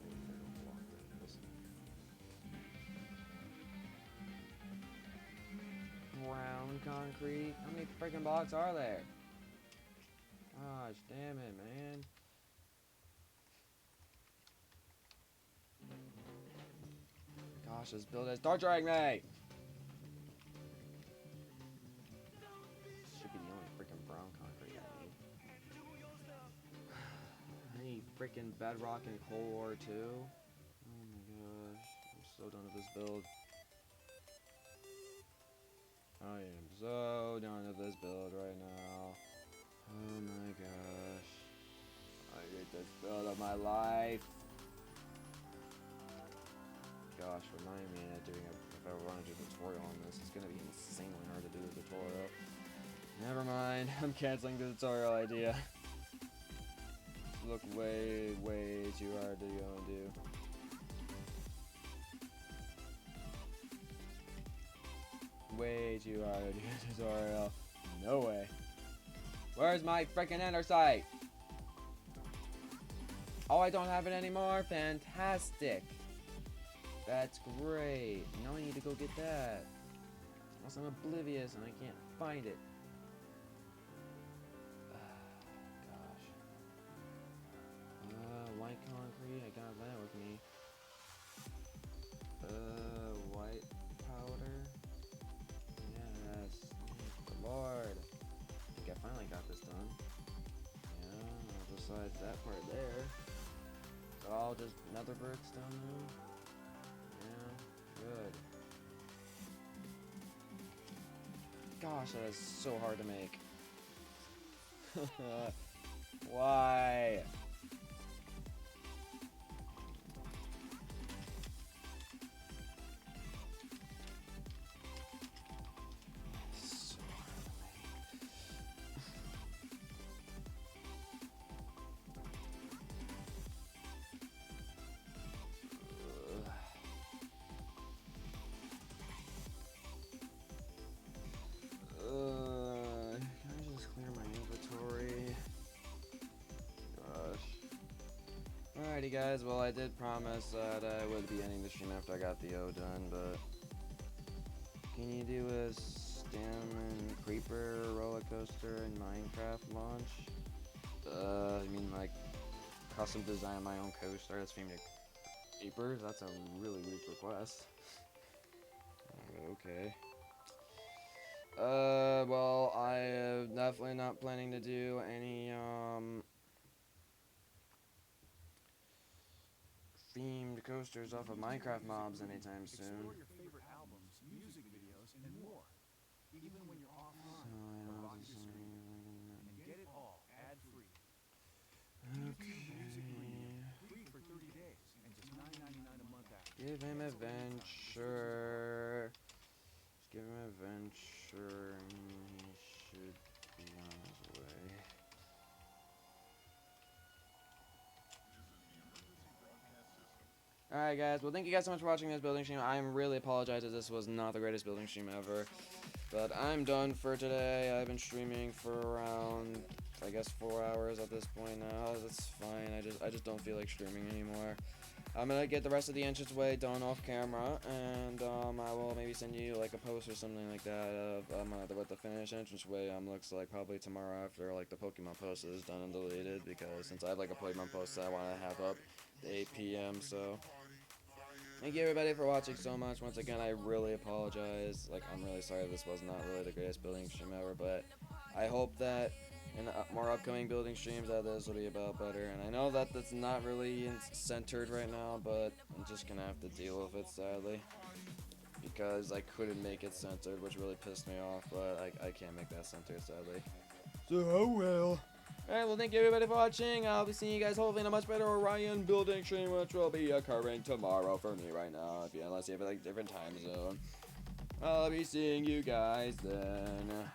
Brown concrete. How many freaking blocks are there? Gosh, damn it, man. Gosh, this build has torturing me. Should be the only freaking brown concrete I need. I need freaking bedrock and coal ore too. Oh my gosh, I'm so done with this build. I am so done with this build right now. Oh my gosh. I hate this build of my life. Gosh, remind me of doing if I want to do a tutorial on this, it's gonna be insanely hard to do a tutorial. Never mind, I'm canceling the tutorial idea. Look way too hard to go and do. Way too hard to do a tutorial. No way. Where's my freaking andesite? Oh, I don't have it anymore? Fantastic. That's great. Now I need to go get that. Unless I'm oblivious and I can't find it. Gosh. White concrete. I got that with me. White powder. Yes. Thank the Lord. I think I finally got this done. Yeah, besides that part there. It's all just nether bricks down there. Yeah, good. Gosh, that is so hard to make. Why? So hard to make. Can I just clear my inventory? Gosh. Alrighty guys, well I did promise that I would be ending the stream after I got the O done, but can you do a Stamina Creeper roller coaster in Minecraft launch? I mean like custom design my own coaster that's themed to creepers? That's a really weak request. Okay. Well, I am definitely not planning to do any, themed coasters off of Minecraft mobs anytime soon. Explore your favorite albums, music videos, and more. Even when you're offline, So I or don't lock your design screen. And get it all ad-free. Okay. Music Premium, free for 30 days, and just $9.99 a month after. Give him adventure. Just give him adventure and he should be on his way. Alright guys, well thank you guys so much for watching this building stream. I really apologize if this was not the greatest building stream ever. But I'm done for today. I've been streaming for around, I guess, 4 hours at this point now. That's fine. I just don't feel like streaming anymore. I'm gonna get the rest of the entranceway done off camera, and I will maybe send you like a post or something like that of what the finished entranceway looks like probably tomorrow after like the Pokemon post is done and deleted, because since I have like a Pokemon post that I want to have up at 8 p.m. So thank you everybody for watching so much. Once again, I really apologize. Like, I'm really sorry this was not really the greatest building stream ever, but I hope that in more upcoming building streams that this will be about better. And I know that that's not really centered right now, but I'm just gonna have to deal with it sadly, because I couldn't make it centered, which really pissed me off. But I can't make that centered sadly. So oh well. Alright, well thank you everybody for watching. I'll be seeing you guys hopefully in a much better Orion building stream, which will be occurring tomorrow for me right now, unless you have like different time zone. I'll be seeing you guys then.